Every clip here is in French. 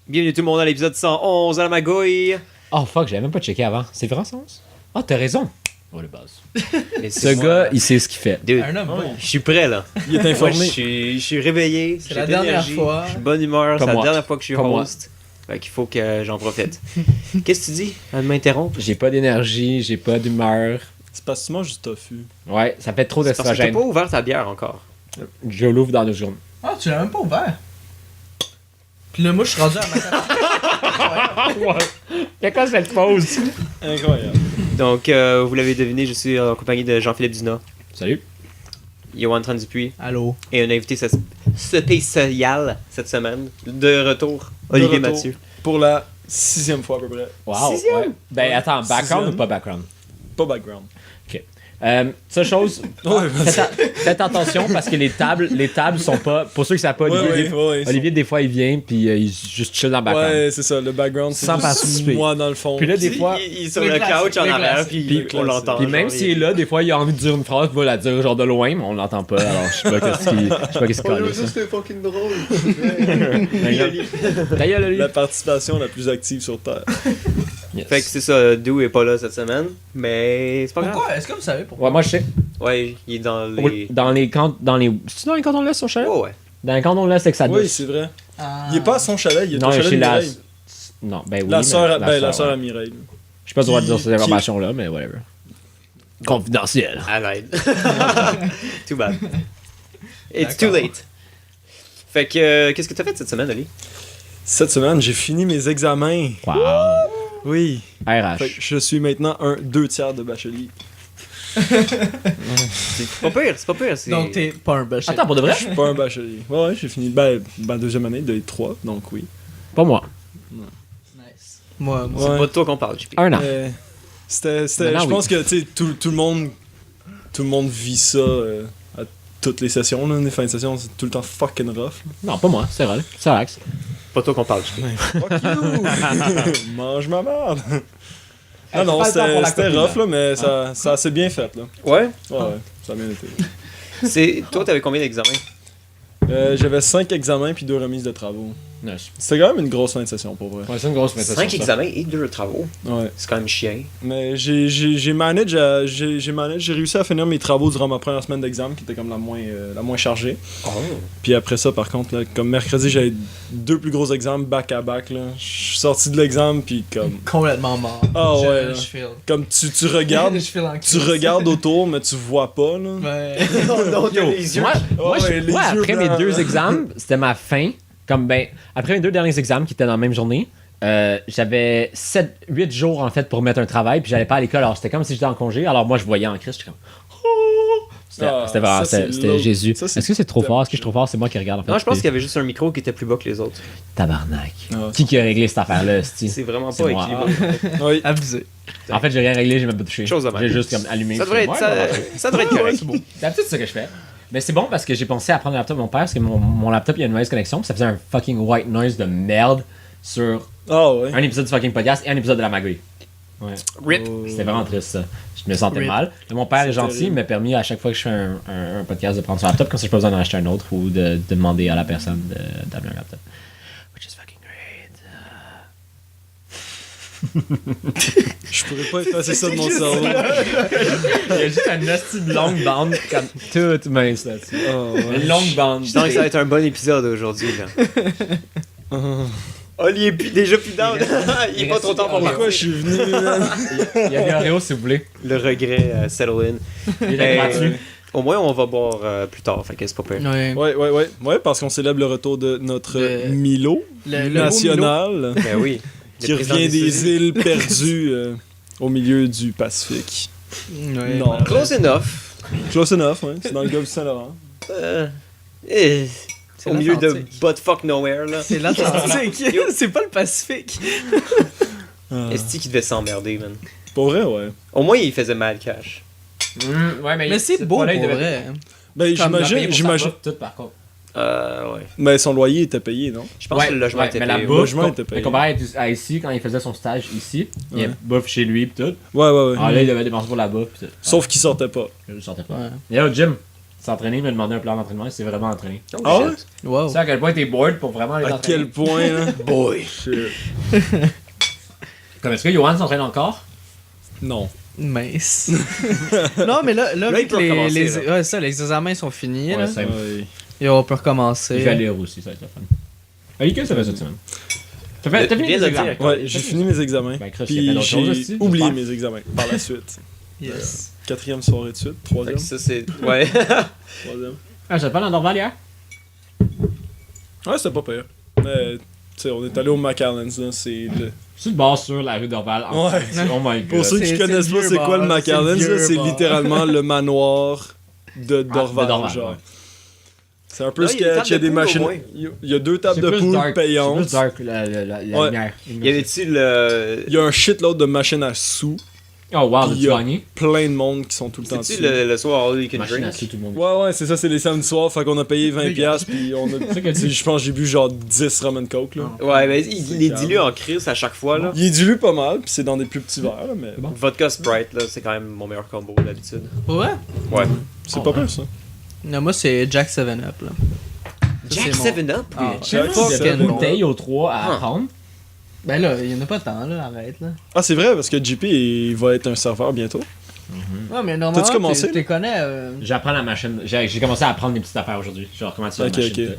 Bienvenue tout le monde à l'épisode 111 à la magouille. Oh fuck, j'avais même pas checké avant. C'est vraiment 111? Ah, t'as raison. Oh, le buzz. Et Ce c'est moi. gars, il sait ce qu'il fait. Dude, Un homme bon. je suis prêt là. Il est informé. Moi, je suis réveillé. C'est j'ai la de dernière l'énergie, fois. Je suis de bonne humeur. Comme C'est la moi. dernière fois que je suis Comme moi. host. Fait qu'il faut que j'en profite. Qu'est-ce que tu dis? Elle m'interrompre. J'ai pas d'énergie, j'ai pas d'humeur. C'est parce que tu manges du tofu. Ouais, ça fait trop Parce que t'as d'estrogène. pas ouvert ta bière encore. Je l'ouvre dans 2 secondes. Ah, tu l'as même pas ouvert. Puis là, moi, je suis rendu à ma Y'a quoi cette pause? Incroyable. Donc, vous l'avez deviné, je suis en compagnie de Jean-Philippe Duna, Salut. Yoann Dupuis Allô. et un invité spécial cette semaine. De retour, Olivier retour. Mathieu. Pour la 6e fois à peu près. Wow. 6e? Ouais. Ben attends, background 6e? ou pas background? Pas background. Seule chose, Ouais, faites attention parce que les tables sont pas. Pour ceux qui savent pas, Olivier, des fois, il vient puis il juste chill dans le background. Ouais, c'est ça. Le background, c'est Sans juste participer. moi dans le fond. Puis là, des fois. Il est sur Les le classiques, couch en les arrière, classiques. puis Puis on l'entend. Puis même s'il est là, des fois, il a envie de dire une phrase, il va la dire genre de loin, mais on l'entend pas. Alors, je sais pas qu'est-ce qu'il colle. c'était fucking drôle. D'ailleurs, Olivier. La participation la plus active sur Terre. Fait que c'est ça, Do est pas là cette semaine, mais c'est pas grave. Pourquoi? Est-ce que vous savez pourquoi? Ouais, moi, je sais. Ouais, il est dans les... C'est-tu dans les cantons de l'Est, son chalet? Oh ouais. Dans les cantons de l'Est, c'est que ça Oui, douce. c'est vrai. Ah. Il est pas à son chalet, il est Non, au il est chalet chez de la. Mireille. Non, ben oui. La mais sœur ouais. à Mireille. Je sais pas le droit de dire Qui- cette information-là, mais whatever. Confidentiel. À l'aide. Too bad. It's too D'accord. late. Fait que, qu'est-ce que t'as fait cette semaine, Ali? Cette semaine, j'ai fini mes examens. Wow. Oui. Fait que RH. je suis maintenant un 2/3 de bachelier. C'est pas pire, c'est pas pire. c'est- Donc, t'es pas un bachelier. Attends, pour de vrai? Je suis pas un bachelier. Ouais, j'ai fini. Ben, deuxième année de 3, donc oui. Pas moi. Nice. Moi, C'est Ouais. pas de toi qu'on parle, JP. 1 an. C'était Maintenant, je oui. pense que tu sais tout le monde vit ça à toutes les sessions là, les fins de session, c'est tout le temps fucking rough. Non, pas moi, c'est vrai. C'est relax. Pas de toi qu'on parle, JP. Fuck you. Mange ma merde. Hey, Non, c'est pas le temps pour la c'était copine, rough là. là, mais ça a assez bien fait là. Ouais? Ouais, ça a bien été. Toi, t'avais combien d'examens? J'avais 5 examens puis 2 remises de travaux. Nice. C'était quand même une grosse fin de session pour vrai. Ouais, c'est une grosse méthode. 5 examens et 2 travaux. Ouais. C'est quand même chien. Mais j'ai réussi à finir mes travaux durant ma première semaine d'examen qui était comme la moins chargée. Oh. Puis après ça, par contre, là, comme mercredi, j'avais 2 plus gros examens back à back. Là. Je suis sorti de l'examen, puis comme. complètement mort. Ah Je- ouais, là. Je file. Comme tu regardes, Je file en tu crise. regardes autour, mais tu vois pas. Là. Ouais. non, Yo, les yeux. moi, Ouais, les yeux après mes blancs. 2 examens, c'était ma fin. Comme ben, après mes 2 derniers examens qui étaient dans la même journée, j'avais 8 jours en fait pour mettre un travail, puis j'allais pas à l'école. Alors c'était comme si j'étais en congé. Alors moi je voyais en Christ, j'étais comme. Oh! C'était vraiment, ça, c'est c'était low. Jésus. Ça, c'est Est-ce que c'est trop fort? Est-ce que je suis trop fort? C'est moi qui regarde en fait. Non, je pense qu'il Puis- y avait juste un micro qui était plus bas que les autres. Tabarnak. Ah, Qui a réglé cette affaire-là, esti? C'est vraiment C'est pas moi. équilibré. Oui. Abusé. En fait, j'ai rien réglé, j'ai même pas touché. Chose de même. J'ai juste comme allumé. Ça devrait être, Ouais, ça, ouais. ça devrait être correct. D'habitude, c'est ça que je fais. Mais c'est bon parce que j'ai pensé à prendre le laptop de mon père parce que mon laptop il y a une mauvaise connexion. Puis ça faisait un fucking white noise de merde sur Ah ouais. un épisode du fucking podcast et un épisode de la magouille. Ouais. Rip. C'était vraiment triste ça. Je me sentais Rip. mal. Mais mon père est C'est gentil, il terrible. m'a permis à chaque fois que je fais un podcast de prendre son laptop, comme ça je n'ai pas besoin d'en acheter un autre ou de demander à la personne d'amener un laptop. Which is fucking great. Je pourrais pas effacer ça de mon cerveau. Il y a juste un hostie de longue bande comme toute mince là-dessus. Ah ouais. Une longue bande. Je sens que ça va être un bon épisode aujourd'hui. Là. Oli est déjà plus down. Il est pas trop temps pour moi. Pourquoi je suis venu là? Il y a des Oreos si vous voulez. Le regret settle in. Il est gratuit. Au moins, on va boire plus tard. Fait que c'est pas pire. Ouais. Ouais, parce qu'on célèbre le retour de notre Le- Milo Le national Ben oui. qui Le président revient des États-Unis. îles perdues au milieu du Pacifique. Ouais. Non. Close enough. Close enough, ouais. C'est dans le golfe du Saint-Laurent. Au milieu de l'Atlantique. buttfuck nowhere, là. C'est l'Atlantique. C'est pas le Pacifique. Ah. Est-ce qu'il devait s'emmerder, man? Pour vrai, ouais. Au moins, il faisait mal cash. Ouais, Mais c'est beau pour là, il devait- vrai. Ben, Comme il a payé j'imagine. pour sa bouffe, tout par contre. Ouais. Mais son loyer était payé, non? Je pense que le logement était mais la payé. bouffe, logement était payé. comparé à ici, quand il faisait son stage ici, il y a Ouais. bouffe chez lui pis tout. Ouais. Alors là, il devait dépenser pour la bouffe pis tout. Sauf qu'il sortait pas. Je sortais pas. Ouais. Il est là au gym. s'entraîner, me demander un plan d'entraînement, il s'est vraiment entraîné. Oh, Ah ouais? shit. Wow. Tu sais à quel point t'es bored pour vraiment aller À t'entraîner? quel point, là? Boy. Shit. Comme est-ce que Johan s'entraîne encore? Non. Mince. Non, mais là Là, vu il que peut recommencer, là. ouais, ça, les examens sont finis, Ouais, là, c'est Ouais. et on peut Je recommencer. vais lire aussi, ça va être le fun. Ali, qu'est-ce que ça fait cette semaine? T'as fini Viens tes de examens? dire. Ouais, j'ai fini mes examens. Ben, Chris, il y a plein Puis d'autres choses aussi, j'ai j'espère. oublié mes examens par la suite. Yes. 4e soirée de suite, Fait 3e, que ça, c'est. Ouais. 3e. Ah, j'étais pas dans Dorval hier? Ouais, c'était pas pire. Mais, tu sais, on est allé au McAllen's, là, c'est le... C'est le bar sur la rue Dorval. en Ouais. fait. Oh my god. Pour ceux qui C'est- connaissent c'est pas le c'est vieux quoi le bar, McAllen's, c'est le là, c'est vieux bar. littéralement le manoir de Dorval, Dorval, genre. ouais. C'est un peu Là, ce il y a une qu'il y a table des de poule, au machines... moins. Il y a 2 tables C'est de plus poule dark. payantes. C'est plus dark, la Ouais. lumière. Y avait-tu le. Il y a un shitload de machines à sous. Oh wow, Puis tu il y a gagné? plein de monde qui sont tout le temps C'est-tu dessus. le soir all you can Machine à drink? sous, tout le monde. Ouais, c'est ça, c'est les samedis soirs, fait qu'on a payé 20$, puis on a... C'est que Tu sais, je pense que j'ai bu genre 10 rum and coke, là. Ouais, mais il est calme. dilué en crise à chaque fois, là. Il est dilué pas mal, puis c'est dans des plus petits verres, là, mais bon. Vodka Sprite, là, c'est quand même mon meilleur combo d'habitude. Ouais. Ouais. c'est pas pire, ça. Non, moi, c'est Jack 7-Up, là. Ça, Jack c'est mon- 7-Up? Ah, J'ai fucking une bon. bouteille aux 3 à Ah. prendre. Ben là, il y en a pas tant, là, arrête, là. Ah, c'est vrai, parce que JP, il va être un serveur bientôt. Ouais, mais normalement, T'as-tu commencé, tu les connais. J'apprends la machine. J'ai commencé à apprendre des petites affaires aujourd'hui. Genre, comment tu fais la Ok, machine. ok.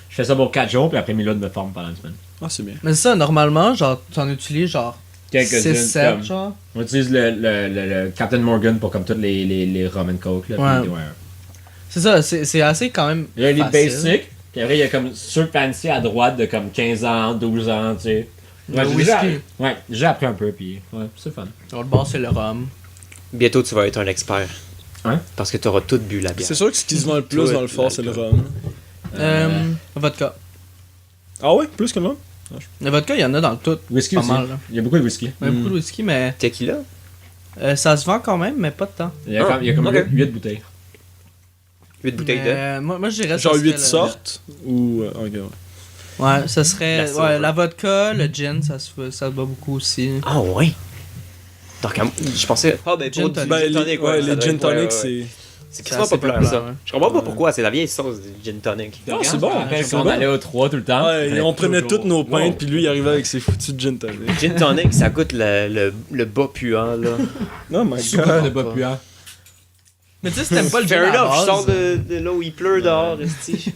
Je fais ça pour 4 jours, puis après, Mila me forme pendant une semaine. Ah, c'est bien. Mais ça, normalement, genre, t'en utilises, genre, Quelques-unes. 6-7, comme- genre. On utilise le Captain Morgan pour comme toutes les rum and coke. Là, Ouais. puis, ouais. C'est ça, c'est assez quand même. Il y a les facile. basics, puis après, il y a comme ceux fancy à droite de comme 15 ans, 12 ans, tu sais. Le Ouais, whisky. j'ai appris un peu, puis ouais, c'est fun. Genre, le bar, c'est le rhum. Bientôt, tu vas être un expert. Hein? Parce que t'auras tout bu la bière. C'est sûr que ce qui se vend le plus Ouais, dans le fort, c'est le rhum. Vodka. Ah ouais, plus que le rhum? Le vodka, il y en a dans le tout. Whisky Pas aussi. mal, là. Il y a beaucoup de whisky. Il y a beaucoup de whisky, mais Tequila? ça se vend quand même, mais pas de temps. Il y a comme ok. 8 bouteilles. 8 bouteilles de. Mais, moi, je dirais Genre ça 8 serait sortes? Ou... ok, ouais. Ouais, ça serait. La Ouais, silver. la vodka, le gin, ça se bat beaucoup aussi. Ah ouais? Donc, je pensais. Ah, ben, Gin pour tonic. du Ben, gin tonic, ouais, ça les doit gin être- ouais, tonic, ouais. c'est... C'est C'est extrêmement assez populaire, populaire, ça. ouais. Je comprends pas pourquoi, c'est la vieille sauce du gin tonic. Ah, c'est bon, Quand c'est on bon. allait aux 3 tout le temps. Ouais, on prenait toutes nos pintes, Wow. puis lui, il arrivait avec ses foutus gin tonic. Gin tonic, ça goûte le bas puant, là. Oh my Super god. de bas puant. Mais tu sais, si t'aimes pas le gin Fair à la enough, je base, sors de là où il pleut dehors, esti.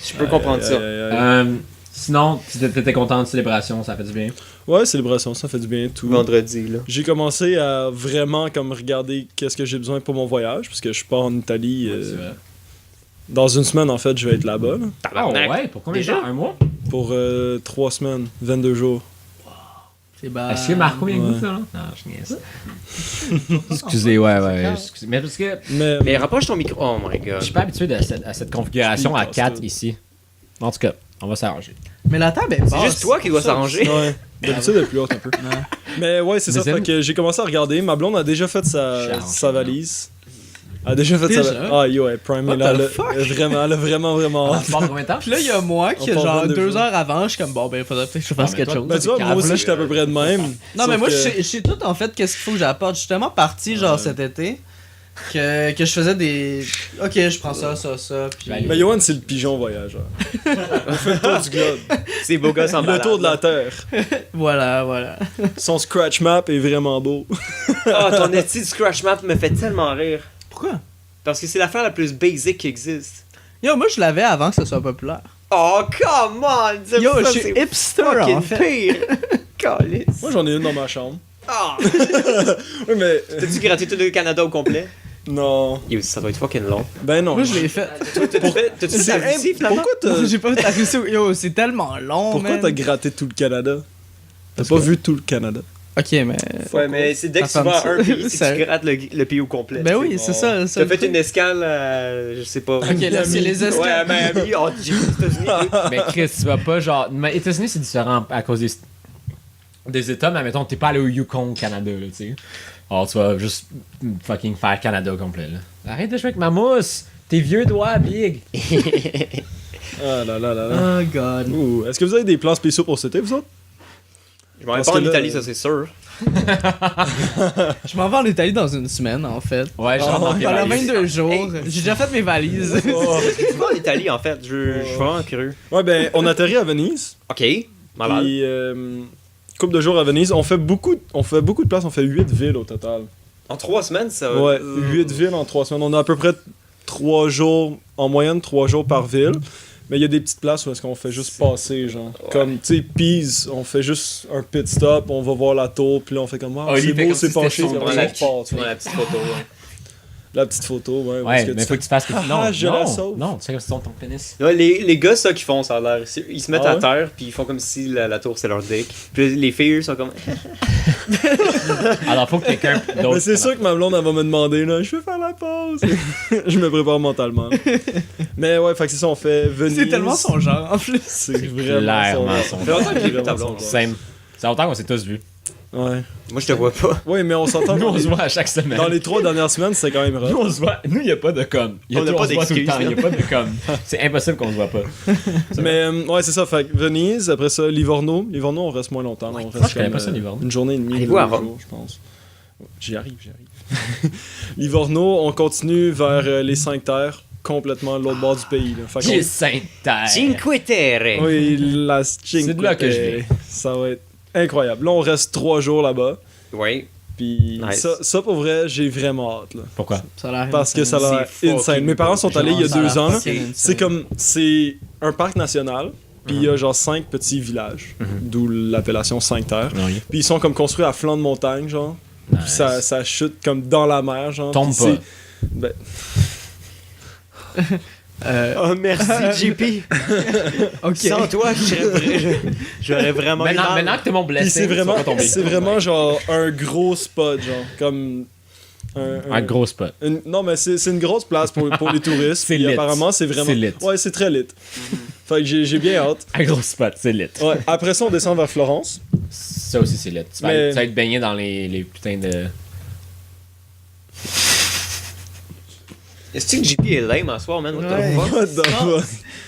Je peux comprendre ça. Sinon, si t'étais content de célébration, ça fait du bien. Ouais, célébration, ça fait du bien, tout. Vendredi, là. J'ai commencé à vraiment comme regarder qu'est-ce que j'ai besoin pour mon voyage, parce que je pars en Italie. C'est vrai. Dans une semaine, en fait, je vais être là-bas, là, Ah Tabarnak. ouais, pour combien de Déjà? temps? Un mois? pour 3 semaines, 22 jours. c'est bah. Est-ce que Marco vient ouais. de ça, là? Non, je niaise. Excusez, ouais. Excusez. Mais parce que Mais rapproche ton micro. Oh my je god. suis pas habitué à cette configuration à Speak, 4 ça. ici. En tout cas, on va s'arranger. Mais la table est basse. C'est juste toi qui dois s'arranger. Ouais, d'habitude, elle est plus haute un peu. Ouais. Mais ouais, c'est ça, Deuxième. fait que j'ai commencé à regarder. Ma blonde a déjà fait sa Charge. valise. Elle a déjà fait Déjà? sa... Ah, yo, elle prime, What là, the elle a- fuck? elle a vraiment Ah, hâte. tu pars combien de temps? Puis là, il y a moi qui, On part genre, 22 2 jours. heures avant, je suis comme, bon, ben, il faudrait peut-être que je fasse Ah, mais quelque toi- chose. Ben, tu vois, moi aussi, là. j'étais à peu près de même. Non, sauf mais moi, que- je sais tout, en fait, qu'est-ce qu'il faut que j'apporte. Je suis tellement parti, genre, cet été, que je faisais des. Ok, je prends ça, puis. Ben, Mais Yoann, c'est le pigeon voyageur. On fait le tour du globe. C'est beau gosse en Le balade. tour de la Terre. Voilà. Son scratch map est vraiment beau. Ah, ton esti de scratch map me fait tellement rire. Pourquoi? Parce que c'est l'affaire la plus basic qui existe. Yo, moi, je l'avais avant que ça soit populaire. Oh, come on! dis Yo, ça, je suis c'est hipster, fucking en fait. pire. Calice. Moi, j'en ai une dans ma chambre. Ah! Oui, mais... T'as-tu gratté tout le Canada au complet? Non. Yo, ça doit être fucking long. Ben non. Moi, je l'ai fait. T'as-tu C'est ta Russie, imp- finalement? Pourquoi t'as... J'ai pas fait la Russie. Yo, c'est tellement long, Pourquoi man. t'as gratté tout le Canada? T'as pas vu tout le Canada? Ok, mais. Ouais, mais c'est dès que tu Ta vas femme, à un pays, c'est ça- que tu grattes le pays au complet. Ben tu oui, sais. c'est ça. T'as fait une escale à... je sais pas. Ok, là, c'est les Ouais, escales. à Miami. Oh, j'ai fait aux États-Unis. Mais Chris, tu vas pas genre. Mais États-Unis, c'est différent à cause des États, mais mettons, t'es pas allé au Yukon, Canada, là, tu sais. Alors, tu vas juste fucking faire Canada au complet, là. Arrête de jouer avec ma mousse! Tes vieux doigts, big! Ah là là là là. Oh god. Ouh, est-ce que vous avez des plans spéciaux pour cet été, vous autres? Je m'en vais Parce pas en que là- Italie, ça c'est sûr. Je m'en vais en Italie dans une semaine, en fait. Ouais, je rentre dans tes Pendant valises. 22 jours. J'ai déjà fait mes valises. Je vais en Italie en fait, je suis vraiment curieux. Ouais, ben, on atterrit à Venise. Ok, malade. Puis, couple de jours à Venise. On fait beaucoup de places. On fait 8 villes au total. En 3 semaines, ça Ouais, 8 villes en 3 semaines. On a à peu près 3 jours, en moyenne 3 jours par ville. Mais il y a des petites places où est-ce qu'on fait juste passer, genre. Ouais. Comme, tu sais, Pise, on fait juste un pit stop, on va voir la tour, puis là on fait comme, ah, Oh, il c'est fait beau, comme c'est si pas c'était chier, son après on black. repart, tu Ouais, vois. la petite photo. Ouais. La petite photo, ouais. où Ouais, est-ce que mais tu faut que tu fasses. Ah, Non, je la non, sauve. non, tu sais comme si ton pénis. Ouais, les gars, ça qu'ils font, ça a l'air. Ils se mettent Ah à ouais? terre, puis ils font comme si la tour c'est leur dick. Puis les filles, eux, sont comme. Alors, faut que quelqu'un d'autre. Mais c'est sûr que ma blonde, elle va me demander, là, je vais faire la pause. Je me prépare mentalement. Mais ouais, fait que c'est ça, on fait Venise. C'est tellement son genre, en plus. C'est vraiment clairement son son Ça fait longtemps que j'ai vu Vraiment ta son blonde. genre. Same. Ça fait longtemps qu'on s'est tous vus. Ouais. Moi, je te vois pas. Ouais, mais on s'entend. Nous, on se voit à chaque semaine. Dans les 3 dernières semaines, c'est quand même Nous, rough. on se voit. Nous, il n'y a pas de com. On n'a pas se voit tout le d'excuses, temps. Il là. n'y a pas de com. C'est impossible qu'on se voit pas. Mais ouais, c'est ça. Fait que Venise, après ça, Livorno. Livorno, on reste moins longtemps. là, on reste Moi, je connais comme, pas ça, Livorno. Une journée et demie. Allez-vous à 2 Rome? jours, je pense. J'y arrive. Livorno, on continue vers les 5 terres, complètement l'autre bord du pays. Là. Fait qu'on- J'ai Sainte-Terre. Cinque Terre. Oui, la Cinque C'est de là que je Terre. viens. Ça va être incroyable. Là, on reste 3 jours là-bas. Ouais. Puis Nice. ça, pour vrai, j'ai vraiment hâte. Là. Pourquoi? Ça a l'air Parce que ça a l'air C'est insane. fucking Mes parents sont beau. allés il y a Ça a 2 l'air ans. là. fucking insane. C'est comme, c'est un parc national, puis il y a genre 5 petits villages, d'où l'appellation 5 terres. Oui. Puis ils sont comme construits à flanc de montagne, genre. Puis ça chute comme dans la mer, genre. Tombe Puis pas. ben, Oh, merci, JP. Ok. Sans toi, j'aurais vraiment eu Maintenant, mal. maintenant que t'es mon puis blessé, c'est tu vas vraiment, pas tomber. c'est vraiment genre un gros spot, genre. Comme. Un gros spot. Non, mais c'est une grosse place pour les touristes. C'est puis lit. apparemment, c'est vraiment. C'est lit. Ouais, c'est très lit. Fait que j'ai bien hâte. Un gros spot, c'est lit. Ouais. Après ça, on descend vers Florence. Ça aussi, c'est lit. Tu vas, Mais- tu vas être baigné dans les putains de. Est-ce que JP est lame à soir, man? What Ouais. the fuck? What the fuck?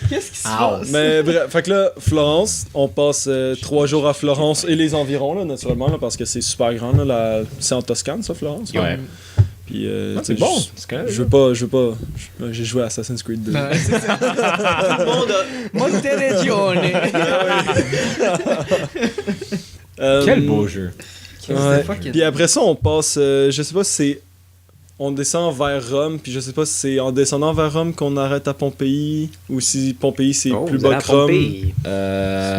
Qu'est-ce qui se Ow. passe? Mais bref, fait que là, Florence, on passe 3 jours à Florence et les environs, là, naturellement, là, parce que c'est super grand. Là, c'est en Toscane, ça, Florence? Ouais. Puis, Ah, tu c'est sais, bon. je- C'est correct. Je veux pas. J'ai joué à Assassin's Creed 2. Ouais, c'est ça. Tout le monde a... Monteregione. Quel beau jeu. Ouais. fucking- Puis après ça, on passe. Je sais pas si c'est. On descend vers Rome, puis je sais pas si c'est en descendant vers Rome qu'on arrête à Pompéi, ou si Pompéi c'est Oh, plus vous allez bas à que Rome. Pompéi. Il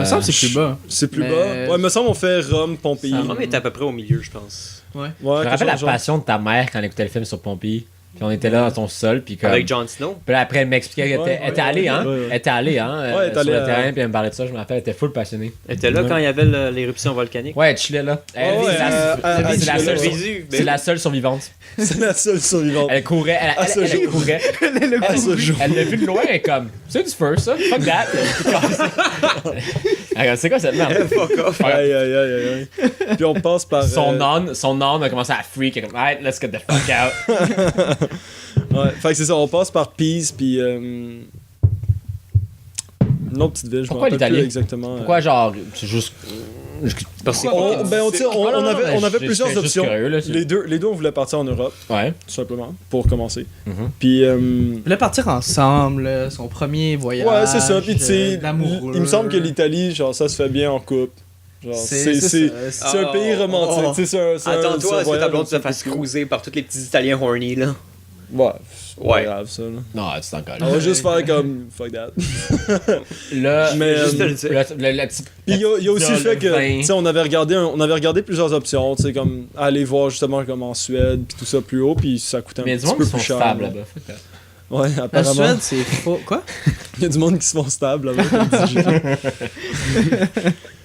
me semble que c'est plus bas. C'est plus Mais- bas. Ouais, me semble on fait Rome, Pompéi. Ça- Rome est à peu près au milieu, je pense. Ouais, Je me rappelle quelque la chose genre. passion de ta mère quand elle écoutait le film sur Pompéi. Puis on était là dans ton sol, puis comme. Avec Jon Snow. Puis là, après, elle m'expliquait qu'elle Ouais, était, elle était allée, hein. ouais, ouais. Elle était allée, hein. Ouais, elle est sur allée le à- terrain, puis elle me parlait de ça, je me rappelle, elle était full passionnée. Elle était là Ouais. quand il y avait l'éruption volcanique. Ouais, elle chillait là. Elle, Ouais, c'est la- elle c'est la chillait seule là, Le ouais. Vésu. c'est la seule survivante. C'est la seule survivante. Elle courait, À ce elle jour. courait. À ce jour. Elle l'a vu de loin, elle est comme, c'est du feu, ça, fuck that. Elle regarde, c'est quoi cette merde? Fuck off. Aïe, aïe, aïe, aïe, aïe. Puis on passe par. Son âne a commencé à freak, elle est comme, alright, let's get the fuck out. Ouais, fait que c'est ça, on passe par Pise, puis. Une autre petite ville, je me Pourquoi rappelle plus l'Italie? exactement. Pourquoi, genre, c'est juste. Parce que On, ben, tu sais, on Non, non, avait, non, on avait je- plusieurs j'étais juste options. curieux, là, c'est- les deux, on voulait partir en Europe, Ouais. tout simplement, pour commencer. Mhm. Puis. Ils voulaient partir ensemble, là, son premier voyage. Ouais, c'est ça. Puis, tu sais, d'amoureux. il me semble que l'Italie, genre, ça se fait bien en couple. Genre, c'est ça. un pays romantique. Oh. Tu sais, c'est un Attends-toi à ce que ta voyage blonde se un peu fasse cool. cruiser par tous les petits Italiens horny, là. Ouais, c'est pas Ouais. grave, ça. Là. Non, tu t'en colles. On va juste faire comme. Fuck that. Là, Mais, Juste te le dire. la petite. Puis il y a aussi le fait que, vin. tu sais, on avait regardé plusieurs options, tu sais, comme aller voir justement comme en Suède, puis tout ça plus haut, puis ça coûtait un Mais du petit monde peu qui sont plus cher. stables là. là-bas. fuck that. Ouais, La apparemment. Suède, c'est faux. Quoi? Il y a du monde qui se font stable là-bas. comme dit Jay.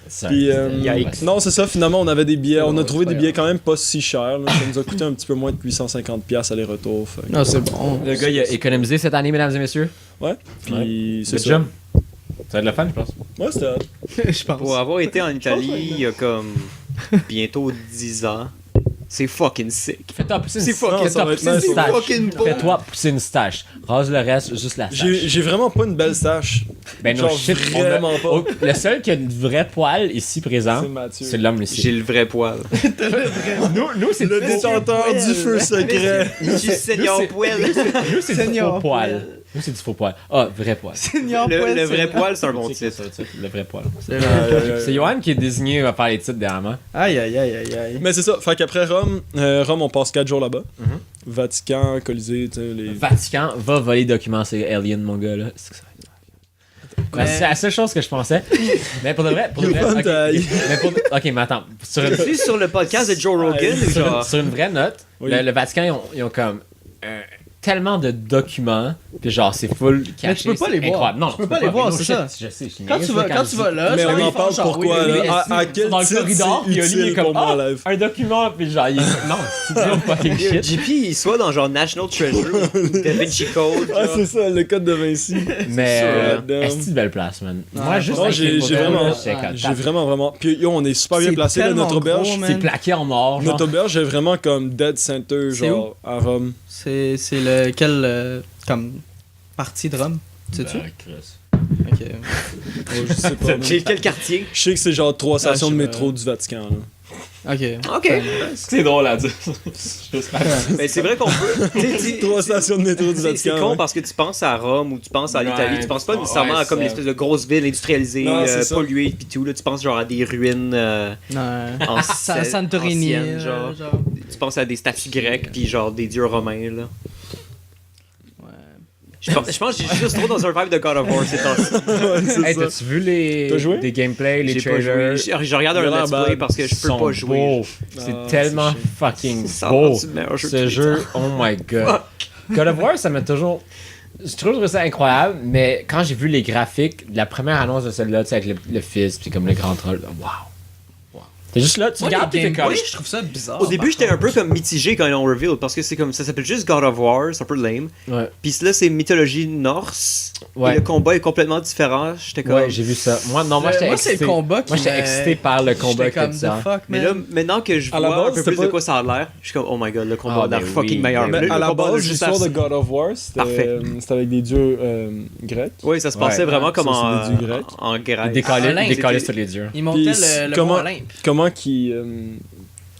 Ça, Puis, Yikes. non, c'est ça, finalement, on avait des billets, on a Ouais, trouvé c'est des pas billets quand même pas si chers, là. Ça nous a coûté un petit peu moins de 850$ aller-retour. fait que- Non, c'est bon. Le gars, il a économisé cette année, mesdames et messieurs. Puis c'est C'est ça. chum. Ça va être le fun, je pense. Ouais, c'était hot. Je pense. Pour avoir été en Italie il y a comme bientôt 10 ans, C'est fucking sick. Fais-toi pousser une C'est fucking- fais-toi ça va être pousser une nice. stache. C'est fucking beau. Fais-toi pousser une stache. Rase le reste, juste la stache. J'ai vraiment pas une belle stache. Ben non, genre, shit, vraiment pas. Le seul qui a une vraie poil ici présent, C'est Mathieu. c'est l'homme ici. J'ai le vrai poil. Nous, c'est Le détenteur du feu secret. Je suis senior c'est- poil. Nous, c'est du Seigneur faux poil. Nous, c'est du faux poil. Ah, vrai poil. Seigneur Le Poil, vrai c'est- poil, c'est un bon C'est titre. ça, le vrai poil. C'est vrai. C'est Johan qui est désigné à faire les titres dernièrement. Aïe, aïe, aïe, aïe, aïe. Mais c'est ça. Fait qu'après Rome, on passe 4 jours là-bas. Mhm. Vatican, Colisée, tu sais, les. Vatican va voler les documents, c'est Alien, mon gars, là. C'est que ça va être grave. Ben, c'est la seule chose que je pensais. Mais pour de vrai, You want ok, die. ok, mais attends. Sur une, Tu sur le podcast de Joe Rogan ou sur une- genre. sur une vraie note, Oui. le Vatican, ils ont comme tellement de documents, puis genre, c'est full caché. Mais tu peux pas c'est les voir. incroyable. Non, Tu peux pas les mais voir, no c'est shit, ça. Je sais, je suis Quand niaise, tu vas, là, quand tu vas là, Mais genre, on ils en font parle genre, pourquoi, oui, oui, là? À oui. quel dans le titre corridor, puis c'est Oli est utile comme pour moi en ah, live? un document, puis genre, il est non, c'est bien fucking shit. JP, il soit dans genre National Treasure ou Da Vinci Code. Ah, genre. c'est ça, le code de Vinci. Mais sûr. est-ce une belle place, man? Ouais, Moi, juste non, avec j'ai- les j'ai photos, vraiment- là, j'étais comme, J'ai vraiment. Puis yo, on est super bien C'est placé là, tellement notre auberge. gros, man. c'est plaqué en or, genre. Notre auberge est vraiment comme dead center, C'est genre à Rome. C'est lequel, comme, partie de Rome, sais-tu? Ok. Oh, je sais pas. J'ai quel quartier? Je sais que c'est genre 3 stations de je sais métro du Vatican. Là. Ok. Ok. C'est drôle à dire. Mais c'est vrai qu'on peut. tu sais, 3 stations de métro du C'est Vatican. con ouais. parce que tu penses à Rome ou tu penses à l'Italie, Ouais, tu penses pas nécessairement ouais, à comme ça. l'espèce de grosse ville industrialisée, Non, c'est ça. polluée pis tout. Là, tu penses genre à des ruines Ouais. en Santorini, anciennes, genre. genre. Tu penses à des statues grecques puis genre des dieux romains là. Ouais. Je pense que j'ai juste trop dans un vibe de God of War ces temps-ci. Ouais, c'est Hey, ça. t'as-tu vu les T'as joué? des gameplays, les J'ai pas trailers? joué. Je regarde Il a un l'air let's play bad. parce que je peux Sont pas jouer. beaux. Ah, C'est tellement c'est fucking Ça beau. va être le meilleur jeu de Ce tous les jeu, temps. oh my god. God of War, ça m'a toujours. Je trouve ça incroyable, mais quand j'ai vu les graphiques, la première annonce de celle-là, tu sais, avec le fils, puis comme le grand troll, waouh. T'es juste là, tu Moi, regardes, les puis t'es comme. gameplays, je trouve ça bizarre. Au début, j'étais un peu comme mitigé quand ils l'ont reveal parce que c'est comme ça s'appelle juste God of War, c'est un peu lame. Ouais, Puis là, c'est mythologie norse. Et ouais. le combat est complètement différent. J'étais comme. Ouais, j'ai vu ça. Moi, non, moi, j'étais Moi, c'est excité. le combat qui Moi, j'étais m'a- excité par le combat J'étais que comme tu the fuck, Mais man. là, maintenant que je À la vois un base, peu c'était plus de pas- quoi ça a l'air, je suis comme, oh my god, le combat Ah, a l'air ben fucking oui, meilleur. ben Mais Là, le à la combat base, juste l'histoire à- de God of War, c'était Parfait. c'était avec des dieux grecs. Oui, ça se passait Ouais. vraiment comme Ça, c'est des dieux en, grecs. en Grèce. Olympe, Décoller c'était- tous les dieux. Ils montaient Puis, le comment- mont Olympe.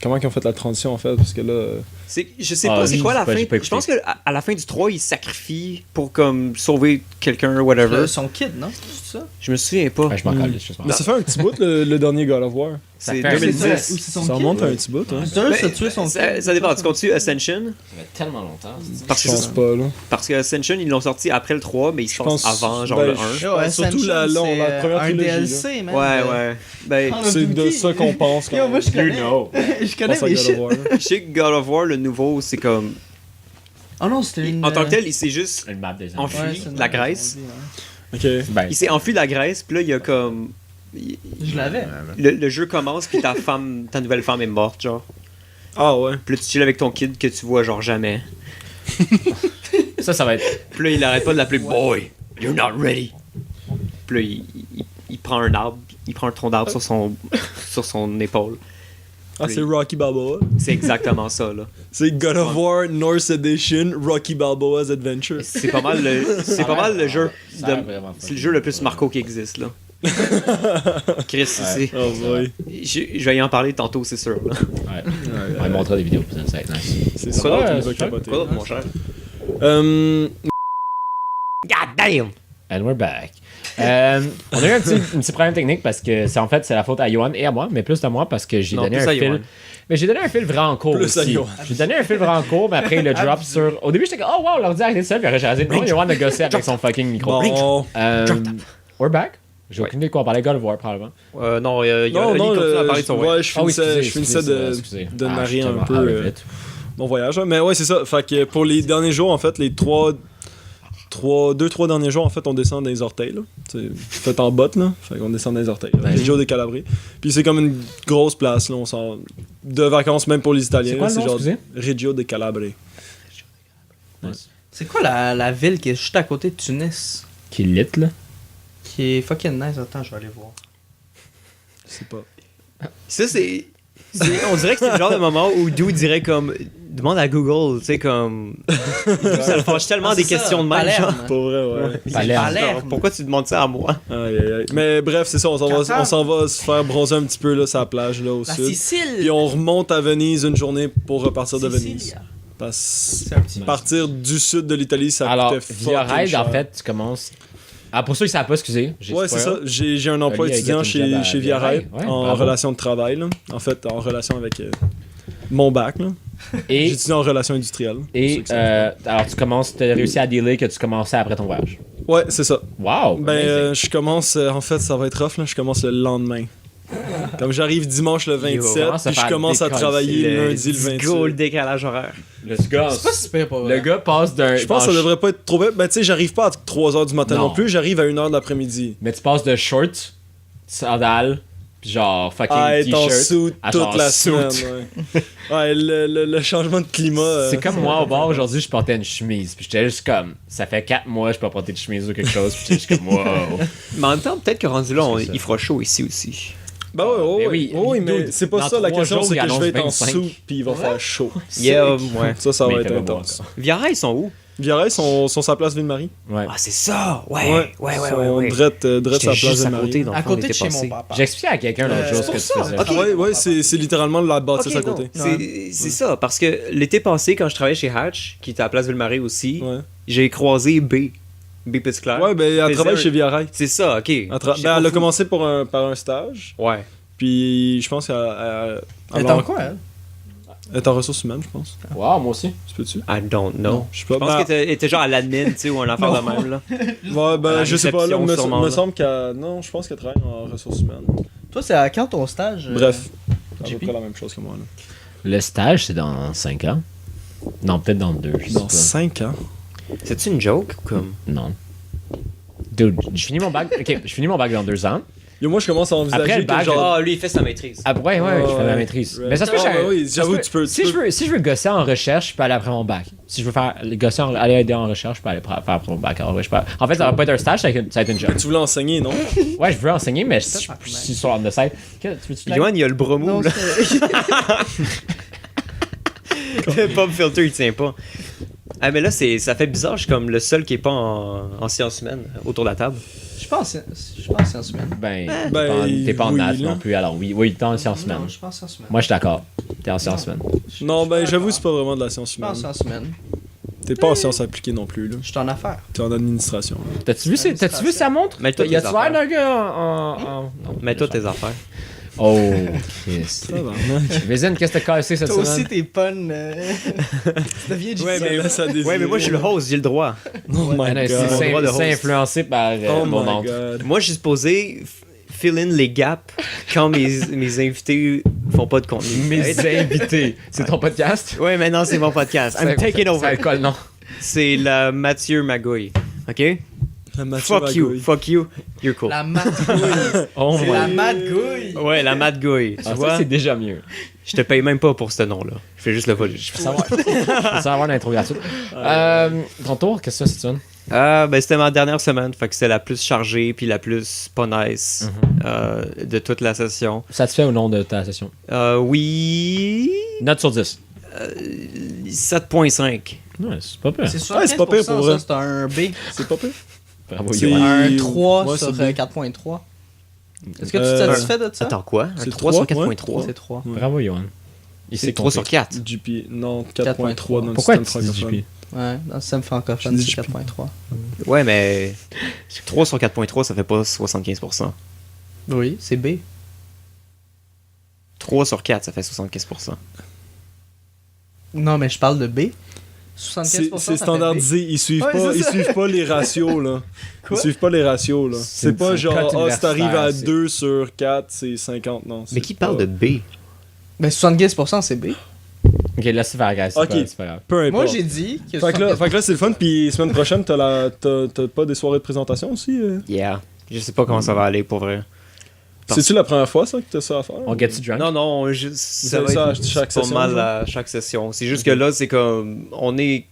Comment qu'ils ont fait la transition en fait? Parce que là. Je sais Ah, pas c'est j'ai quoi la pas- fin. j'ai pas Je pense qu'à la fin du 3, il sacrifie pour comme sauver quelqu'un, whatever. Son kid, non? C'est ça? Je me souviens pas. Ouais, je m'en calais, je Mais ça fait un petit bout le dernier God of War. C'est fait un 2010. Ou c'est son Ça kid? remonte à un petit bout, hein. C'est un Ben, qui a tué son ça, kid. ça dépend. Tu continues Ascension? Ça fait tellement longtemps. Parce Je que, pense pas, là. parce que Ascension, ils l'ont sorti après le 3, mais il se Je passe pense- avant, genre ben, le 1. je- Yo, surtout Ascension, la c'est, première un trilogie, DLC, man. Ouais. Ben, Call of C'est de Duty. ça qu'on pense quand Yo, moi, je You connais. know. Je connais pense à mes God shit. of War, là. je sais que God of War, le nouveau, c'est comme. Oh non, c'était une. En tant que tel, il s'est juste. Le map des Enfui. enfants. Ouais, c'est une- de la Grèce. Ok. Ben, Il s'est enfui de la Grèce, puis là, il y a comme. Je l'avais. Le jeu commence, puis ta nouvelle femme est morte, genre. Ah ouais. Puis là, tu chill avec ton kid que tu vois, genre, jamais. ça va être. Puis là, il arrête pas de l'appeler Boy, you're not ready. Puis là, il prend un arbre, il prend un tronc d'arbre sur son épaule. Ah, c'est Rocky Balboa. C'est exactement ça, là. C'est God of War North Edition, Rocky Balboa's Adventure. C'est pas mal le jeu. Ça a l'air vraiment C'est le jeu le plus Marco qui existe, là. Chris, c'est. Oh boy. Je vais y en parler tantôt, c'est sûr. Là. Ouais. On va montrer des vidéos, ça va être nice. C'est Quoi ça, d'autre, tu nous as c'est capoté. Quoi d'autre, mon cher? Euh, God damn! And we're back. On a eu un petit problème technique parce que c'est la faute à Johan et à moi, mais plus à moi parce que j'ai Non, donné plus un à fil. Johan. Mais j'ai donné un fil vraiment court Plus à aussi. Johan. J'ai donné un fil vraiment court, mais après il le drop sur. Au début j'étais comme oh wow, l'ordi a arrêté seul, puis après j'ai rasé. Non, Johan a gossé avec son fucking micro. bon. We're back. J'ai Ouais. aucune idée de quoi on parlait, God of War probablement. Non, il Non, Oli non, continue à parler de son ouais, je Ah oui, finissais excusez. de narrer j'étais un peu out of it. mon voyage. hein. Mais ouais, c'est ça. Fait que pour les derniers jours, en fait, les 2-3 derniers jours, en fait, on descend dans les orteils. Là. C'est fait en botte, là. Fait qu'on descend dans les orteils. Ben Reggio de Calabrie. Puis c'est comme une grosse place, là. On sort de vacances, même pour les Italiens. C'est quoi là, le nom, genre excusez? Reggio de Calabrie. Nice. C'est quoi la ville qui est juste à côté de Tunis? Qui lit là. Qui est fucking nice. Attends, je vais aller voir. Je sais pas. Ça, c'est. On dirait que c'est le genre de moment où Dude dirait comme. Demande à Google, tu sais, comme. Ça le fâche tellement des c'est ça, questions de même, genre. Palerme. Pour vrai, ouais. Palerme. Palerme. Pourquoi tu demandes ça à moi? Aïe, aïe, aïe. Mais bref, c'est ça, on s'en va se faire bronzer un petit peu là, sur la plage là, au La sud. Sicile. Puis on remonte à Venise une journée pour repartir de Sicile. Venise. Parce C'est un petit. partir du sud de l'Italie, ça Alors, coûtait via fucking Ride, cher. en fait, tu commences. Ah, pour ceux qui ne savent pas, excusez. Ouais, c'est ça. J'ai un emploi Oli a étudiant get une job à chez Via Via Rail, Rail. Ouais, en bravo. relation de travail. Là. En fait, en relation avec mon bac. Là. Et, J'étudie en relation industrielle. pour ceux et qui savent. alors, tu as réussi à dealer que tu commençais après ton voyage. Ouais, c'est ça. Wow! Ben, amazing. je commence, en fait, ça va être rough, là, je commence le lendemain. Comme j'arrive dimanche le 27, commence à puis je faire commence à décoller, travailler lundi le Let's go, le 28. décalage horaire. Le gars, C'est pas super pour le gars passe d'un. Je pense que ça devrait pas être trop bête. Ben, tu sais, j'arrive pas à 3h du matin Non. non plus, j'arrive à 1h de l'après-midi. Mais tu passes de shorts, sandales, pis genre fucking Ah, être en t-shirt. suit à toute genre la suit. semaine. Ouais, ouais le changement de climat. C'est comme moi au bar aujourd'hui, je portais une chemise. Puis j'étais juste comme, ça fait 4 mois, je peux pas porter de chemise ou quelque chose. Puis j'étais juste comme, wow. Mais en même temps, peut-être que rendu là, C'est ça. il fera chaud ici aussi. Ben ouais, Ben oui, oui, mais dude, c'est pas dans ça la 3 question, jours, c'est il que je vais être en annonce 25. sous puis il va faire chaud. Yeah, ouais. Ça Mais va il être fait pas intense. beau Viara, ils sont où? Viarais sont sa place Ville-Marie. Ouais. Ah, c'est ça! Ouais, ouais. Drette sa J'étais place juste à Ville-Marie. côté, dans le À fond, côté de l'été chez passé. mon papa. J'ai expliqué à quelqu'un l'autre jour ce que pour tu ça. faisais. Ok. Ouais, c'est littéralement la bâtisse Ok, à non, côté. c'est ça, parce que l'été passé, quand je travaillais chez Hatch, qui était à Place Ville-Marie aussi, Ouais. j'ai croisé B. B. Petitclerc. Ouais, ben elle Faisait travaille chez chez Viarais. C'est ça, ok. Ben, elle a commencé par un stage, Ouais. puis je pense qu'elle Elle est en quoi, elle? elle est en ressources humaines, je pense. Wow, moi aussi. Tu peux-tu? I don't know. Je sais pas. Je pense qu'elle était genre à l'admin, tu sais, ou un affaire de même, là. Ouais, ben, la je sais pas, là, réception, sûrement, me là. semble qu'elle. Non, je pense qu'elle travaille en ressources humaines. Toi, c'est à quand ton stage? Bref, c'est à peu JP? près la même chose que moi, là. Le stage, c'est dans 5 ans. Non, peut-être dans 2. Dans 5 ans. C'est-tu une joke ou comme? Non. Dude, je finis mon bac. Ok, je finis mon bac dans 2 ans. Yo, moi, je commence à Après envisager le bac, que genre. Ah, lui, il fait sa maîtrise. Ah, ouais, je fais ma Ouais, maîtrise. ouais. Mais ça se peut, Ah, que oui, ça j'avoue, se peut- tu peux- Si je veux gosser en recherche, je peux aller après mon bac. Si je veux faire gosser aller aider en recherche, je peux aller faire après mon bac. Alors, ouais, en fait, ça va pas être un stage, ça va être une job. Tu voulais enseigner, non? Ouais, je veux enseigner, mais si pas je mal. suis sur the side. Tu veux-tu te Johan, il a le bras mou, Non, là. c'est- Le pop filter, il tient pas. Ah, mais là, ça fait bizarre, je suis comme le seul qui est pas en sciences humaines autour de la table. Je pense en semaine. Ben, Ben, t'es pas en oui, maths là. non plus, alors oui, t'es en sciences humaines. Non, je pense en semaine. Moi, je suis d'accord. T'es en sciences humaines. Non, ben, j'avoue, c'est pas vraiment de la science Je pense humaine. en semaine. T'es pas en sciences appliquées non plus, là. Je suis en affaires. T'es en administration. là. T'as-tu vu sa montre? Mets-toi Y a-tu tes l'air affaires. d'un gars en. Non. Mets-toi tes affaires. Oh, Christ. Tabarnak. Vézine, qu'est-ce que t'as cassé cette Toi aussi, semaine? tes puns. Ça devient Ouais, difficile. mais- laisse à désirer. Ouais, mais moi, je suis le host, j'ai le droit. Oh my Ah, non, god. c'est droit de host. influencé par Oh mon my oncle. god. Moi, je suis supposé fill in les gaps quand mes invités font pas de contenu. Mes invités. C'est ton podcast? Ouais, mais non, c'est mon podcast. I'm taking Ça over. va être quoi le nom? C'est la Mathieu Magouille. OK? La Mathieu Fuck you. Magouille. Fuck you. You're cool. La matgouille. Oh C'est my la matgouille. Ouais, la Matgouille. Tu Ah, ça, vois? c'est déjà mieux. Je te paye même pas pour ce nom-là. Je fais juste le voler. Faut savoir l'intro gratuite. Ton tour, qu'est-ce que c'est cette semaine? Ben, c'était ma dernière semaine. Fait que c'était la plus chargée puis la plus pas nice de toute la session. Satisfait au nom de ta session? Oui. Note sur 10. 7.5. Ouais, c'est pas pire. C'est Ouais, c'est pas pire pour vrai. ça, c'est un B. C'est pas pire. Bravo, C'est- Yoann. Un 3 Ouais, sur c'est bien. 4.3. Est-ce que tu Euh, es satisfait de ça? Attends, quoi? Un C'est 3 sur trois, 4.3? C'est 3. Bravo, Yoann. Il C'est s'est 3 sur 4. GP. Non, 4.3 dans le Pourquoi système tu dis francophone. GP? Ouais, dans le système francophone, Je dis c'est JP. 4.3. Ouais, mais 3 sur 4.3, ça fait pas 75%. Oui, c'est B. 3 sur 4, ça fait 75%. Non, mais je parle de B. 75%. C'est standardisé, ils suivent Ouais, pas, c'est ils ça. suivent pas les ratios là. Quoi? Ils suivent pas les ratios là. C'est C'est pas une genre cote si t'arrives à universitaire, c'est- 2 sur 4, c'est 50 non. Mais qui parle de B? Ben 75% c'est B. Ok, laisse faire, guys. Ok. C'est pas grave. Peu importe. Moi j'ai dit que Fait que là c'est le fun puis semaine prochaine t'as pas des soirées de présentation aussi Yeah. Je sais pas comment ça va aller pour vrai. C'est-tu la première fois ça que t'as ça à faire? On get you drunk? Non, non, ça savez va ça être à chaque pas session, mal genre? à chaque session. C'est juste que là, c'est comme. On est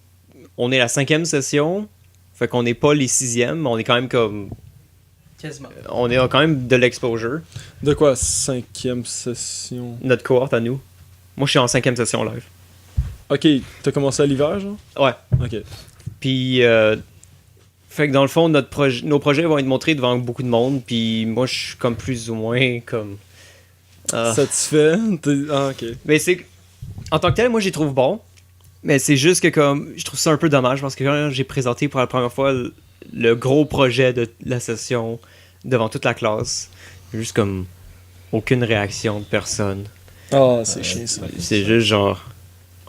la 5e session. Fait qu'on n'est pas les 6e, mais on est quand même comme Quasiment. On a quand même de l'exposure. De quoi? 5e session. Notre cohorte à nous. Moi, je suis en 5e session live. Ok, t'as commencé à l'hiver, genre? Ouais. Ok. Puis, fait que dans le fond, nos projets vont être montrés devant beaucoup de monde. Puis moi, je suis comme plus ou moins comme. Satisfait? Ah, ok. Mais c'est. En tant que tel, moi, je les trouve bons. Mais c'est juste que comme. Je trouve ça un peu dommage parce que quand j'ai présenté pour la première fois le gros projet de la session devant toute la classe, juste comme. Aucune réaction de personne. Ah, c'est chiant ça. C'est juste genre.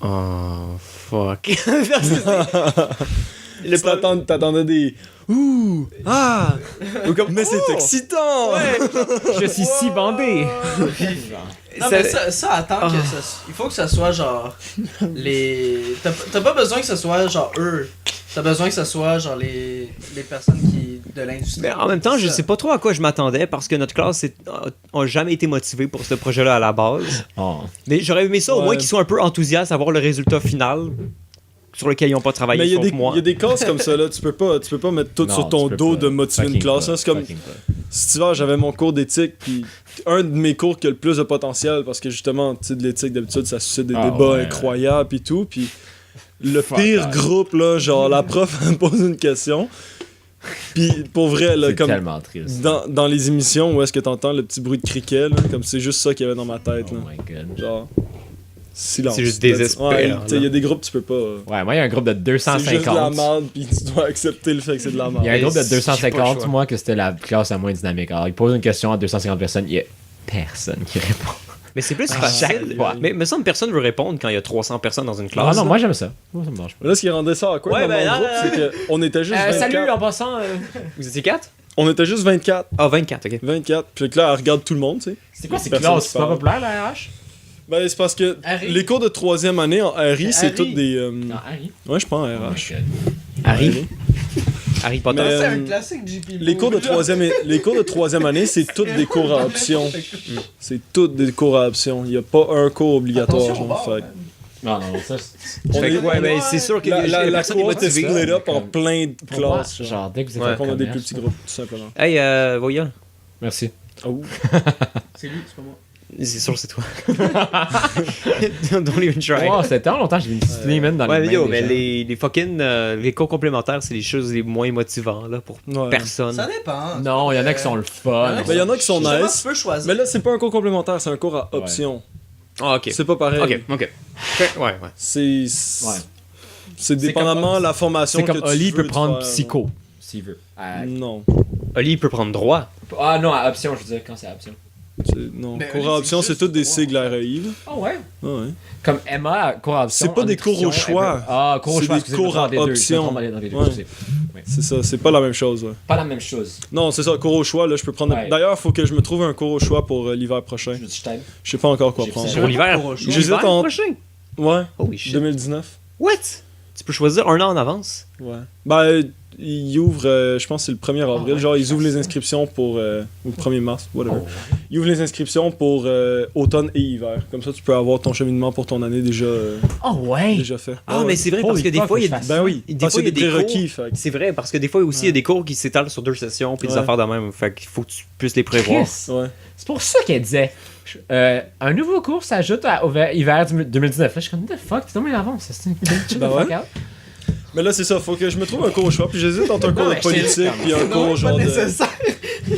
Oh, fuck. T'attendais des. Ouh! Ah! Ou comme, Mais c'est oh! excitant! Je suis si bandé. Non, mais ça attend que ça. Il faut que ça soit genre. Les. T'as pas besoin que ce soit genre eux. T'as besoin que ce soit genre les personnes qui. De l'industrie. Mais en même temps, je sais pas trop à quoi je m'attendais parce que notre classe a jamais été motivée pour ce projet-là à la base. Oh. Mais j'aurais aimé ça au moins qu'ils soient un peu enthousiastes à voir le résultat final sur lequel ils n'ont pas travaillé. Mais il moi. y a des classes comme ça, là. Tu peux pas mettre tout Non, sur ton tu peux dos pas. de motiver une Fucking classe. pas, Là. C'est comme. fucking pas. Cet hiver, j'avais mon cours d'éthique, puis un de mes cours qui a le plus de potentiel, parce que justement, tu sais, de l'éthique, d'habitude, ça suscite des débats incroyables, puis tout, puis le pire groupe, là, genre, la prof elle me pose une question, puis pour vrai, là, C'est comme tellement triste. dans les émissions où est-ce que t'entends le petit bruit de criquet, là, comme c'est juste ça qu'il y avait dans ma tête, Oh là. my god. Genre, silence. C'est juste désespérant, Ouais, là. tu sais, il y a des groupes, tu peux pas... Ouais, moi, il y a un groupe de c'est juste de la 250. merde, puis tu dois accepter le fait que c'est de la merde. Il y a un groupe de J'ai pas le 250, choix. moi, que c'était la classe la moins dynamique. Alors, ils posent une question à 250 personnes, il y a personne qui répond. Mais c'est plus Ah, facile. ouais. Mais me semble que personne veut répondre quand il y a 300 personnes dans une classe. Ah non, là. moi, j'aime ça. Moi, ça me dérange pas. Là, ce qui rendait ça à quoi Ouais, dans ben, mon groupe, c'est qu'on était juste 24. Salut, en passant. Vous étiez 4? On était juste 24. Ah, 24, ok. 24. Puis que là, elle regarde tout le monde, tu sais. C'est quoi ces Personne classes? qui C'est pas parle. populaire, la RH? Ben, c'est parce que Harry. les cours de 3e année en RI, c'est Harry. toutes des. Non, Harry. Ouais, je pense en Oh my RH. God. Harry. Harry Potter. Mais, C'est un classique JP. Les cours de 3e année, c'est toutes des cours à option. C'est toutes des cours à option. Il n'y a pas un cours obligatoire. Attention au Genre, bord, fait. Non, non, ça, c'est... On Fait est- que, ouais, ben, c'est sûr que La personne n'est cohorte est motivée. split up en plein de Pour moi, classes. Genre. genre, dès que vous êtes Ouais. en Fait qu'on a des commerce, plus petits groupes, tout simplement. Hey, Voya, Merci. Oh. C'est lui, c'est pas moi. c'est sûr c'est toi. Don't even try. Oh, c'était tellement longtemps que j'ai vu une discipline même dans Ouais, les mais mains yo, des mais gens. les fucking les cours complémentaires, c'est les choses les moins motivantes là, pour Ouais. personne. Ça dépend. Non, il y en a qui sont le fun. Ben, il y en a qui sont Justement, nice. tu peux choisir. Mais là, c'est pas un cours complémentaire, c'est un cours à option. Ah, ok. C'est pas pareil. Ok. Ouais. C'est. Ouais. C'est dépendamment de la formation C'est que comme tu Oli veux peut prendre faire. psycho, s'il veut. Non. Oli peut prendre droit. Ah non, à option, je veux dire, quand c'est à option. Non. Mais Cours Oli, à c'est option, juste c'est toutes des droit. sigles REI. Là. Ah ouais? Ah ouais. Comme Emma, cours à option. C'est pas en des cours au nutrition, choix. elle veut- Ah, cours au C'est choix, des excusez, cours je me trompe à dans les deux, je me option. trompe dans les deux, Ouais. excusez. C'est ça, c'est pas la même chose. Ouais. Pas la même chose. Non, c'est ça, cours au choix, là, je peux prendre. Ouais. D'ailleurs, faut que je me trouve un cours au choix pour l'hiver prochain. Je t'aide. Je sais pas encore quoi J'ai prendre. fait Pour l'hiver. Cours au choix. J'hésite L'hiver en- prochain. Ouais, Holy shit. 2019. What? Tu peux choisir un an en avance. Ouais. Ben, ils ouvrent, je pense que c'est le 1er avril. ouais, Genre, ils ouvrent les inscriptions pour. Ou le 1er mars, whatever. Ils ouvrent les inscriptions pour automne et hiver. Comme ça, tu peux avoir ton cheminement pour ton année déjà, Oh ouais! déjà fait. Ah, Ouais. mais c'est vrai parce Holy que des fuck, fois il y je a fasse Ben oui, Des parce fois, qu'il y a il y a des des prérequis. Fait que- C'est vrai parce que des fois aussi il y a des cours qui s'étalent sur 2 sessions puis des Ouais. affaires de même. Fait qu'il faut que tu puisses les prévoir. Chris. Ouais. C'est pour ça qu'elle disait un nouveau cours s'ajoute au hiver 2019. Là, je suis comme, what the fuck, t'es tombé d'avance. C'est une chill Ben the fuck ouais. out. Mais là, c'est ça, faut que je me trouve un cours au choix. Puis j'hésite entre un cours de mais je t'ai dit, politique comme- puis un Non, cours genre pas de. nécessaire.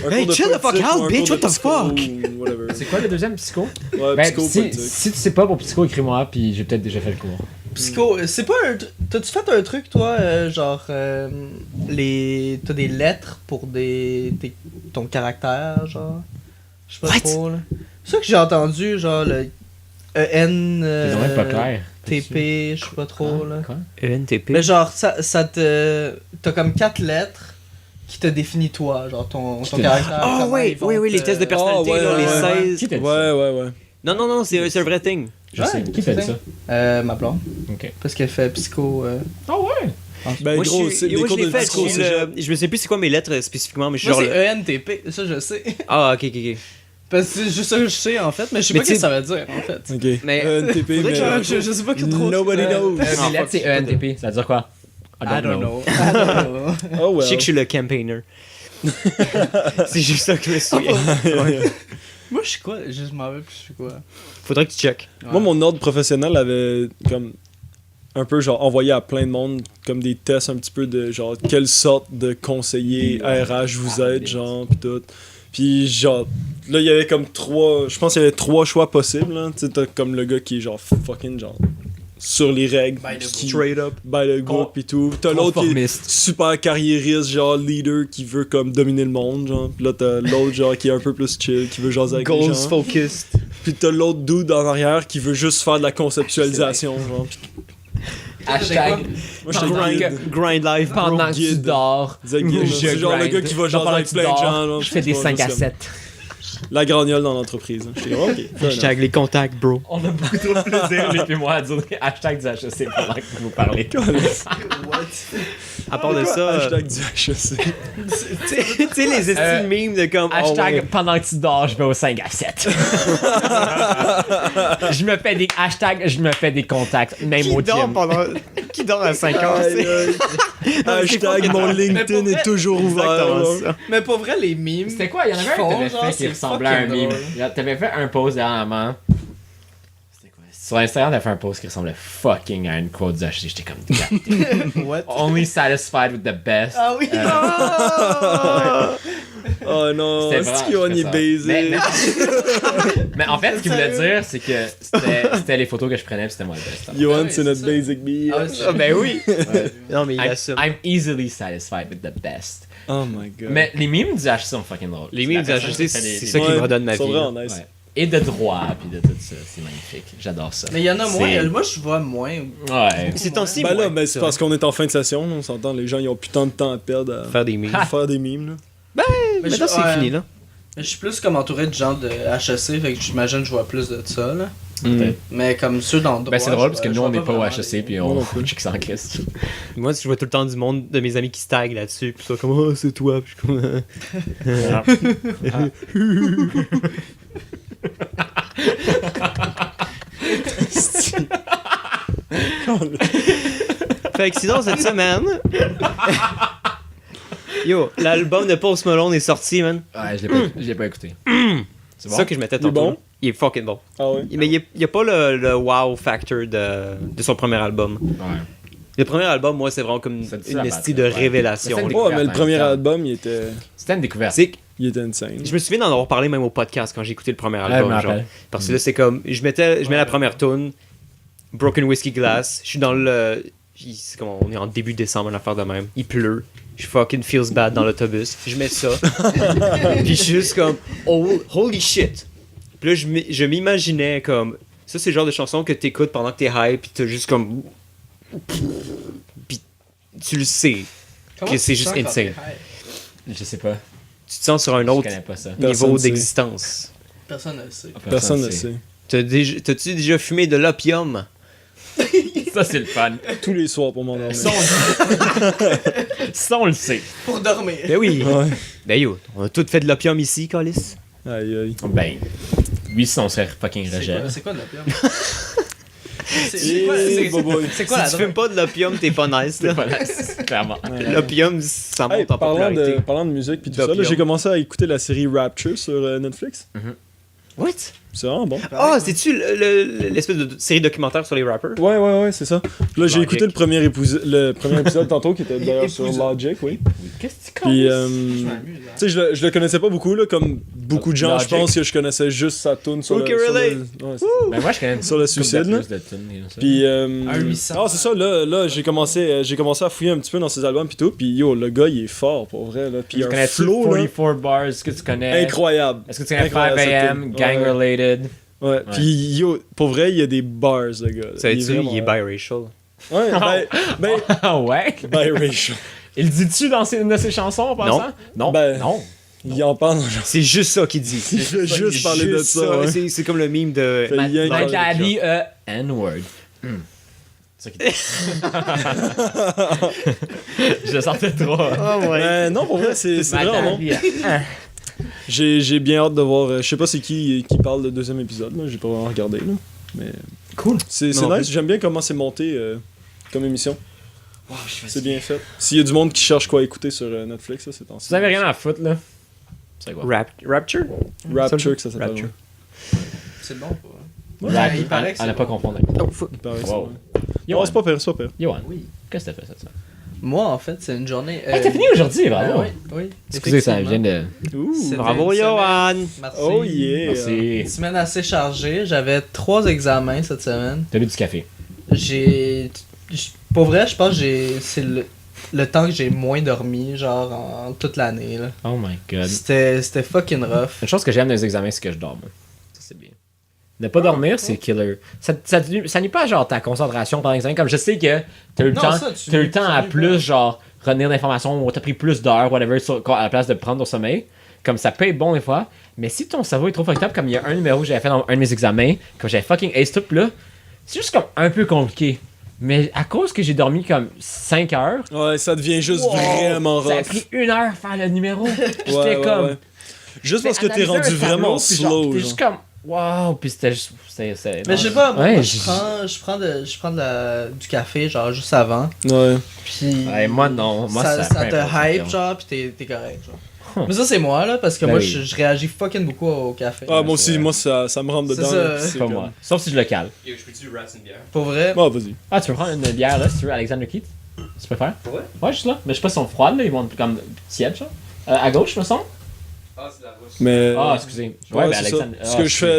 Un Hey, cours de chill the fuck politique out, ou un bitch, cours de what the psycho fuck? ou whatever. C'est quoi le deuxième psycho? Ouais, Ben, psycho, si, politique. si tu sais pas pour psycho, écris-moi, puis j'ai peut-être déjà fait le cours. Psycho, c'est pas un. T'as-tu fait un truc, toi, genre. T'as des lettres pour ton caractère, genre. Je sais pas What? trop, là. C'est ça que j'ai entendu, genre, le EN. C'est vraiment pas clair. TP, je sais pas trop, là. Quoi? ENTP. Mais genre, ça te. T'as comme 4 lettres qui te définissent toi, genre ton te- caractère. Ah comment oui, ils vont oui, les te- tests de personnalité, ouais, là, ouais, les ouais. 16. Qui t'a dit Ouais, ça? ouais, ouais. Non, c'est un vrai thing. Je Ouais, sais. Qui t'a dit ça? Ma blonde. Ok. Parce qu'elle fait psycho. Ah ouais? Ben, Moi, gros, je c'est suis- des moi, cours je l'ai de fait. psycho, Je suis c'est je me sais plus c'est quoi mes lettres spécifiquement, mais je suis Moi, genre. c'est ENTP, ça je sais. Ah, ok. Parce que c'est juste ça que je sais en fait, mais je sais Mais pas ce que tu ça veut dire en fait. Ok. Mais- NTP, faudrait que mais. Je sais pas que trop. Nobody knows. Mes lettres, c'est ENTP. Ça veut dire quoi? I don't know. I don't know. Oh, Je sais well. que je suis le campaigner. C'est juste ça que je me souviens. Moi, je suis quoi? Je m'en rappelle plus, je suis quoi. Faudrait que tu checkes. Ouais. Moi, mon ordre professionnel avait comme un peu genre envoyé à plein de monde comme des tests un petit peu de genre quelle sorte de conseiller RH vous êtes, genre, pis tout. Puis genre, là, il y avait comme je pense qu'il y avait 3 choix possibles, là. Tu sais, t'as comme le gars qui est genre fucking genre sur les règles, By the qui, Straight up. by the group pis tout. T'as l'autre qui est Conformiste. super carriériste, genre leader, qui veut comme dominer le monde, genre. Pis là, t'as l'autre genre qui est un peu plus chill, qui veut jaser avec les Goals gens. focused. Puis t'as l'autre dude en arrière qui veut juste faire de la conceptualisation, genre. Hashtag Moi, j'étais guide. Grind life. pendant que tu guide. dors. Disais guide, je c'est genre le grind. gars qui va Non, jaser pendant avec que tu plein de dors, gens, là. Je fais des Pas 5 à juste 7. La gragnole dans l'entreprise. Hein. J'étais comme, ok. fair Hashtag les contacts, bro. On a beaucoup trop de plaisir, lui et moi, à dire hashtag du HEC pendant que vous parlez. What? À part de ça, Hashtag du HEC. tu sais, les estimes memes de comme. Hashtag oh, ouais. pendant que tu dors, je vais au 5 à 7. Je me fais des hashtags, je me fais des contacts, même Qui au dort gym. pendant. Qui dort à 5 heures, Aïe, c'est aïe. Hashtag mon LinkedIn Mais est toujours ouvert. exactement là. ça. Mais pour vrai, les memes. C'était quoi? Il y en avait un que t'avais genre, fait qui c'est ressemblait à un fucking meme. drôle. T'avais fait un post dernièrement. C'était quoi? Sur Instagram, t'avais fait un post qui ressemblait fucking à une quote du HC. J'étais comme, God damn. What? Only satisfied with the best. Ah oui! Oh non, C'était c'est vraiment- qu'on je est fais ça. baisé. Mais en fait, ce qu'il voulait dire, c'est que c'était les photos que je prenais, puis c'était moi le best. Johan, Ah oui, c'est c'est notre ça. basic bee. Ah, c'est- Ah, ben oui. Ouais. Non, mais il assume. I'm easily satisfied with the best. Oh my god. Mais les memes du HC sont fucking drôles. Les C'est memes la du personne HC, qui fait des- c'est des- ça qui me redonne ma Ils sont vie. vraiment nice. Ouais. Et de droit, puis de tout ça. C'est magnifique. J'adore ça. Mais il y en a moins. C'est- Moi, je vois moins. Ouais. C'est temps-ci, Ben là, ouais, ben, c'est ça. parce qu'on est en fin de session, là, on s'entend, les gens ils ont plus tant de temps à perdre à Faire des memes. faire des mimes. Là. Mais Maintenant, c'est ouais. fini, là. Mais je suis plus comme entouré de gens de HEC, fait que j'imagine que je vois plus de ça, là. Peut-être. Mais comme ceux dans le droit. Ben c'est drôle parce que je nous vois on n'est pas au vraiment HEC les- puis Moi on non plus. check ça en Christ. Moi, je vois tout le temps du monde de mes amis qui se taguent là-dessus, puis ça, comme, oh, c'est toi, puis je suis comme. Fait que sinon, cette semaine. Yo, l'album de Post Malone est sorti, man. Ouais, je l'ai pas écouté. C'est C'est ça que je mettais Il est tantôt. bon? là. Il est fucking bon. Ah ouais? Mais il y a pas le wow factor de son premier album. Ouais. Le premier album, moi, c'est vraiment comme C'est une ça, esti bah, de ouais. révélation. Mais c'est là. une Ouais, mais le premier Ouais. album, C'était une découverte. C'est que il était insane. je me souviens d'en avoir parlé même au podcast quand j'ai écouté le premier Ouais, je album. me genre. rappelle. Parce que là, c'est comme, je mets la première tune, Broken Whiskey Glass. Je suis dans le. C'est comme, on est en début décembre, une affaire de même. Il pleut. Je fucking feels bad dans l'autobus. Je mets ça. Puis je suis juste comme, oh, holy shit. Puis là, je m'imaginais comme. Ça, c'est le genre de chanson que t'écoutes pendant que t'es high, puis t'as juste comme. Puis tu le sais. Comment que tu c'est te juste sens quand insane. t'es high? Je sais pas. Tu te sens sur un Je autre connais pas ça. Personne niveau sait. d'existence. Personne ne le sait. Personne ne sait. T'as-tu déjà fumé de l'opium? Ça c'est le fun. Tous les soirs pour m'endormir. Ça on le sait. Pour dormir. Ben oui. Ouais. Ben yo, on a tous fait de l'opium ici, Calis. Aïe aïe. Ben, oui, sinon on serait fucking rejet. C'est quoi de l'opium? Eh, boboy. C'est quoi la Si tu drogue? fumes pas de l'opium, t'es pas nice, C'est là. pas nice, clairement. L'opium, ça monte Hey, en popularité. parlant de musique puis tout ça, là, D'opium. j'ai commencé à écouter la série Rapture sur Netflix. What? C'est vraiment bon. Ah, c'est-tu l'espèce de série documentaire sur les rappers? Ouais, c'est ça. Là, j'ai Logic. écouté le premier épisode tantôt qui était d'ailleurs sur Épousant. Logic, oui. Qu'est-ce que tu Puis, connais? Je m'amuse. tu sais, je le connaissais pas beaucoup, là, comme beaucoup de gens, Logic. je pense que je connaissais juste sa tune sur Who le... can sur le- relate? ouais, c'est ça. Ben moi je connais Sur le suicide, là. Puis, Un 800. ah, c'est ça, là j'ai commencé à fouiller un petit peu dans ses albums pis tout, puis yo, le gars, il est fort, pour vrai, là. Puis Tu un connais flow, là, 44 bars? Est-ce que tu connais? incroyable. Est-ce que tu connais 5 Incroyable, cette AM, tune. Gang Ouais. Related? Ouais, puis yo, pour vrai, il y a des bars, le gars. Savais-tu, vraiment- il est biracial. Ouais, ben, Ah ouais? biracial. Il dit-tu dans une de ses chansons en passant? Non. Ben, non. Il en parle, genre. C'est juste ça qu'il dit. Il fait juste parler de ça, ouais. C'est comme le meme de... Fait rien My qu'en- daddy, N-word. C'est ça qu'il dit. Je le sentais trop. Oh ouais. Non, pour vrai, c'est My vraiment bon. daddy, J'ai bien hâte de voir. Je sais pas c'est qui parle le deuxième épisode, là. J'ai pas vraiment regardé, là. Mais Cool. c'est Non nice. plus. J'aime bien comment c'est monté comme émission. C'est bien fait. S'il y a du monde qui cherche quoi écouter sur Netflix, là, c'est temps. Si vous avez rien à foutre, là. C'est quoi? Rapture? Rapture, que ça s'appelle. Rapture. C'est bon, pas. Rapture. Il paraît que À c'est ne pas bon. confondre. Oh, fuck. Il paraît que Wow. c'est Yoann, c'est pas pire, c'est pas pire. Yoann, Oui. qu'est-ce que t'as fait cette semaine? Moi, en fait, c'est une journée. Hey, t'as fini aujourd'hui, bravo! Oui, oui. Excusez, ça vient de. Ouh, C'était Bravo, une Yoann! semaine- Merci. oh yeah. Merci. Une semaine assez chargée. J'avais 3 examens cette semaine. T'as bu du café. Pour vrai, je pense que c'est le temps que j'ai moins dormi, genre, en toute l'année, là. Oh my god. C'était fucking rough. Une chose que j'aime dans les examens, c'est que je dors. Moi. Ça, c'est bien. Ne pas dormir, c'est killer. Ça nuit pas genre ta concentration pendant l'examen. Comme je sais que t'as eu le Non, temps, ça, tu- t'as eu le temps ça à nuit plus pas. genre retenir d'informations ou t'as pris plus d'heures, whatever, à la place de prendre ton sommeil. Comme ça peut être bon des fois. Mais si ton cerveau est trop fucked up, comme il y a un numéro que j'avais fait dans un de mes examens, comme j'avais fucking ace tout là, c'est juste comme un peu compliqué. Mais à cause que j'ai dormi comme 5 heures, Ouais, ça devient juste wow, vraiment ça a rough. pris 1 heure faire le numéro. J'étais Ouais, comme. ouais. Juste parce que t'es analyser rendu un tableau, vraiment puis genre, slow. T'es genre. juste comme, wow, puis c'était juste. Mais je sais pas, moi, Ouais, je prends du café, genre, juste avant. Ouais. Puis. Ouais, moi, non. Moi, ça peu te importe, hype, c'est genre, pis t'es correct, genre. Mais ça, c'est moi, là, parce que Ben moi, oui. je réagis fucking beaucoup au café. Ah, moi c'est aussi, vrai. moi, ça me rentre C'est dedans. ça. là, C'est pas comme- moi. Sauf si je le cale. Yo, je peux-tu rats une bière? Pour vrai. Ah, vas-y. Ah, tu veux prendre une bière là, si tu veux, Alexander Keith? Tu préfères? Ouais. Ouais, juste là. Mais je sais pas si elles sont froides, là, ils vont être comme tièdes, genre. À gauche, me semble? Ah, c'est la rousse. Mais. Ah, excusez. Ouais, mais c'est ça. Alexander.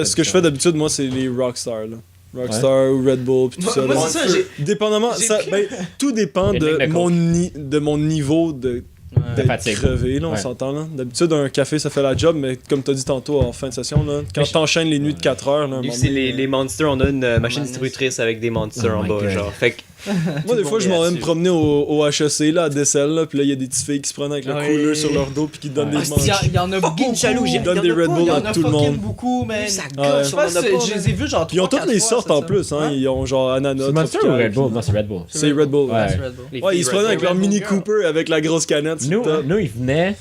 Ce que je fais d'habitude, moi, c'est les Rockstar, là. Rockstar ou Red Bull, pis tout ça. Moi, là. c'est ça, j'ai. Dépendamment, j'ai ça, pris- ben, tout dépend Il y a une de ligne de de mon niveau de De d'être fatigue. crevé, là, on Ouais. s'entend, là. D'habitude, un café, ça fait la job, mais comme t'as dit tantôt, en fin de session, là, quand Mais je- t'enchaînes les nuits de 4 heures, là, un Vu moment que c'est donné, les Monsters, on a une machine Manis. distributrice avec des Monsters Oh en my bas, God. genre. Fait que. Moi, des fois, je m'en vais me là-dessus. promener au HEC, là, à Dessel, là, pis là, il y a des petites filles qui se prennent avec le Ouais. cooler sur leur dos, pis qui te donnent Ouais. des Ah, manches. il y en a beaucoup. jaloux, Ils donnent des Red Bull Il y en à a tout le fucking monde. beaucoup, man. Ça Ouais. gosse, Je on en a pense pas. que je les ai vus genre Puis ils ont 3, toutes les 4 sortes fois, en cette plus, hein. semaine. Ils ont genre ananas. C'est Monster ou tropical, Red Bull? puis- Non, c'est Red Bull. C'est Red Bull. Ouais. C'est Red Bull. Les Ouais, filles ils se Red prenaient avec Bull. leur Red Mini Bull Cooper avec la grosse canette. sur Nous, le top. nous, ils venaient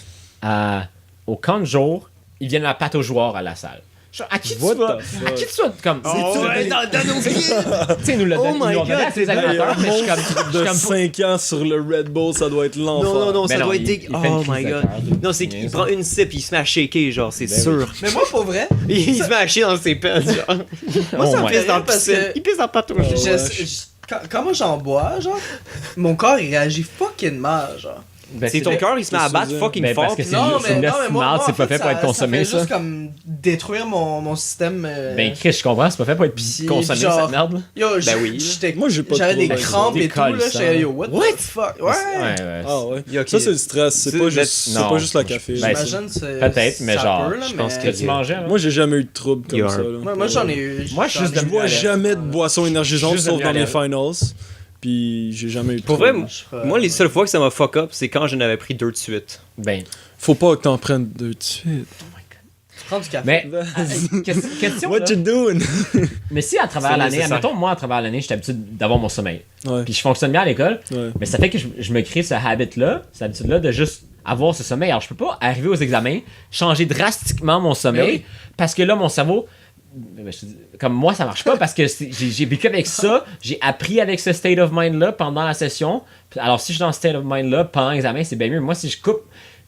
au camp de jour, ils viennent à la pâte aux joueurs à la salle. Genre, à qui tu What vas? the fuck? À qui tu vas comme. Oh, ouais, dans nos pieds! Tu sais, nous le Oh donnent, my ils nous ont donné God, à ses c'est animateurs, mais je suis comme. De je suis comme 5 ans sur le Red Bull, ça doit être l'enfer. Non, non, non, Mais ça non, doit être il dégueu. fait une Oh crise my de god. cœur, Non, c'est qu'il niaise. prend une sip, il se met à shaker, genre, c'est Ben sûr. Mais moi, pour vrai, Il se met à chier dans ses pelles, genre. moi, ça Oh me my fait Il pisse dans rire le parce piscine. que Il pisse dans le pâteau. Oh, je- ouais. quand moi j'en bois, genre, mon corps il réagit fucking mal, genre. Ben, C'est ton vrai. cœur, il se met à battre Mais fucking parce fort. que puis- c'est juste une estimale, c'est en pas fait pour être consommé, fait ça. juste comme détruire mon système. Ben, Chris, je comprends, c'est pas fait pour être Puis, consommé, genre, cette merde. là. Yo, Ben oui. Moi, j'ai pas j'avais trop des de- crampes et tout, là. décollissant. J'étais yo, what the fuck? Ouais. Ah ouais. Ok. Ça, c'est le stress. C'est C'est- pas mais- juste, c'est non. pas juste la café. Ben, J'imagine c'est. Peut-être, mais ça genre, peut, là, je pense mais- que- Tu mangeais, là? Moi, j'ai jamais eu de trouble comme You ça. are- là. Moi, j'en ai eu. Moi, je suis juste Je bois Allez. jamais de boisson énergisante Juste sauf de dans mes Allez. finals. Puis j'ai jamais eu de Pour trouble. vrai, moi, les seules fois que ça m'a fuck up, c'est quand j'en avais pris 2 de suite. Ben, Faut pas que t'en prennes deux de suite. Tu prends du café. mais, Vas-y. question, What là. you doing? Mais si à travers C'est l'année, nécessaire. admettons, moi, à travers l'année, j'étais habitué d'avoir mon sommeil. Ouais. Puis je fonctionne bien à l'école, Ouais. mais ça fait que je me crée ce habit-là, cette habitude-là de juste avoir ce sommeil. Alors, je peux pas arriver aux examens, changer drastiquement mon sommeil, Mais oui. parce que là, mon cerveau, ben, je te dis, comme moi, ça marche pas, parce que j'ai vécu avec ça, j'ai appris avec ce state of mind-là pendant la session. Puis, alors, si je suis dans ce state of mind-là pendant l'examen, c'est bien mieux. Moi, si je coupe,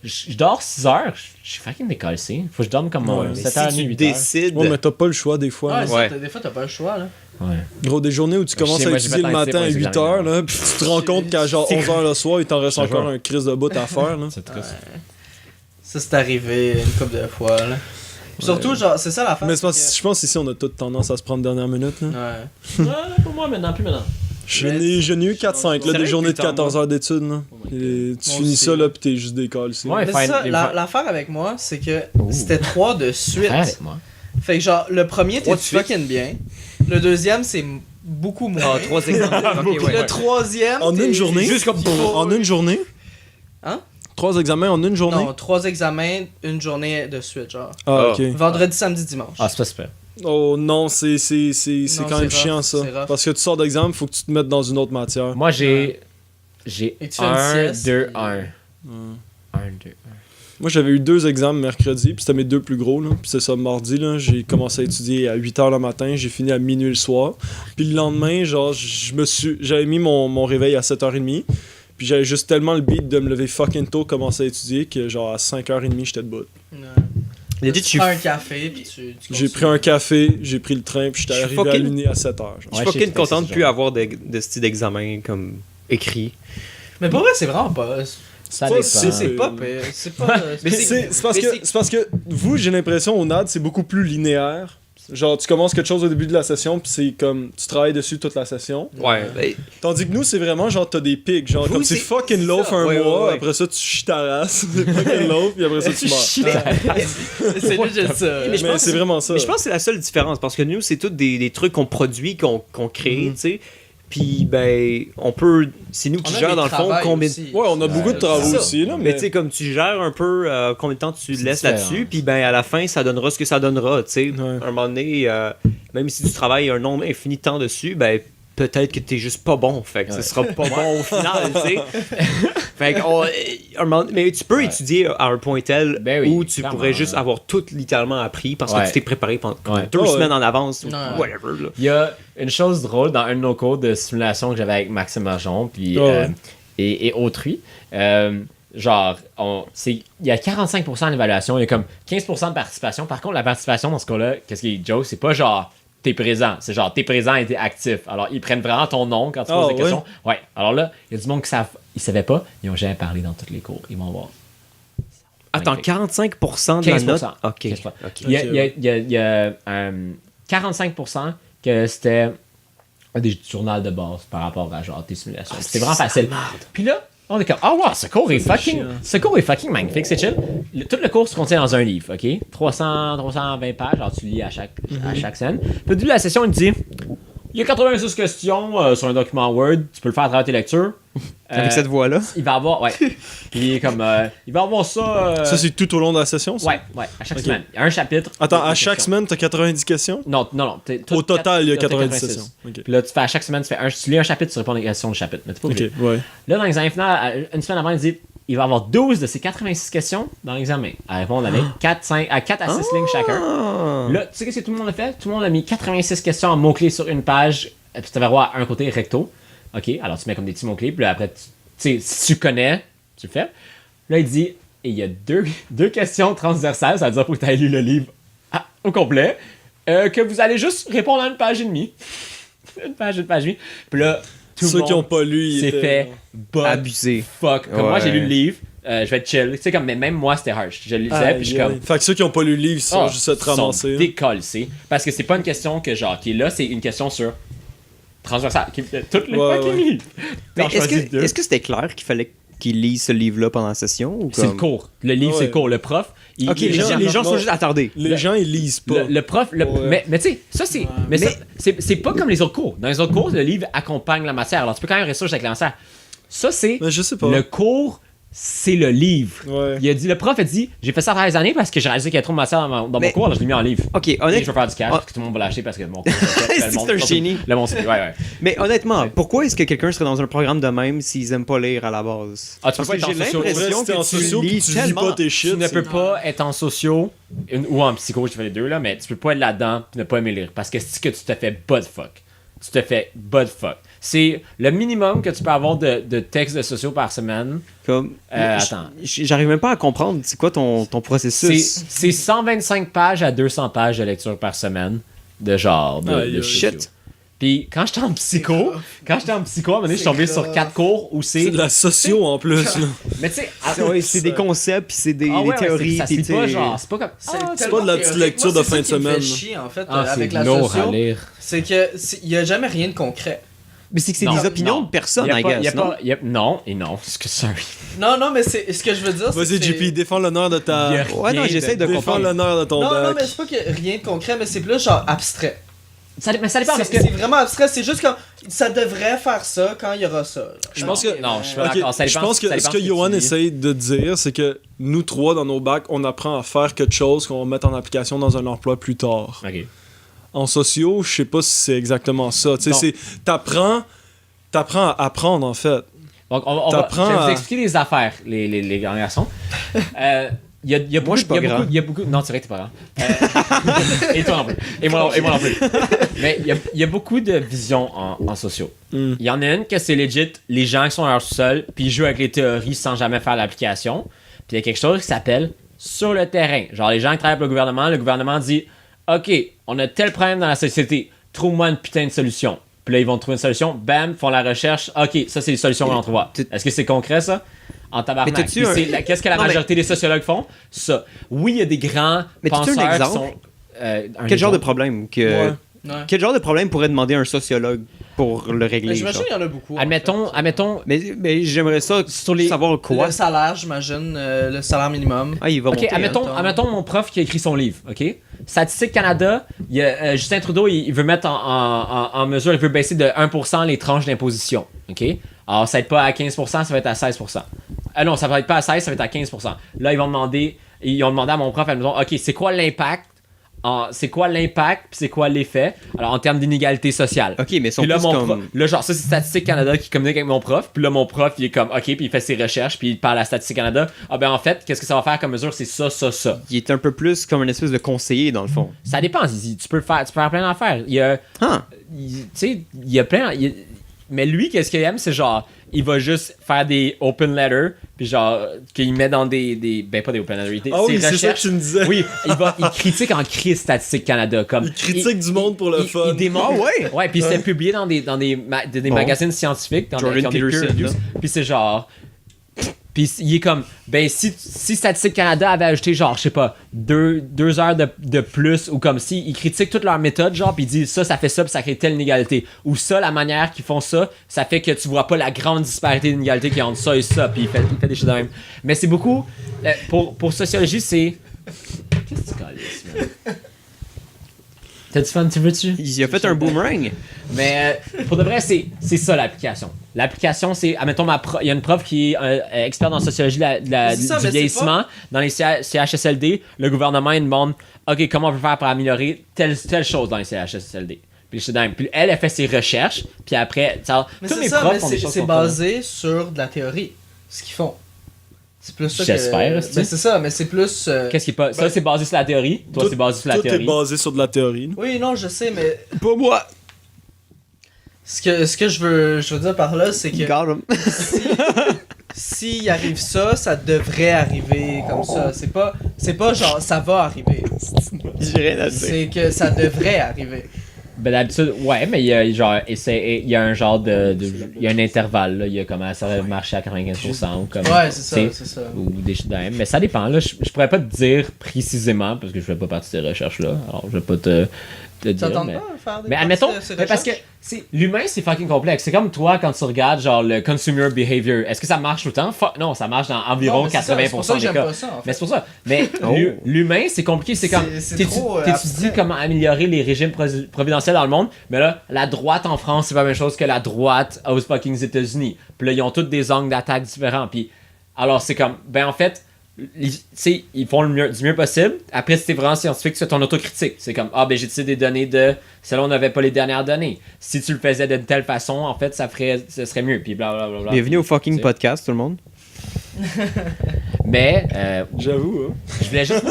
je dors 6 heures, je suis fucking décalé. Faut que je dorme comme Ouais, Mais 7h30, si tu 8h. décides. Ouais, mais t'as pas le choix des fois. Ouais, là. ça, Ouais. des fois, t'as pas le choix, là. Ouais. Gros, des journées où tu commences sais, à moi, j'ai étudier fait le un matin à essai pour les 8h, là, puis tu te rends compte qu'à genre 11h le soir, il t'en reste Je te encore jure. un crise de bout à faire. Là. C'est triste. Ça, c'est arrivé une couple de fois, là. Puis surtout, genre, c'est ça l'affaire. Mais c'est parce que je pense qu'ici, on a toute tendance à se prendre dernière minute. Là. Ouais. Non, pour moi, maintenant, plus maintenant. J'en ai eu 4-5, là, Sérieux, des journées de plus tard, 14 heures d'études. Là. Et tu Moi finis aussi, ça, là. là, pis t'es juste décalé. Ouais, Mais fine, c'est ça, les l'affaire avec moi, c'est que Ouh. c'était 3 de suite. Frère avec moi. Fait que genre, le premier, t'es Trois de suite. fucking bien. Le deuxième, c'est beaucoup moins. Ah, 3 exemples. Ok, Puis ouais. le troisième. En t'es- une journée? Juste comme- En une journée? Hein? 3 examens en une journée? Non, 3 examens, une journée de suite, genre. Ah, Ah. ok. Vendredi, samedi, dimanche. Ah, c'est pas super. Oh non, c'est Non, quand même c'est chiant rough, ça. c'est rough. Parce que tu sors d'examen, faut que tu te mettes dans une autre matière. Moi, j'ai Et tu fais une 1, sieste, 2, puis- 1. 1, 2, 1. Moi, j'avais eu 2 examens mercredi, puis c'était mes 2 plus gros, là. Puis c'est ça, mardi, là, j'ai commencé à étudier à 8h le matin, j'ai fini à minuit le soir. Puis le lendemain, genre, j'avais mis mon réveil à 7h30, puis j'avais juste tellement le beat de me lever fucking tôt, commencer à étudier, que genre, à 5h30, j'étais debout. Ouais. Tu prends un café, puis tu J'ai pris un café, j'ai pris le train, puis j'étais arrivé à l'uni à 7h. Je suis fucking content de plus avoir de style d'examen comme écrit. Mais pour vrai, c'est vraiment pas... Ça dépend. C'est pas pire. C'est pas... C'est parce que vous, j'ai l'impression, au NAD, c'est beaucoup plus linéaire. Genre, tu commences quelque chose au début de la session, puis c'est comme, tu travailles dessus toute la session. Ouais. Tandis que nous, c'est vraiment genre, t'as des pics. Genre, comme c'est fucking low un mois, après ça, tu chies ta race. C'est fucking low, puis après ça, tu meurs. C'est juste ça. Mais c'est vraiment ça. Mais je pense que c'est la seule différence, parce que nous, c'est tous des trucs qu'on produit, qu'on crée, tu sais. Puis, ben, on peut. C'est nous qui gère dans le fond combien. Ouais, on a beaucoup de travaux aussi, là. Mais tu sais, comme tu gères un peu combien de temps tu laisses là-dessus, puis ben, à la fin, ça donnera ce que ça donnera, tu sais. Ouais. À un moment donné, même si tu travailles un nombre infini de temps dessus, ben, peut-être que t'es juste pas bon. Fait que ce sera pas bon au final, tu sais. Fait que, mais tu peux étudier à un point tel où tu pourrais juste avoir tout littéralement appris parce que tu t'es préparé pendant 2 semaines en avance ou whatever. Là. Il y a une chose drôle dans un de nos cours de simulation que j'avais avec Maxime Marjon puis, et autrui. Genre, il y a 45% d'évaluation, il y a comme 15% de participation. Par contre, la participation dans ce cas-là, qu'est-ce qui est joke, c'est pas genre t'es présent, c'est genre t'es présent et t'es actif. Alors, ils prennent vraiment ton nom quand tu poses des questions. Ouais, alors là, il y a du monde qui ils savaient pas, ils ont jamais parlé dans tous les cours. Ils vont voir. Attends, 45% de la note? Ok. Il y a 45% que c'était des journaux de base par rapport à genre tes simulations. C'est vraiment facile. Puis là, on est comme, wow, ce cours est fucking magnifique, c'est chill. Tout le cours se contient dans un livre, ok? 320 pages, alors tu lis à chaque scène. Puis au début de la session, il te dit, il y a 86 questions sur un document Word, tu peux le faire à travers tes lectures. Avec cette voix-là? Il va avoir, Puis comme, il va avoir ça... Ça, c'est tout au long de la session, ça? Ouais, à chaque semaine. Il y a un chapitre. Attends, à chaque semaine, t'as 90 questions? Non. Au total, il y a 90 questions. Puis là, tu fais à chaque semaine, tu lis un chapitre, tu réponds à des questions du chapitre. Mais t'es pas obligé. Là, dans l'examen final, une semaine avant, il dit il va avoir 12 de ces 86 questions dans l'examen à répondre avec 4 à 6 lignes chacun. Là, tu sais ce que tout le monde a fait? Tout le monde a mis 86 questions en mots-clés sur une page, puis tu vas voir à un côté recto. OK, alors tu mets comme des petits mots-clés, puis là, après, tu sais, si tu connais, tu le fais. Là, il dit, et il y a deux questions transversales, ça veut dire que tu as lu le livre au complet, que vous allez juste répondre à une page et demie. une page et demie. Puis là, ceux qui n'ont pas lu, ils s'est fait abusé. Fuck. Comme moi, j'ai lu le livre, je vais être chill. Tu sais, comme, mais même moi, c'était harsh. Je le lisais, puis je suis comme. Fait que ceux qui n'ont pas lu le livre, sont juste à te ramasser. Ils sont décollés. Parce que c'est pas une question que, genre, qui est là, c'est une question sur transversal. Toutes les fucking livres. Mais est-ce que c'était clair qu'il fallait qu'il lise ce livre-là pendant la session? Ou c'est le cours. Le livre, c'est le cours. Le prof. Les gens sont juste attardés. Les gens, ils lisent pas. Le prof. Mais tu sais, ça, c'est. Mais c'est pas comme les autres cours. Dans les autres cours, le livre accompagne la matière. Alors, tu peux quand même rester avec la matière. Ça, c'est. Mais je sais pas. Le cours, c'est le livre. Ouais. Le prof a dit j'ai fait ça pendant des années parce que j'ai réalisé qu'il y a trop de matière dans mon cours, alors je l'ai mis en livre. Ok, honnêtement. Je vais faire du cash parce que tout le monde va l'acheter parce que mon cours. C'est un génie. Ouais. Mais honnêtement, pourquoi est-ce que quelqu'un serait dans un programme de même s'ils aiment pas lire à la base? Tu peux pas être en j'ai socio. l'impression que tu lis pas tes shit. Tu ne peux pas être en socio ou en psycho, je fais les deux là, mais tu peux pas être là-dedans et ne pas aimer lire parce que c'est que tu te fais butt fuck. C'est le minimum que tu peux avoir de textes de sociaux par semaine. Comme, attends. J'arrive même pas à comprendre. C'est quoi ton processus? C'est 125 pages à 200 pages de lecture par semaine. De genre de shit. Puis quand j'étais en psycho, à un moment donné, je suis tombé sur 4 cours où c'est de la socio en plus. Là. Mais tu sais, c'est des concepts, puis c'est des théories. Ça se lit pas genre, c'est pas comme. C'est pas de la petite lecture de fin de semaine. Ce qui me fait chier en fait avec la socio, c'est que il y a jamais rien de concret. Mais c'est que c'est des opinions de personnes, I guess, non? Non, sorry. Non, mais c'est ce que je veux dire. Vas-y, JP, défends l'honneur de ta. Ouais, non, j'essaie de comprendre. Défends l'honneur de ton bac. Non, mais c'est pas qu'il y a rien de concret, mais c'est plus genre abstrait. Mais ça dépend parce que. C'est vraiment abstrait, c'est juste comme. Ça devrait faire ça quand il y aura ça. Je pense que. Non, je suis pas d'accord. Je pense que ce que Johan essaye de dire, c'est que nous trois, dans nos bacs, on apprend à faire quelque chose qu'on va mettre en application dans un emploi plus tard. Ok. En socio, je sais pas si c'est exactement ça. Tu sais, t'apprends à apprendre, en fait. Donc, je vais vous expliquer les affaires, les garçons. Il y a Moi, je suis pas grand. il y a beaucoup. Non, c'est vrai que t'es pas grand. Et toi non plus. Et moi non plus. Mais il y a beaucoup de visions en sociaux. Il y en a une que c'est legit, les gens qui sont dans leur sous-sol, puis ils jouent avec les théories sans jamais faire l'application. Puis il y a quelque chose qui s'appelle sur le terrain. Genre, les gens qui travaillent pour le gouvernement dit OK, on a tel problème dans la société, trouve-moi une putain de solution. Puis là, ils vont trouver une solution, bam, font la recherche, OK, ça, c'est les solutions qu'on trouve. Est-ce que c'est concret, ça? En tabarnak. Qu'est-ce que la majorité des sociologues font? Ça. Oui, il y a des grands penseurs qui sont... Quel genre de problème que... Ouais. Quel genre de problème pourrait demander un sociologue pour le régler? J'imagine qu'il y en a beaucoup. Admettons... Mais j'aimerais ça savoir quoi. Le salaire, j'imagine, le salaire minimum. Ah, il va monter. Admettons mon prof qui a écrit son livre, OK? Statistique Canada, il y a, Justin Trudeau, il veut mettre en mesure, il veut baisser de 1% les tranches d'imposition, OK? Alors, ça va être pas à 15%, ça va être à 16%. Non, ça va être pas à 16, ça va être à 15%. Là, ils ont demandé à mon prof, à me dire, OK, c'est quoi l'impact? C'est quoi l'impact puis c'est quoi l'effet alors en termes d'inégalité sociale. OK, mais puis là, là genre ça c'est Statistique Canada qui communique avec mon prof, puis là mon prof il est comme OK, puis il fait ses recherches puis il parle à Statistique Canada. Ah ben en fait, qu'est-ce que ça va faire comme mesure, c'est ça. Il est un peu plus comme une espèce de conseiller dans le fond. Ça dépend, tu peux faire plein d'affaires. Il y a tu sais, il y a plein mais lui qu'est-ce qu'il aime, c'est genre il va juste faire des open letters puis genre qu'il met dans des ben pas des open letters. Ah oui, c'est ça que tu me disais. Oui, il critique en crise Statistique Canada comme il critique du monde pour le fun. Il démontre. Ouais, puis c'est publié dans des magazines scientifiques dans Jordan Peterson. Puis c'est genre puis il est comme ben si Statistique Canada avait ajouté genre je sais pas 2 heures de plus ou comme si il critique toute leur méthode genre puis il dit ça fait ça puis ça crée telle inégalité ou ça la manière qu'ils font ça fait que tu vois pas la grande disparité d'inégalité qu'il y a entre ça et ça puis il fait des choses de même. Mais c'est beaucoup pour sociologie c'est qu'est-ce que tu calisses, man? T'as du fun, tu veux-tu? Il a fait un boomerang. Mais pour de vrai, c'est ça l'application. L'application, c'est, admettons, il y a une prof qui est experte en sociologie du vieillissement. Dans les CHSLD, le gouvernement il demande OK, comment on peut faire pour améliorer telle chose dans les CHSLD. Puis elle fait ses recherches, puis après, tous mes profs font des choses. C'est basé sur de la théorie, ce qu'ils font. C'est plus ça J'espère. Ben c'est ça, mais c'est plus. Qu'est-ce qui est pas. Ça, c'est basé sur la théorie. Toi, c'est basé sur la théorie. Tout est basé sur de la théorie. Oui, non, je sais, mais. Pas moi. Ce que je veux dire par là, c'est que. Got him. S'il arrive ça devrait arriver comme ça. C'est pas genre ça va arriver. J'ai rien à dire. C'est que ça devrait arriver. Ben d'habitude, ouais, mais il y a un genre il y a un intervalle, là, il y a comment ça va marcher à 95% ou comme. Ouais, c'est ça. Ou des choses de même. Mais ça dépend, là, je pourrais pas te dire précisément parce que je fais pas partie de ces recherches-là. Alors je vais pas te dire. Ça tente mais... pas faire des mais admettons, parce que l'humain c'est fucking complexe. C'est comme toi quand tu regardes genre le consumer behavior. Est-ce que ça marche tout le temps? Non, ça marche dans environ 80% c'est pour ça que des cas. pas ça, en fait. Mais c'est pour ça. Mais l'humain c'est compliqué. C'est comme t'étudies comment améliorer les régimes providentiels dans le monde. Mais là, la droite en France c'est pas la même chose que la droite aux fucking États-Unis. Puis là ils ont tous des angles d'attaque différents. Puis alors c'est comme ben en fait. Ils font du mieux possible. Après, si t'es vraiment scientifique, tu fais ton autocritique. C'est comme, ben j'ai utilisé des données de. Celle-là, on n'avait pas les dernières données. Si tu le faisais de telle façon, en fait, ça serait mieux. Puis blablabla. Bienvenue au fucking podcast, tout le monde. Mais. J'avoue, hein. Je voulais juste.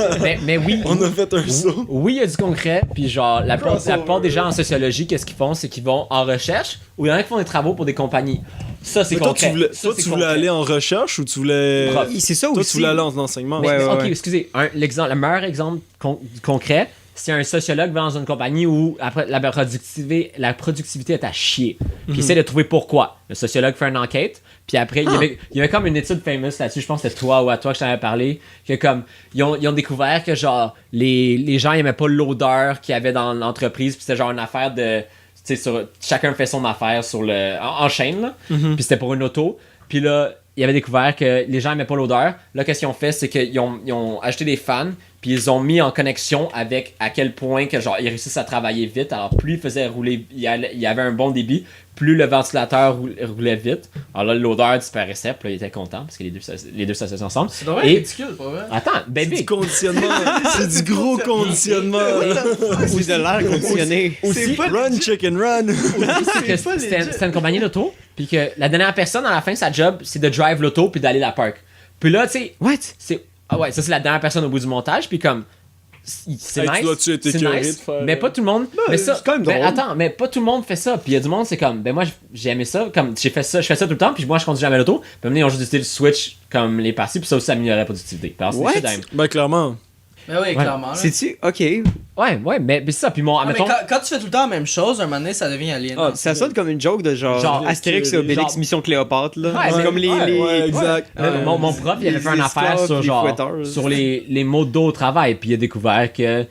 Mais oui. On a fait un saut. Oui, il y a du concret. Puis genre, la plupart des gens en sociologie, qu'est-ce qu'ils font? C'est qu'ils vont en recherche ou il y en a qui font des travaux pour des compagnies. Ça, c'est concret. Tu voulais aller en recherche ou tu voulais. C'est ça aussi. Toi, aussi. tu voulais aller en enseignement. Ok, excusez. Le meilleur exemple concret, c'est un sociologue va dans une compagnie où la productivité est à chier. Puis il essaie de trouver pourquoi. Le sociologue fait une enquête. Puis après, il y avait comme une étude fameuse là-dessus, je pense que c'était toi ou à toi que je t'en avais parlé, que comme, ils ont découvert que genre, les gens aimaient pas l'odeur qu'il y avait dans l'entreprise, puis c'était genre une affaire de, tu sais, chacun fait son affaire en chaîne, là, puis c'était pour une auto, puis là, ils avaient découvert que les gens aimaient pas l'odeur. Là, qu'est-ce qu'ils ont fait, c'est qu'ils ont acheté des fans, puis ils ont mis en connexion avec à quel point que genre ils réussissent à travailler vite. Alors plus ils faisaient rouler, il y avait un bon débit, plus le ventilateur roulait vite. Alors là, l'odeur disparaissait, puis là, il était content parce que les deux s'associaient ensemble. C'est vraiment ridicule, pas vrai? Attends, baby. C'est du conditionnement. C'est du gros conditionnement. Ou de l'air conditionné. Aussi, run, chicken, run. C'était une compagnie d'auto, puis que la dernière personne à la fin, sa job, c'est de drive l'auto puis d'aller la park. Puis là, tu sais, What? ah ouais, ça c'est la dernière personne au bout du montage, puis comme c'est Hey, tu nice, dois-tu être c'est écœuré nice, de faire, mais pas tout le monde. Mais ça, c'est quand même ben, drôle. attends, mais pas tout le monde fait ça. Puis il y a du monde, c'est comme, ben moi j'ai aimé ça, comme j'ai fait ça, je fais ça tout le temps, puis moi je conduis jamais l'auto. Puis maintenant ils ont juste décidé de switch comme les parties, puis ça aussi améliorait la productivité. Alors, c'est What? shit d'ailleurs. Ben, clairement. Mais oui, clairement. là. C'est-tu? Ok. Ouais, mais ça, puis mon, Ah, mais admettons, quand tu fais tout le temps la même chose, un moment donné, ça devient alien. Ah, Ça sonne comme une joke de genre, Astérix et Obélix, genre- Mission Cléopâtre, là. Ouais, c'est mais- comme les... Ouais, exact. mon prof, il avait les fait une affaire esclaves, sur les genre fouetteurs. sur les maux de dos au travail, puis il a découvert que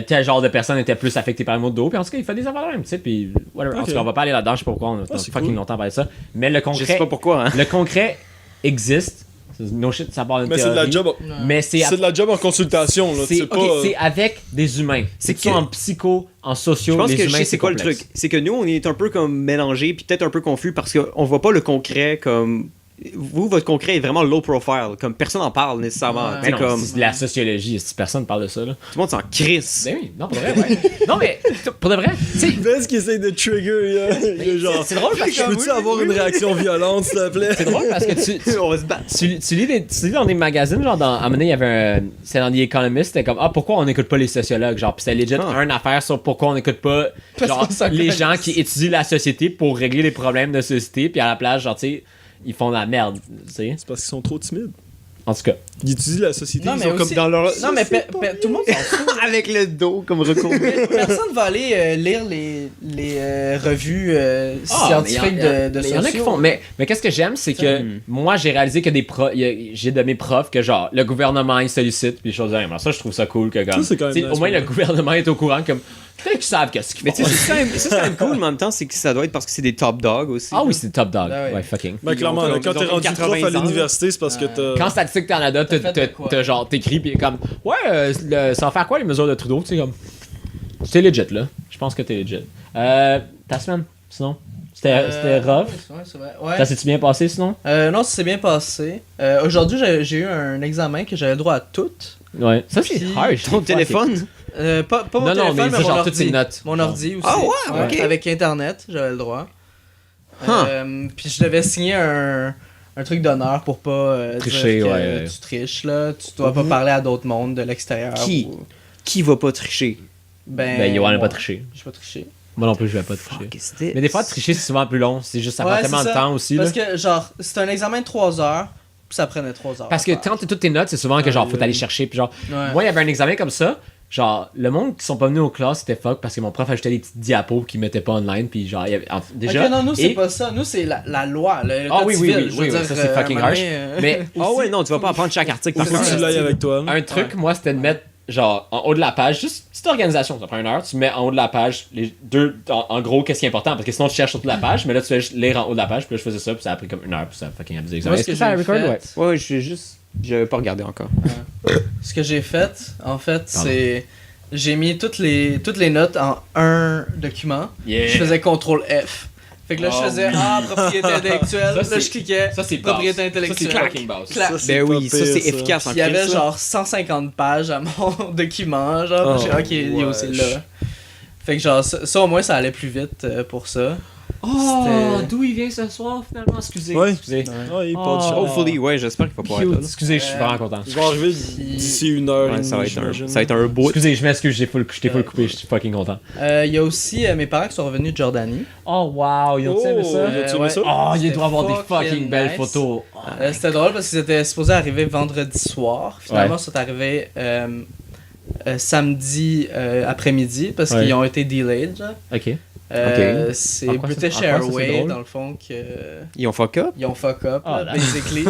tel genre de personne était plus affecté par les maux de dos, puis en tout cas, il fait des affaires de même, tu sais, puis whatever. En Ok. tout cas, on va pas aller là-dedans, je sais pas pourquoi on a c'est fucking cool. longtemps parlé de ça, mais le Je concret, sais pas pourquoi, hein. le concret existe. No shit, ça part d'une Mais c'est de la théorie. job. Mais c'est C'est de la job en consultation, là. c'est C'est pas. ok, c'est avec des humains. C'est C'est que- en psycho, en sociaux, Je pense les que je humains, sais c'est quoi le complexe. truc. C'est que nous, on est un peu comme mélangés, puis peut-être un peu confus, parce qu'on voit pas le concret comme... Vous, votre concret est vraiment low profile, comme personne en parle nécessairement. Ouais. Tu sais, Mais non, comme... c'est de la sociologie, si personne parle de ça, là. Tout le monde s'en crisse. Ben oui, non, pour de vrai, ouais. Non, mais, pour de vrai, tu sais, Vince qui essaye de trigger, il est genre. c'est drôle parce que... Peux-tu avoir une réaction violente, s'il te plaît? C'est drôle parce que On va se battre. tu lis dans des magazines, genre, à un moment donné, il y avait un... C'est dans The Economist, c'était comme, pourquoi on n'écoute pas les sociologues? Genre, pis c'était legit une affaire sur pourquoi on n'écoute pas, genre, que ça les connaisse. gens qui étudient la société pour régler les problèmes de société, puis à la place, genre, tu sais, ils font de la merde, tu sais. C'est parce qu'ils sont trop timides. En tout cas. Ils étudient la société, Non, ils mais sont aussi- comme dans leur. Non, mais tout le monde s'en fout. Avec le dos comme recours. Personne va aller lire les revues scientifiques de Il y en a qui sociaux. font. Mais qu'est-ce que j'aime, c'est que moi, j'ai réalisé que j'ai de mes profs que, genre, le gouvernement, il sollicite, puis des choses de même. Alors, ça, je trouve ça cool que, comme. Ça, c'est quand même t'sais, nice, au moins, ouais. le gouvernement est au courant, comme. Peut-être qu'ils savent qu'est-ce qu'ils Mais font. tu sais, c'est quand même cool, mais en même temps, c'est que ça doit être parce que c'est des top dogs aussi. Ah oui, c'est top dog. Ah ouais. Ouais, fucking. Ben, clairement, là, quand Ils ont t'es rendu 80 prof à ans. l'université, c'est parce que t'as. Quand Statistique Canada, T'as fait de quoi? t'as genre, t'écris, puis comme. Ouais, ça va faire quoi les mesures de Trudeau, tu sais, comme. T'es legit, là. Je pense que t'es legit. Ta semaine, sinon? C'était rough? Ouais, c'est vrai. Ouais. Ça s'est-tu bien passé, sinon? Non, ça s'est bien passé. Aujourd'hui, j'ai eu un examen que j'avais le droit à toutes. Ouais. Ça, c'est Puis- harsh. Ton téléphone? Pas mon Non, non, téléphone, mais mais c'est mon genre ordi. toutes ces notes. Mon ordi aussi. Ah ouais, ok. Avec Internet, j'avais le droit. Huh. Puis je devais signer un truc d'honneur pour pas Tricher, dire que ouais. tu triches, là. Tu dois pas parler à d'autres mondes de l'extérieur. Qui? ou- Qui va pas tricher? Ben, Yoann n'a moi. pas triché. J'ai pas triché. Moi non plus, je vais pas tricher. Qu'est-ce que Mais des fois, tricher, c'est souvent plus long. C'est juste, ça Ouais, prend tellement c'est de ça. temps aussi. Parce Là. que, genre, c'était un examen de 3 heures, puis ça prenait 3 heures. Parce que à faire. quand t'as toutes tes notes, c'est souvent que genre, faut aller chercher. Puis genre, Ouais. moi, il y avait un examen comme ça. Genre, le monde qui sont pas venus aux classes, c'était fuck parce que mon prof ajoutait des petites diapos qu'il mettait pas online. Puis genre, il y avait, déjà. Ok, non, nous, c'est et- pas ça. Nous, c'est la loi. Le Ah code oui, civil, oui, je veux oui, dire, ça, c'est fucking un moment harsh. donné, Mais Ah ouais, non, tu vas pas apprendre chaque article par Faut que cœur. tu l'ailles avec toi. un truc, moi, c'était de mettre, genre, en haut de la page, juste petite organisation, ça prend 1 heure, tu mets en haut de la page les deux, en gros, qu'est-ce qui est important, parce que sinon tu cherches sur toute la page, mais là tu fais juste lire en haut de la page, puis là je faisais ça, puis ça a pris comme 1 heure, puis ça a fucking abusé. Moi, Est-ce que ça a record? Ouais. Ouais, je suis juste... J'avais pas regardé encore. Ce que j'ai fait, en fait, c'est. J'ai mis toutes les notes en un document. Yeah. Je faisais CTRL F. Fait que là, je faisais propriété intellectuelle. Ça, là, c'est- je cliquais. Ça c'est propriété basse. intellectuelle. Ça c'est fucking basse. Clac. Ça, c'est Ben pas oui, ça pire, c'est ça. efficace en Il y avait Christ, ça. genre 150 pages à mon document. Genre, Oh, j'ai ok, yo, wesh. c'est là. Fait que genre, ça au moins, ça allait plus vite pour ça. Oh, C'était- d'où il vient ce soir finalement? Excusez. Ouais. Excusez. Ouais, il part du Oh. chat. Hopefully, ouais, j'espère qu'il va pouvoir être là. Cute. Excusez, je suis vraiment content. Je vais arriver d'ici 1 heure. Ouais, et ça va demie, être un, j'imagine. ça va être un bout. Excusez, je m'excuse, je t'ai full coupé, je suis fucking content. Il y a aussi mes parents qui sont revenus de Jordanie. Oh wow, ils ont Oh, aimé ça? ils ont-tu aimé ouais. ça? Oh, il C'était doit avoir des fucking fucking belles nice. photos. C'était drôle parce qu'ils étaient supposés arriver vendredi soir. Finalement, Ouais. ils sont arrivés samedi après-midi parce Ouais. qu'ils ont été delayed. Genre. Ok. C'est En quoi ça- British en quoi ça, c'est Airways, drôle? dans le fond, Ils ont fuck up? ils ont fuck up, Ah, là, là. basically.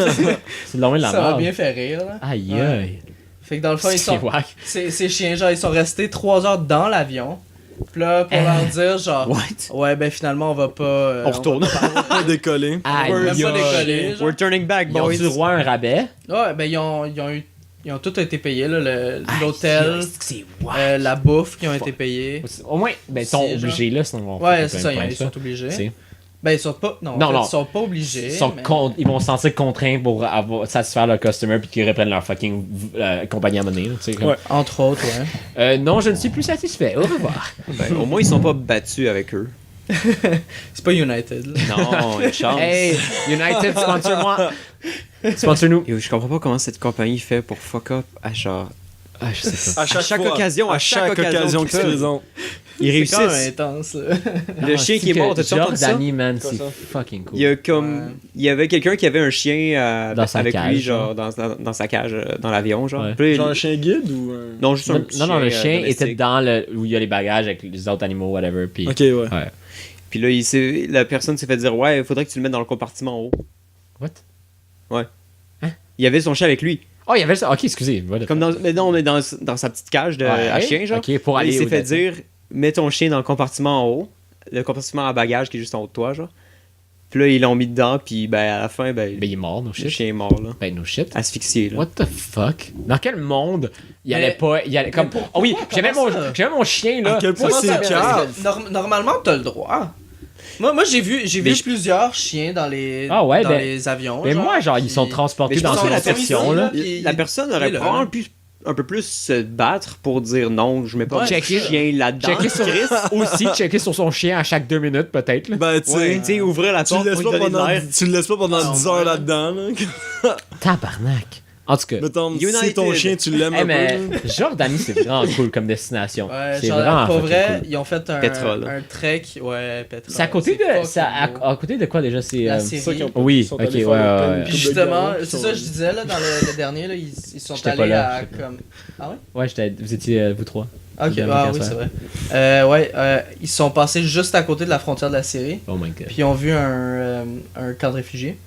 C'est de l'envie de la Ça m'a merde. bien fait rire. Là. Aïe Ouais. aïe. Fait que dans le fond, ils C'est sont. wack. C'est chiant, genre, ils sont restés 3 heures dans l'avion. Puis là, pour leur dire, genre, What? ouais, ben finalement, on va pas. On retourne. Pas décoller. Aïe On va même pas aïe. décoller. Genre. We're turning back, Ils ont boys. du roi un rabais. Ouais, ben ils ont tout été payés, là, l'hôtel, Aïe, c'est wack. la bouffe qui ont été payés. Au moins, ben, ils sont Si, genre. obligés là, sinon on va Ouais, faire c'est plein ça, de points, ils sont obligés. C'est- Ben, ils sont pas. Non, Non, en fait, non. ils sont pas obligés. mais- Ils vont se sentir contraints pour satisfaire leur customer puis qu'ils reprennent leur fucking compagnie à monnaie. Là, tu sais, comme. Ouais. Entre autres, ouais. Non, je ne suis plus satisfait. Au revoir. Ben, au moins, ils sont pas battus avec eux. C'est pas United, là. Non, une chance. Hey, United, sponsor-moi. Sponsor-nous. Yo, je comprends pas comment cette compagnie fait pour fuck up à genre. Ah, je sais pas. À chaque fois, occasion, à chaque occasion qu'ils se présentent. Ils C'est quand même réussissent. intense, là. Le chien qui est mort, t'as-tu entendu ça? Danny, man, Quoi c'est ça? fucking cool. Il y a comme. Ouais. Il y avait quelqu'un qui avait un chien Dans sa avec cage, lui, genre, dans sa cage, dans l'avion, genre. Ouais. Puis, Genre un chien guide ou un. non, juste un Non, petit non, le chien domestique. était dans le où il y a les bagages avec les autres animaux, whatever. Puis, Ok, ouais. ouais. Puis là, la personne s'est fait dire, ouais, il faudrait que tu le mettes dans le compartiment en haut. What? Il y avait son chien avec lui. Oh, il y avait ça. Ok, excusez. Comme mais dans sa petite cage à chien, genre. Ok, pour Là, aller. il s'est au fait dessin. dire, mets ton chien dans le compartiment en haut, le compartiment à bagages qui est juste en haut de toi, genre. Puis là, ils l'ont mis dedans, puis ben, à la fin, ben, Ben, il est mort, no le shit. chien est mort, là. Ben, no shit. Asphyxié, là. What the fuck? Dans quel monde il Mais- allait pas. Il allait comme. pourquoi- Oh oui, j'avais comment ça? mon chien là. À quel point Moi, c'est ça- cave. Normalement, t'as le droit. Moi j'ai vu Mais plusieurs chiens dans les, Ah ouais, dans ben- les avions. Mais moi, genre, ils puis- sont transportés Mais je dans pense que une la section personne, là. puis- La personne il aurait est là, probablement là. pu un peu plus se battre pour dire non, je mets pas Ouais, mon checker- chien là-dedans. Checker sur aussi, checker sur son chien à chaque 2 minutes, peut-être. là. Ben, tu Ouais, sais. tu sais, ouvrir la Tu porte le laisses pour lui pas donner de pendant, l'air. tu le laisses pas pendant Ah, 10 ouais. heures là-dedans, là. Tabarnak. En tout cas. Mettons, United. si ton chien, tu l'aimes Hey, un mais peu. là. Jordanie, c'est vraiment cool comme destination. Ouais, c'est genre, vraiment pour fucking vrai, cool. ils ont fait Petra, là. un trek. Ouais, Petra. C'est à côté fucking de. C'est à, beau. à côté de quoi déjà? C'est. La C'est ça série. qu'ils ont- Oui, ils sont ok, allés faire ouais, une ouais, coupe ouais. de Puis justement, galons, c'est ils ça sont- que je disais là, dans le dernier, là, ils sont J'étais pas allés là, à j'étais pas comme. Ah ouais? Ouais, vous étiez vous trois. Ok, Jamais ah qu'à oui, ça. c'est vrai. Ouais, ils sont passés juste à côté de la frontière de la Syrie, Oh my god. puis ils ont vu un camp de réfugiés.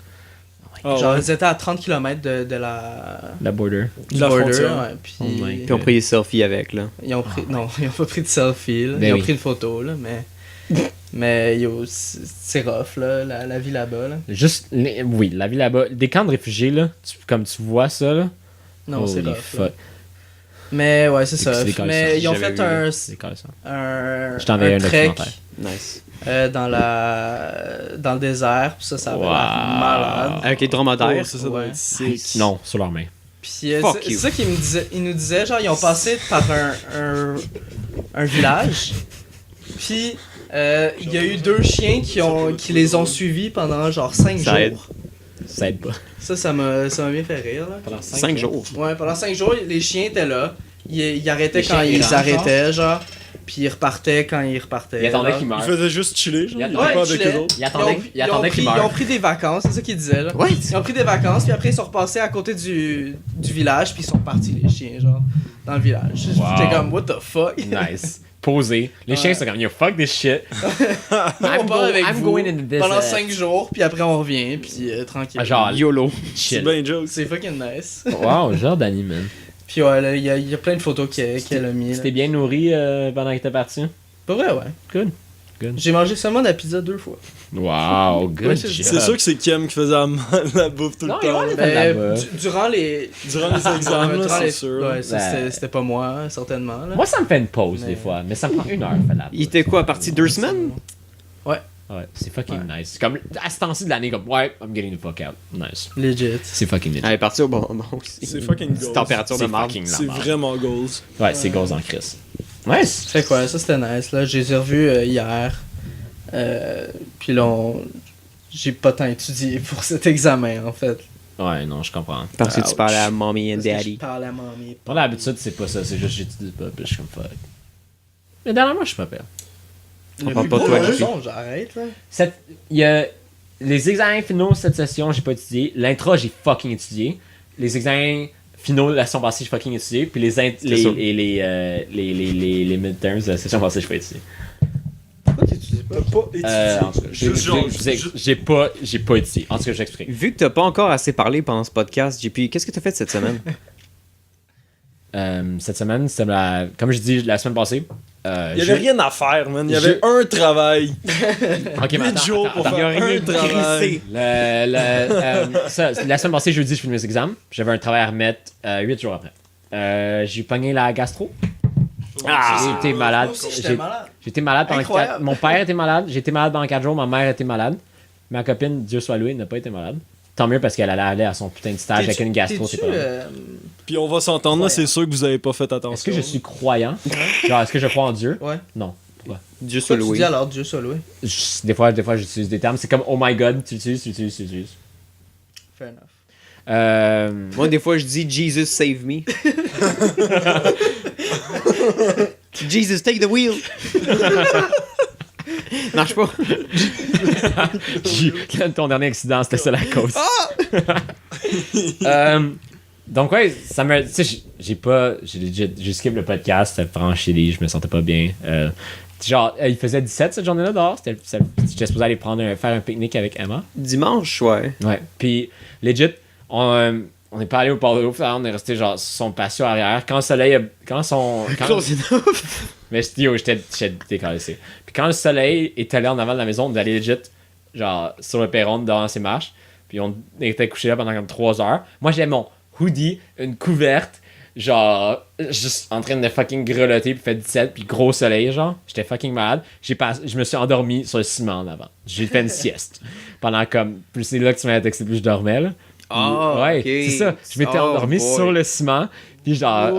Ah, Genre, ouais. ils étaient à 30 km de la. La border. du La border, frontière. ouais, puis Oh my Puis on pris des selfies avec, là. ils ont pris. Non, ils ont pas pris de selfie, là. Ben Ils ont oui. pris une photo, là, mais. Mais yo, c'est rough, là, la vie là-bas, là. Juste. Oui, la vie là-bas. Des camps de réfugiés, là. Comme tu vois ça, là. Non, c'est holy rough. là. fuck. Mais ouais, c'est ça. C'est des cas, ça, Mais ils ont j'avais fait vu, C'est carré, ça. un Je t'enverrai un trek documentaire. Nice. dans le désert, puis ça avait Wow. l'air malade. Avec les Oh, dromadaires. ça doit Ouais. être sick. Non, sur leurs mains. Puis Fuck c'est you. ça qu'ils nous disaient, genre ils ont passé par un village, puis il y a eu 2 chiens qui les ont suivis pendant genre 5 Ça jours. aide. Ça aide pas. Ça m'a bien fait rire là. Pendant 5 jours. Ouais, pendant 5 jours, les chiens étaient là. Ils arrêtaient Les quand chiens ils errants, arrêtaient, genre. Puis ils repartaient quand ils repartaient. Il attendait genre. qu'ils Ils meurent. faisaient juste chiller, genre. Il Ils étaient attendait- pas Ouais, avec chillait. eux autres. Il attendait Ils ont qu'il pris, ils ont meure. pris des vacances, c'est ça qu'ils disaient là. What? Ils ont pris des vacances, puis après ils sont repassés à côté du village, puis ils sont partis les chiens, genre, dans le village. Wow. J'étais comme, what the fuck? Nice. Posé. Les Ouais. chiens sont comme, yo, fuck this shit. Nous, on part avec I'm vous going in this, pendant 5 jours, puis après on revient, puis tranquille. Genre, YOLO. C'est chill. bien joke. C'est fucking nice. Wow, Jordanie, man. Puis ouais, là, il y a plein de photos qu'elle a mis. là. C'était bien nourri pendant que t'es parti? Pas vrai, ouais. Good. Good. J'ai mangé seulement de la pizza 2 fois. Wow, good Ouais, job. C'est sûr que c'est Kim qui faisait la bouffe tout Non, le il temps. va là. aller- là-bas. Durant les. Durant les examens, là, durant c'est les- sûr. Ouais, ça, Ben- c'était pas moi, certainement. Là. Moi, ça me fait une pause Mais- des fois, mais ça me prend 1 heure faire la Il était quoi, parti 2 semaines? Ouais, c'est fucking nice. Comme à ce temps-ci de l'année, comme ouais, I'm getting the fuck out. Nice. Legit. C'est fucking legit. Elle est partie au bon moment aussi. C'est fucking Petite goals. température de C'est marde. fucking la C'est merde. vraiment goals. Ouais, c'est gauze en crise. Nice. Fait quoi, ça c'était nice. Là, je les ai revus hier. Puis là, j'ai pas tant étudié pour cet examen en fait. Ouais, non, je comprends. Parce que tu Ouch. parlais à mommy and Parce que daddy. Je parle à mamie. Moi, l'habitude, c'est pas ça, c'est juste j'étudie pas, puis je suis comme fuck. Mais dernièrement, je suis pas pire. On parle pas de toi, JP. J'arrête là. Il y a les examens finaux cette session, j'ai pas étudié. L'intro, j'ai fucking étudié. Les examens finaux la session passée, j'ai fucking étudié. Puis les sûr. midterms de la session passée, j'ai pas étudié. Pourquoi t'étudies pas? T'as pas étudié. En tout cas, Juste genre- j'ai pas étudié. En tout cas, j'explique. Vu que t'as pas encore assez parlé pendant ce podcast, JP, qu'est-ce que t'as fait cette semaine? Cette semaine, c'était comme je dis la semaine passée. Il y avait rien à faire, man. Il y avait un travail. Ok, mais 8 attends, jours attends, pour attends. Il y a faire rien un travail. crissé. La semaine passée, jeudi, je fais mes examens. J'avais un travail à remettre 8 jours après. J'ai pogné la gastro. J'ai été malade. Moi aussi, j'étais malade. J'étais malade pendant Incroyable. 4 Mon père était malade. J'ai été malade pendant 4 jours. Ma mère était malade. Ma copine, Dieu soit loué, n'a pas été malade. Tant mieux parce qu'elle allait aller à son putain de stage avec une gastro. C'est T'es-tu, pas Puis on va s'entendre, là, c'est sûr que vous avez pas fait attention. Est-ce que je suis croyant? Genre, est-ce que je crois en Dieu? Ouais. Non. Pourquoi? Dieu soit Pourquoi tu loué. dis alors Dieu soit loué? Des fois, j'utilise des termes. C'est comme oh my god, tu l'utilises. Fair enough. Moi, des fois, je dis Jesus save me. Jesus take the wheel. Marche pas. Ton dernier accident, c'était ça la cause. Donc ouais, ça me... Tu sais, j'ai skip le podcast, c'était vraiment chili, je me sentais pas bien. Il faisait 17 cette journée-là dehors, j'étais supposé aller faire un pique-nique avec Emma. Dimanche, ouais. Ouais, puis legit, on est pas allé au port de l'eau, on est resté genre sur son patio arrière. Close enough. Mais j'étais décalissé. Puis quand le soleil est allé en avant de la maison, on est allé legit, genre, sur le perron devant ses marches. Puis on était couché là pendant comme 3 heures. Moi, j'avais mon hoodie, une couverte, genre, juste en train de fucking grelotter, puis fait 17, puis gros soleil, genre. J'étais fucking malade. Je me suis endormi sur le ciment en avant. J'ai fait une sieste. Pendant comme, plus c'est là que tu m'as texté, plus je dormais, là. Ouais, okay. C'est ça. Je m'étais endormi sur le ciment. Puis genre,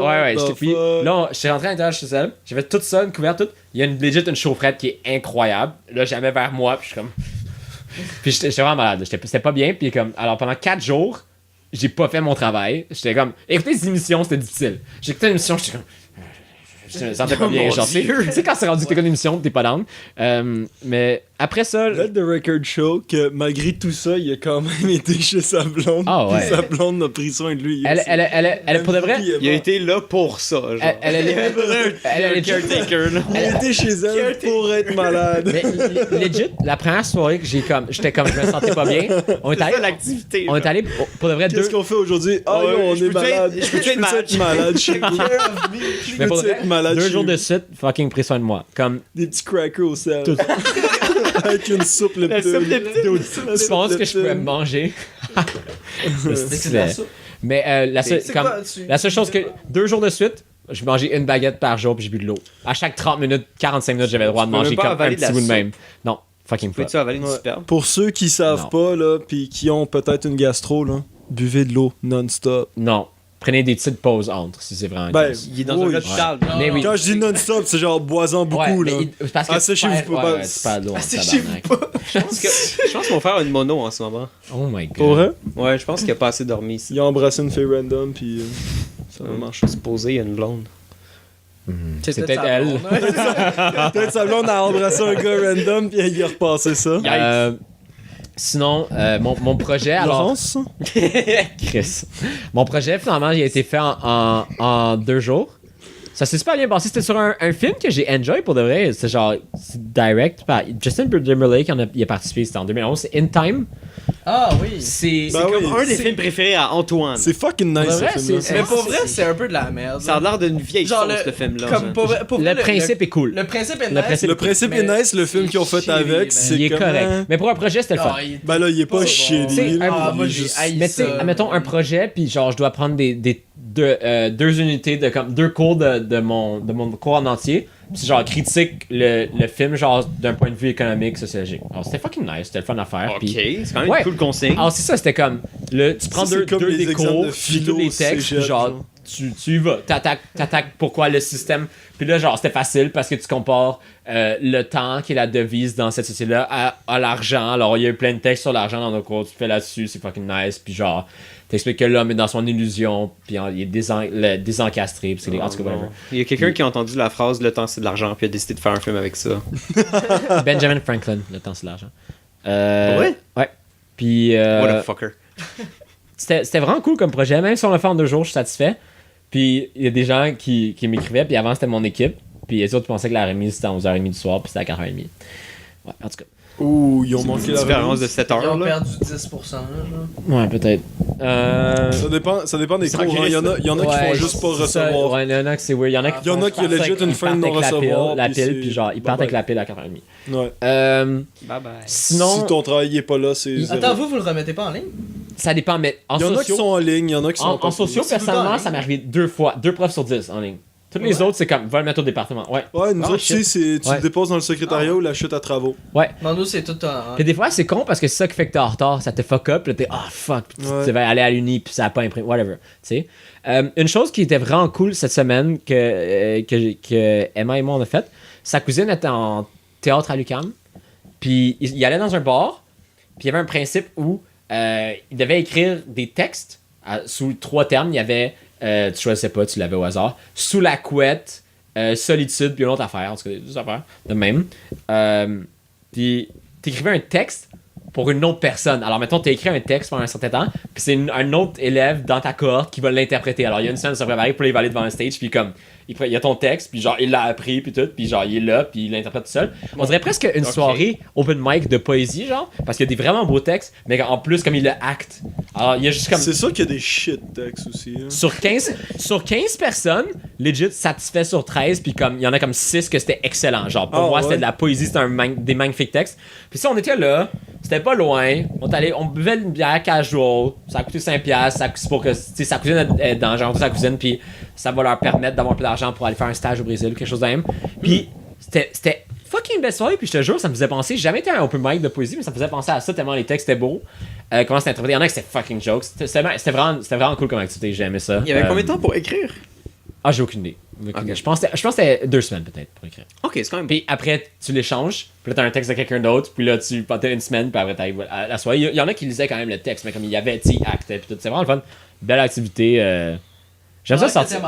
puis là, j'étais rentré à l'intérieur chez elle. J'avais tout ça, une couverte, tout. Il y a une chaufferette qui est incroyable. Là, jamais vers moi, puis je suis comme. Puis j'étais vraiment malade. C'était pas bien. Puis comme, alors pendant 4 jours, j'ai pas fait mon travail. J'étais comme, écouter des émissions, c'était difficile. J'ai écouté une émission, j'étais comme. Je me sentais pas bien, genre, tu sais quand c'est rendu que t'es une émission, t'es pas down. Mais après ça. Let the record show que malgré tout ça, il a quand même été chez sa blonde. Ah ouais. Sa blonde a pris soin de lui. Elle pour de vrai. Il a été là pour ça, genre. Elle est caretaker, là. Il était chez elle pour être malade. Mais legit, la première soirée que j'étais comme, je me sentais pas bien. On est allé. l'activité. On est allé pour de vrai Qu'est-ce qu'on fait aujourd'hui? Ah Ouais, yo, on je est peux-tu malade. être- je peux-tu être malade chez nous? Mais pour de peux-tu vrai, être malade 2 chez jours vous? de suite, fucking pris soin de moi. Comme, Des petits crackers au sel. Avec une soupe leptune. tu penses que je pouvais me manger? C'est de la soupe. Mais la seule C'est comme, quoi, la seule chose que 2 jours de suite, je mangeais une baguette par jour puis j'ai bu de l'eau. À chaque 30 minutes, 45 minutes, j'avais le droit de peux manger même pas comme un avaler de petit la bout de soupe. même. Non, fucking pas. Peux-tu avaler une Ouais. superbe? Pour ceux qui savent Non. pas, là, pis qui ont peut-être une gastro, là, buvez de l'eau non-stop. Non. Prenez des petites pauses entre si c'est vraiment Ben, intense. Il est dans oui. un hôpital. Mais oui. Quand je dis non-stop, c'est genre boisant beaucoup, là. c'est parce que Asseyez-vous, tu pas- perds- tu perds de l'eau en Asseyez-vous tabarnak. Je pense qu'on va faire une mono en ce moment. Oh my god. Pour vrai? Ouais, je pense qu'il a pas assez dormi ici. Il a embrassé une fille random, pis ça va marcher. Se poser, il y a une blonde. C'est peut-être elle. Peut-être sa blonde a embrassé un gars random, pis il a repassé ça. Sinon, mon projet, alors. Laurence? Chris. Mon projet, finalement, il a été fait en 2 jours. Ça s'est super bien passé. C'était sur un film que j'ai enjoy pour de vrai. C'est genre c'est direct par Justin Timberlake. Il a participé. C'était en 2011. C'est In Time. Ah oui. C'est Ben Comme oui, un des c'est- films préférés à Antoine. C'est fucking nice, Pour ce vrai, film-là. c'est- Mais pour vrai, c'est un peu de la merde. Ça a l'air d'une vieille Genre chose, le- ce film-là. Comme genre. pour vrai, le principe est cool. Le principe est Le nice. principe- Le principe est Mais nice, le film qu'ils ont fait c'est avec, chier, c'est Il est comment- correct. Mais pour un projet, c'était le fun. Ah, il- Ben là, il est pas C'est shitty. bon. C'est un- Ah, moi Il est j'ai juste- haï Mais tu sais, ça. admettons un projet, puis genre, je dois prendre deux unités, de comme 2 cours de mon cours en entier. Puis genre, critique le film, genre, d'un point de vue économique, sociologique. Alors, c'était fucking nice, c'était le fun à faire. Ok, puis- c'est quand même Ouais. une cool consigne. Alors, c'est ça, c'était comme, tu prends Ça, deux c'est comme les des examens cours, de puis philo tous les au textes, cégep, puis genre, genre. tu y vas. T'attaques pourquoi le système. Puis là, genre, c'était facile parce que tu compares le temps qui est la devise dans cette société-là à l'argent. Alors, il y a eu plein de textes sur l'argent dans nos cours, tu fais là-dessus, c'est fucking nice. Puis genre, t'expliques que l'homme est dans son illusion, puis il est désencastré, puis c'est des. En tout cas, whatever. Il y a quelqu'un qui a entendu la phrase "le temps c'est de l'argent" puis a décidé de faire un film avec ça. Benjamin Franklin, le temps, c'est l'argent. Ouais? Ouais. Puis. What a fucker. C'était vraiment cool comme projet. Même si on l'a fait en 2 jours, je suis satisfait. Puis il y a des gens qui m'écrivaient, puis avant c'était mon équipe. Puis les autres pensaient que la remise c'était à 11h30 du soir, puis c'était à 4h30. Ouais, en tout cas. Ouh, ils ont manqué Une la différence remise. de 7 Ils heures ont là. perdu 10%, là, genre. Ouais, peut-être. Ça dépend des Ça cours. hein. Il y en a qui font juste pas recevoir. Ouais, il y en a que c'est weird. Il y en a qui Il y en a qui partent legit avec- une ils fin de partent avec non-recevoir, La puis pile, c'est- puis genre, ils partent bye avec la pile à 4h30. Ouais. Bye bye. Sinon, Si ton travail est pas là, c'est zéro. Attends, vous le remettez pas en ligne? ça dépend, mais en Il y en a qui sociaux, sont en ligne, il y en a qui sont en pas sociaux, C'est tout le temps en personnellement, ligne. ça m'est arrivé 2 fois. 2 profs sur 10 en ligne. Toutes les Ouais. autres, c'est comme, va le mettre au département. Ouais. Ouais, nous Ah, autres, shit. tu sais, tu Ouais. le déposes dans le secrétariat Ah. ou la chute à travaux. Non, nous, c'est tout en. Puis des fois, c'est con parce que c'est ça qui fait que t'es en retard. Ça te fuck up. Là, t'es fuck. Puis Ouais. tu vas aller à l'uni. Puis ça a pas imprimé. Whatever. Tu sais. Une chose qui était vraiment cool cette semaine que Emma et moi on a fait, sa cousine était en théâtre à l'UQAM. Puis il allait dans un bar. Puis il y avait un principe où il devait écrire des textes sous 3 termes. Il y avait, tu choisissais pas, tu l'avais au hasard, sous la couette, solitude, puis une autre affaire, en tout cas, 2 affaires de même. Puis t'écrivais un texte pour une autre personne. Alors, mettons, t'as écrit un texte pendant un certain temps, puis c'est un autre élève dans ta cohorte qui va l'interpréter. Alors, il y a une scène de se préparer pour aller devant un stage, puis comme, il y a ton texte, puis genre, il l'a appris, puis tout, puis genre, il est là, puis il l'interprète tout seul. On dirait presque une soirée open mic de poésie, genre, parce qu'il y a des vraiment beaux textes, mais en plus, comme il le acte. Alors, il y a juste comme... C'est sûr qu'il y a des shit textes aussi. Hein. Sur 15 personnes, legit satisfait sur 13, puis comme il y en a comme 6 que c'était excellent. Genre, pour moi, c'était de la poésie, c'était des magnifiques textes. Puis si on était là, c'était pas loin, on buvait une bière casual, ça a coûté 5$, c'est pour que, tu sais, sa cousine est dans genre sa cousine, puis ça va leur permettre d'avoir plus d'argent pour aller faire un stage au Brésil ou quelque chose de même. Puis c'était fucking belle soirée, puis je te jure, ça me faisait penser, j'ai jamais été un open mic de poésie, mais ça me faisait penser à ça tellement les textes étaient beaux. Comment c'était interprété, il y en a qui c'était fucking jokes, c'était vraiment cool comme activité, j'ai aimé ça. Il y avait combien de temps pour écrire? Ah, j'ai aucune idée. Okay. Je pense que c'était 2 semaines peut-être pour écrire. Ok, c'est quand même. Puis après, tu l'échanges, puis là, t'as un texte de quelqu'un d'autre, puis là, tu t'as une semaine, puis après, t'arrives à la soirée. Il y en a qui lisaient quand même le texte, mais comme il y avait, tu sais, acte, puis tout. C'est vraiment le fun. Belle activité. J'aime ça sortir. T'étais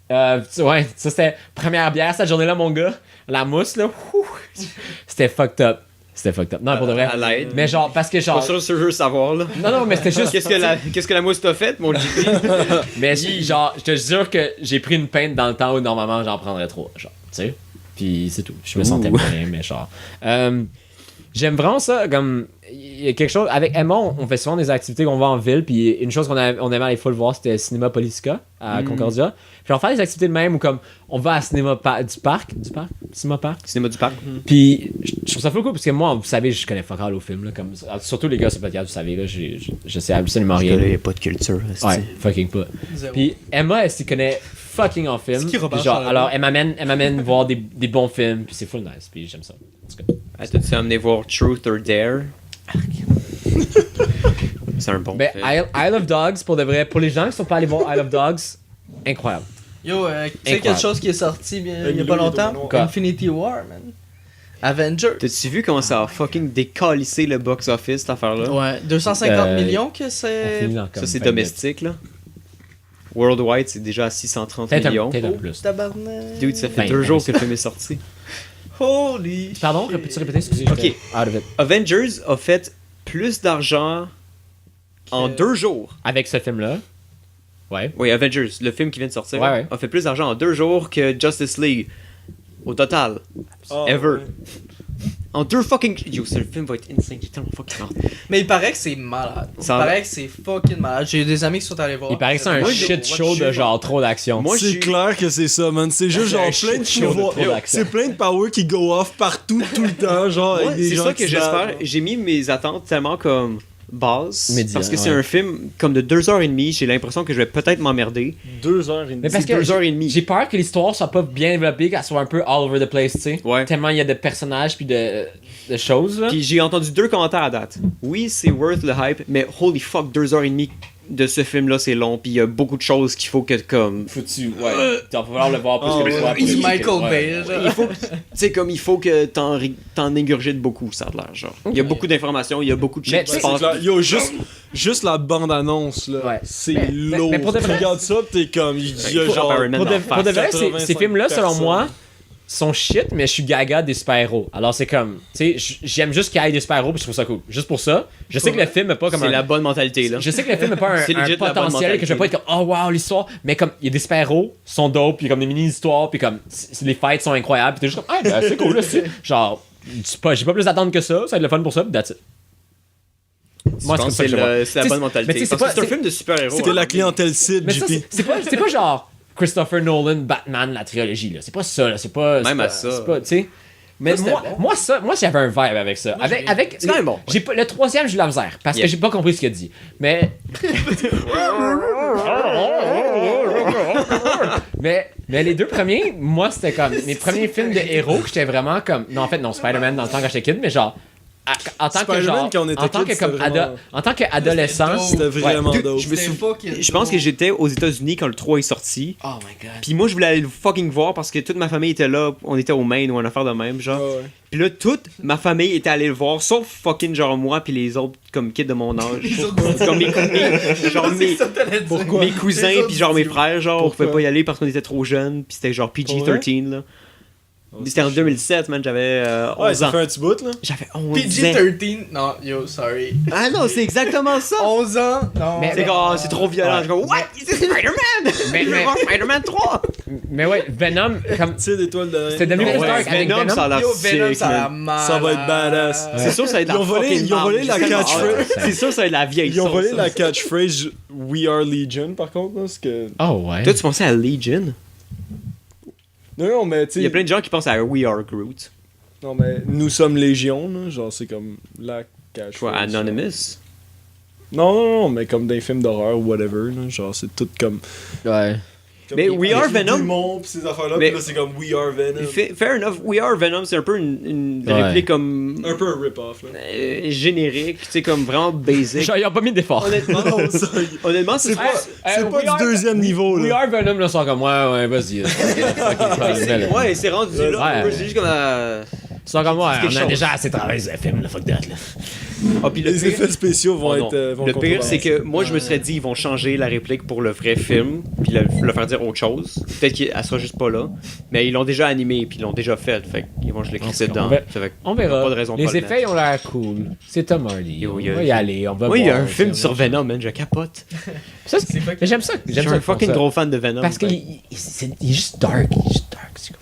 malade? Ouais, ça c'était première bière cette journée-là, mon gars. La mousse, là, c'était fucked up. Non, pour de vrai. À l'aide. Mais genre, parce que genre. Pas sûr si je veux savoir, là. Non, mais c'était juste. Qu'est-ce que la mousse t'a fait, mon JP? Mais genre, je te jure que j'ai pris une pinte dans le temps où normalement j'en prendrais 3, genre, tu sais. Puis c'est tout. Je me sentais bien, mais genre. J'aime vraiment ça, comme. Il y a quelque chose. Avec Emma, on fait souvent des activités qu'on va en ville, puis une chose qu'on aimait aller full voir, c'était Cinéma Politica à Concordia. Puis on fait des activités de même où, comme, on va à Cinéma du Parc. Cinéma Parc. Cinéma du Parc. Puis je trouve ça full cool, parce que moi, vous savez, je connais fuck all au film, là. Comme, surtout les gars sur le podcast, vous savez, là, je sais absolument rien. Il n'y a pas de culture. Ouais, fucking pas. Zéro. Puis Emma, elle s'y connaît fucking en film. C'est qui, Robert Puis genre, Charlebois? alors, elle m'amène voir des bons films, puis c'est full nice, puis j'aime ça. En tout cas. T'as-tu amené voir Truth or Dare? C'est un bon Ben, film. Isle of Dogs, pour de vrai, pour les gens qui sont pas allés voir Isle of Dogs, incroyable. Yo, tu sais quelque chose qui est sorti il y a pas longtemps? Quoi? Infinity War, man. Avengers. T'as-tu vu comment ça a fucking décalissé le box-office, cette affaire-là? Ouais, 250 millions que On c'est. finit dans comme Ça, c'est 20 domestique, là. Worldwide, c'est déjà à 630 Peut-être millions. un plus. Tabarnak. Dude, ça fait Ben, 2 jours que le film est sorti. Holy. Pardon, shit. peux-tu répéter? Excusez, Ok. j'étais out of it. Avengers a fait plus d'argent en 2 jours. Avec ce film-là. Ouais. Oui, Avengers, le film qui vient de sortir, Ouais. a fait plus d'argent en 2 jours que Justice League. Au total. Ever. En 2 fucking... Yo, ce film va être insane, j'ai tellement fucking hâte. Mais il paraît que c'est malade. Il Ça paraît que c'est fucking malade. J'ai des amis qui sont allés voir. Il paraît que c'est un Moi, shit show de genre trop d'action. Moi, je C'est suis- clair que c'est ça, man. C'est juste genre C'est un plein de shit show de pouvoirs. trop d'action. C'est plein de power qui go off partout, tout le temps, genre. Ouais, avec des c'est gens ça qui que se battent. j'espère. J'ai mis mes attentes tellement comme base. Médian, parce que c'est ouais. un film comme de 2h30. J'ai l'impression que je vais peut-être m'emmerder. 2h30. Mais parce C'est que 2h30. j'ai peur que l'histoire soit pas bien développée, qu'elle soit un peu all over the place, tu sais. Ouais. Tellement il y a de personnages puis de choses, là. Puis j'ai entendu 2 commentaires à date. Oui, c'est worth le hype, mais holy fuck, 2h30 de ce film-là, c'est long. Puis il y a beaucoup de choses qu'il faut que comme. Foutu, ouais. Il va falloir le voir plus Oh, que le ouais. voir. Il Michael Bay, genre. Il faut, tu sais, comme il faut que t'en ingurgites beaucoup, ça a l'air, genre. Il y a beaucoup d'informations, il y a beaucoup de Mais shit qui tu se sais, passe. C'est clair. Yo, juste la bande-annonce, là. Ouais. C'est Mais lourd. pour de Tu vrai- regardes ça, pis t'es comme. Il y a faut genre. Iron Man Pour de, d'en pour de vrai, 85 ces films-là, selon personnes. moi, sont shit, mais je suis gaga des super-héros. Alors c'est comme, tu sais, j'aime juste qu'il y ait des super-héros, puis je trouve ça cool. Juste pour ça. Je sais que le film n'est pas comme C'est un... la bonne mentalité, là. Je sais que le film n'est pas C'est un legit la bonne potentiel que je vais pas être comme, oh wow, l'histoire. Mais comme, il y a des super-héros, sont dope, puis comme des mini-histoires, puis comme, les fights sont incroyables, puis t'es juste comme, ah, ben, c'est cool, là, genre, j'ai pas plus d'attente que ça va être le fun pour ça, puis that's it. Moi, Je pense c'est que comme ça que je vois. c'est la Tu sais, bonne mentalité. mais tu sais, Parce que c'est c'est un pas- film de super-héros. C'était hein. la clientèle cible, Mais ça, JP. c'est pas genre Christopher Nolan, Batman, la trilogie, là. C'est pas ça, là. C'est pas. Même c'est à pas- ça. c'est pas, tu sais. Mais Ça, c'était moi, j'avais un vibe avec ça. Avec C'est quand même bon. J'ai pas, le 3e, j'ai eu la misère. Parce que Yeah. j'ai pas compris ce qu'il a dit. Mais. mais les 2 premiers, moi, c'était comme mes premiers films de héros que j'étais vraiment comme. Non, en fait, non, Spider-Man dans le temps quand j'étais kid, mais genre. en tant que Spider-Man, genre, quand on était en tant kids, que comme c'était vraiment- en tant qu'adolescent, C'était vraiment Ouais. dope. Je pense que j'étais aux États-Unis quand le 3 est sorti. Oh my god. Puis moi, je voulais aller le fucking voir parce que toute ma famille était là. On était au Maine ou une affaire de même, genre. Ouais, ouais. Puis là, toute ma famille était allée le voir, sauf fucking genre moi puis les autres comme kids de mon âge. Comme genre mes cousins puis genre mes frères, genre on pouvait pas y aller parce qu'on était trop jeunes. Puis c'était genre PG-13 là. C'était en 2007, man, j'avais 11 Ouais, ça ans. fait un petit bout, là. J'avais 11 ans. PG-13, non, yo, sorry. Ah non, c'est exactement ça. 11 ans, non. Mais- C'est comme, c'est trop violent. Ouais. Je suis comme, what? C'est Spider-Man! Mais- Je veux voir Spider-Man 3! mais ouais, Venom, comme Tu sais, d'étoiles de. c'était devenu Ouais, Stark avec Venom, ça a l'air Yo, Venom, sick, ça a man. l'air mal. Ça va être badass. C'est sûr, ça va être Ils ont volé- ils ont volé la catchphrase. C'est sûr, ça va être la vieille Ils ont sauce, volé ça. la catchphrase We Are Legion, par contre, là, parce que. Oh ouais. Toi, tu pensais à Legion? Non, mais tu Il y a sais. plein de gens qui pensent à We Are Groot. Non, mais nous sommes Légion, là. Genre, c'est comme la catchphrase. Quoi, Anonymous? Non, mais comme dans les films d'horreur ou whatever, là. Genre, c'est tout comme. Ouais. comme Mais les- We Are les Venom. démons, pis ces affaires-là, Mais- pis là, c'est comme We Are Venom. Fair enough, We Are Venom, c'est un peu une Ouais. réplique comme. Un peu un rip-off, là. Générique, tu sais, comme vraiment basic. Genre, ils ont pas mis d'effort. Honnêtement, Non, ça, honnêtement, c'est C'est pas. pas, c'est pas du deuxième niveau, We là. Are Venom, là, sont comme, ouais, vas-y. Ouais, c'est rendu là. Ouais. un peu, C'est juste comme. Ils sont comme, ouais, C'est quelque on a chose. déjà assez travaillé sur le film, là, fuck that, là. Ah, puis le Les pire- effets spéciaux vont Oh non. être. Vont Le pire, c'est contrebalancés. que moi, je me serais dit, ils vont changer la réplique pour le vrai film, puis le faire dire autre chose. Peut-être qu'elle sera juste pas là. Mais ils l'ont déjà animé, puis ils l'ont déjà fait. Fait qu'ils vont juste l'écrire dedans. Ça fait On verra. Pas de raison de pas Les le effets, ils ont l'air cool. C'est Tom Hardy. Yo, On il y a- va y aller, on va Oui, il y a voir, un film ça, sur ouais. Venom, man, je capote. Ça, c'est- mais j'aime ça. Je J'aime suis ça. un fucking gros fan de Venom. Parce qu'il il est juste dark. Il est juste dark. C'est comme.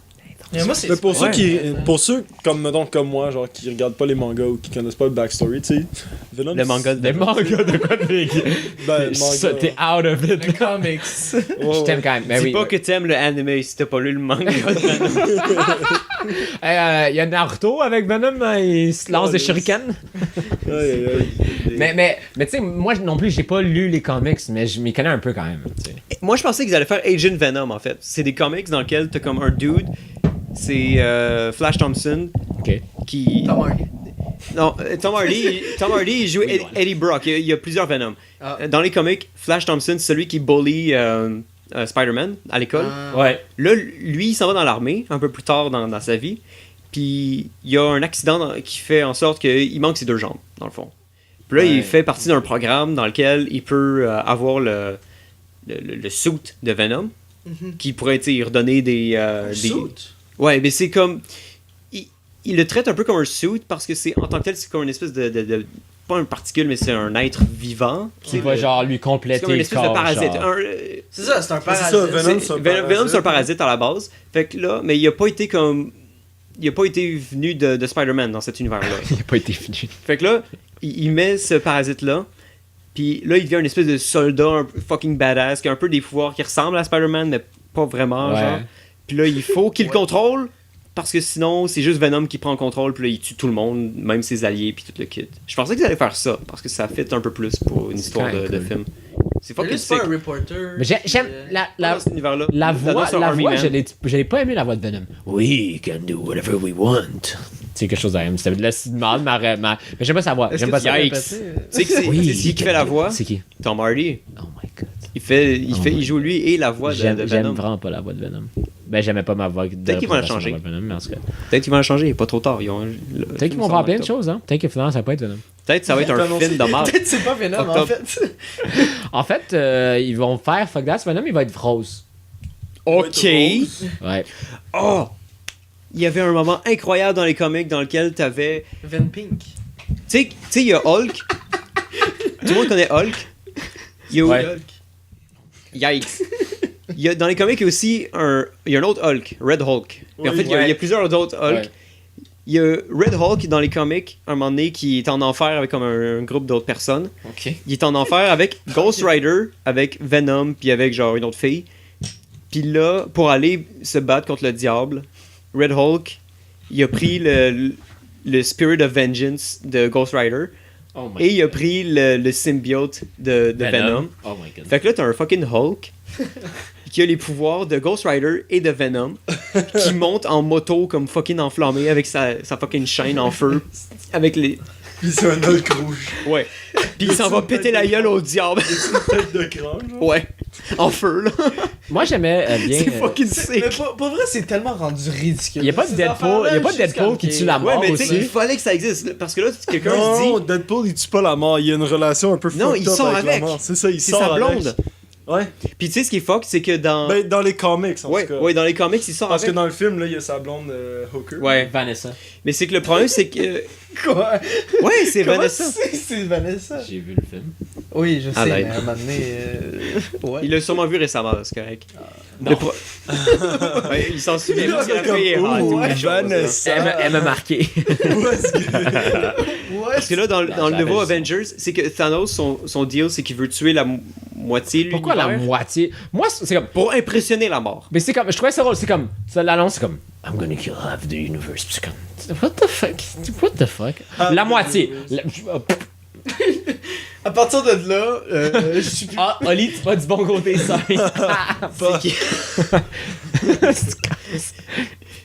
Mais moi, c'est. Mais pour Ouais. pour ceux comme mettons comme moi, genre qui regardent pas les mangas ou qui connaissent pas le backstory, tu sais, Venom. Le manga de Des Venom. mangas de quoi de Ben, Ça, manga. t'es out of it. Les comics. Je t'aime quand même. Mais Dis oui. pas que t'aimes le anime si t'as pas lu le manga de Venom. Il y a Naruto avec Venom, il se lance Oh, des yes. shurikens. Aïe, aïe, aïe. Mais tu sais, moi non plus, j'ai pas lu les comics, mais je m'y connais un peu quand même. Tu sais. Moi, je pensais qu'ils allaient faire Agent Venom, en fait. C'est des comics dans lesquels t'as comme un dude, c'est Flash Thompson, Ok. qui... Tom Hardy. Non, Tom Hardy, il joue Eddie Brock. Il y a plusieurs Venom. Ah. Dans les comics, Flash Thompson, c'est celui qui bully Spider-Man à l'école. Ouais. Là, lui, il s'en va dans l'armée un peu plus tard dans sa vie. Puis il y a un accident qui fait en sorte qu'il manque ses deux jambes, dans le fond. Puis là, Ouais. il fait partie d'un programme dans lequel il peut avoir le suit de Venom, qui pourrait tu sais, y redonner des... Ouais, mais c'est comme... Il le traite un peu comme un suit parce que c'est en tant que tel, c'est comme une espèce de pas un particule, mais c'est un être vivant. Qui va genre lui C'est compléter comme une le espèce corps. de parasite. genre. C'est ça, c'est un C'est parasite. ça, Venom, c'est un Venom, c'est un parasite à la base. Fait que là, mais il a pas été comme... Il a pas été venu de Spider-Man dans cet univers-là. Il a pas été fini. Fait que là, il met ce parasite-là, puis là, il devient une espèce de soldat un peu fucking badass, qui a un peu des pouvoirs qui ressemblent à Spider-Man, mais pas vraiment, Ouais. genre. Puis là, il faut qu'il le contrôle, parce que sinon, c'est juste Venom qui prend le contrôle, puis là, il tue tout le monde, même ses alliés, puis tout le kit. Je pensais qu'ils allaient faire ça, parce que ça fit un peu plus pour une histoire quand même de cool. film. C'est C'est fucking juste pas sick. un reporter. Mais j'aime Dans cet univers-là. la voix, c'est un Army Man. je l'ai pas aimé la voix de Venom. We can do whatever we want. C'est quelque chose d'AM. C'était de la mal, mais j'aime pas sa voix. J'aime pas sa voix. Yikes. Tu sais que c'est Oui, c'est qui fait la voix? C'est qui? Tom Hardy. Oh my god. Il joue lui et la voix de J'aime Venom. vraiment pas la voix de Venom. Ben, j'aimais pas ma voix de Peut-être qu'ils vont la représentation changer. de la voix de Venom, mais en tout cas. Peut-être qu'ils vont la changer, il est pas trop tard. Peut-être qu'ils vont faire plein de choses, hein. Peut-être que finalement, ça peut être Venom. Peut-être ça va être un Annoncé. film de merde. Peut-être c'est pas Venom, en Octobre. fait. En fait, ils vont faire Fuck That, Venom, il va être rose. Ok. Ouais. Oh! Il y avait un moment incroyable dans les comics dans lequel t'avais. Van Pink. Tu sais, il y a Hulk. Tout le monde connaît Hulk. Il y a Ouais. Yikes. Dans les comics, il y a aussi il y a un autre Hulk, Red Hulk. Puis en Oui. fait, il y a plusieurs autres Hulk. Ouais. Il y a Red Hulk dans les comics, un moment donné, qui est en enfer avec comme un groupe d'autres personnes. Ok. Il est en enfer avec Ghost Rider, avec Venom, puis avec genre une autre fille. Puis là, pour aller se battre contre le diable, Red Hulk, il a pris le Spirit of Vengeance de Ghost Rider Oh my et il a pris le symbiote de Venom. Oh my god. Fait que là, t'as un fucking Hulk qui a les pouvoirs de Ghost Rider et de Venom. qui monte en moto comme fucking enflammé avec sa fucking chaîne en feu. Avec les. Puis c'est un Hulk rouge. Ouais. Puis il s'en va péter la gueule au diable. Une tête de crâne, genre. Ouais. En feu, là. Moi, j'aimais bien. C'est fucking Mais sick. pour vrai, c'est tellement rendu ridicule. Il y a pas de Deadpool qui tue la Ouais, mort mais tu sais, il aussi. fallait que ça existe. Parce que là, quelqu'un se Non, dit. Deadpool, il tue pas la mort. Il y a une relation un peu Non, fucked il up sort avec la avec. mort. C'est ça, il C'est sort sa avec. blonde. Ouais. Puis tu sais, ce qui est fuck, c'est que dans. Ben, dans les comics, en Ouais, tout cas. ouais, dans les comics, il sort Parce que avec. dans le film, là, il y a sa blonde Hooker. Ouais. Vanessa. Mais c'est que le problème, c'est que. Quoi? Ouais, c'est Comment Vanessa. c'est Vanessa? J'ai vu le film. Oui, je sais, Ah, mais là, à un moment donné... ouais. Il l'a sûrement vu récemment, là, c'est correct. Non. Le ouais, il s'en souvient parce que la fille est hot ou quelque chose, là. Vanessa. Elle m'a marqué. Parce que là, dans le j'avais nouveau juste ça. Avengers, c'est que Thanos, son deal, c'est qu'il veut tuer la moitié de Pourquoi la l'univers moitié? Moi, c'est comme. pour impressionner la mort. Mais c'est comme. Je trouvais ça drôle. C'est comme. Ça l'annonce, c'est comme. I'm gonna kill half the universe. Puis c'est comme. What the fuck? What the fuck? La moitié. À partir de là, je suis plus... Ah, Oli, tu vas du bon côté, ça.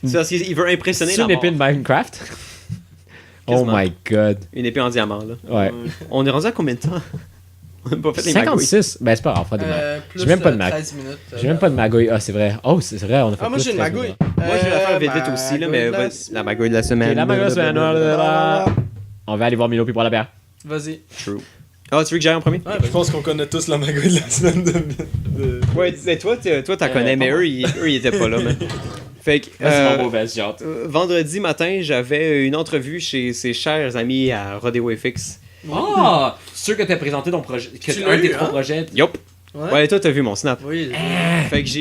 C'est parce qu'il veut impressionner C'est la une mort. épée de Minecraft? Oh Quasiment. my god. Une épée en diamant, là. Ouais. On est rendu à combien de temps? On n'a pas fait les magouilles. 56. Ben, c'est pas grave, on fera des magouilles. plus J'ai même pas de mag. 13 minutes. J'ai même pas de magouille. Ah, c'est vrai. Oh, c'est vrai, on a fait Ah, moi plus j'ai une de 13 magouille. minutes. Moi, je vais la faire vite vite aussi, là, mais la magouille de la semaine. Ok, la magouille de la semaine. On va aller voir Milo puis pour la bière. Vas-y. True. Ah, tu veux que j'aille en premier? Ouais, Je pense qu'on connaît tous la magouille de la semaine de... Ouais, mais toi, t'en connais, mais eux, ils étaient pas là, man. Fait que, best, j'ai hâte. vendredi matin, j'avais une entrevue chez ses chers amis à Rodeo FX. Ah! C'est sûr que t'as présenté ton projet. Que Tu un l'as de tes eu, trois hein? projets. Yup. Ouais. Ouais, toi, t'as vu mon snap. Oui. Fait que j'ai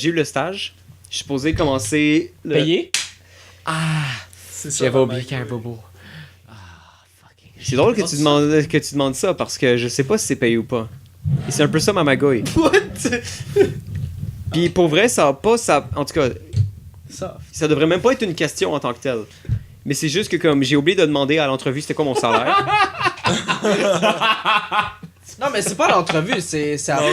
eu le stage. Je suis supposé commencer. Payé? C'est ça, J'avais la oublié qu'il y a un magouille. bobo. C'est drôle que tu demandes ça parce que je sais pas si c'est payé ou pas. Et c'est un peu ça ma magouille. What? Puis pour vrai, ça a pas. En tout cas, Ça. ça devrait même pas être une question en tant que telle. Mais c'est juste que comme j'ai oublié de demander à l'entrevue c'était quoi mon salaire. Non, mais c'est pas l'entrevue, c'est après.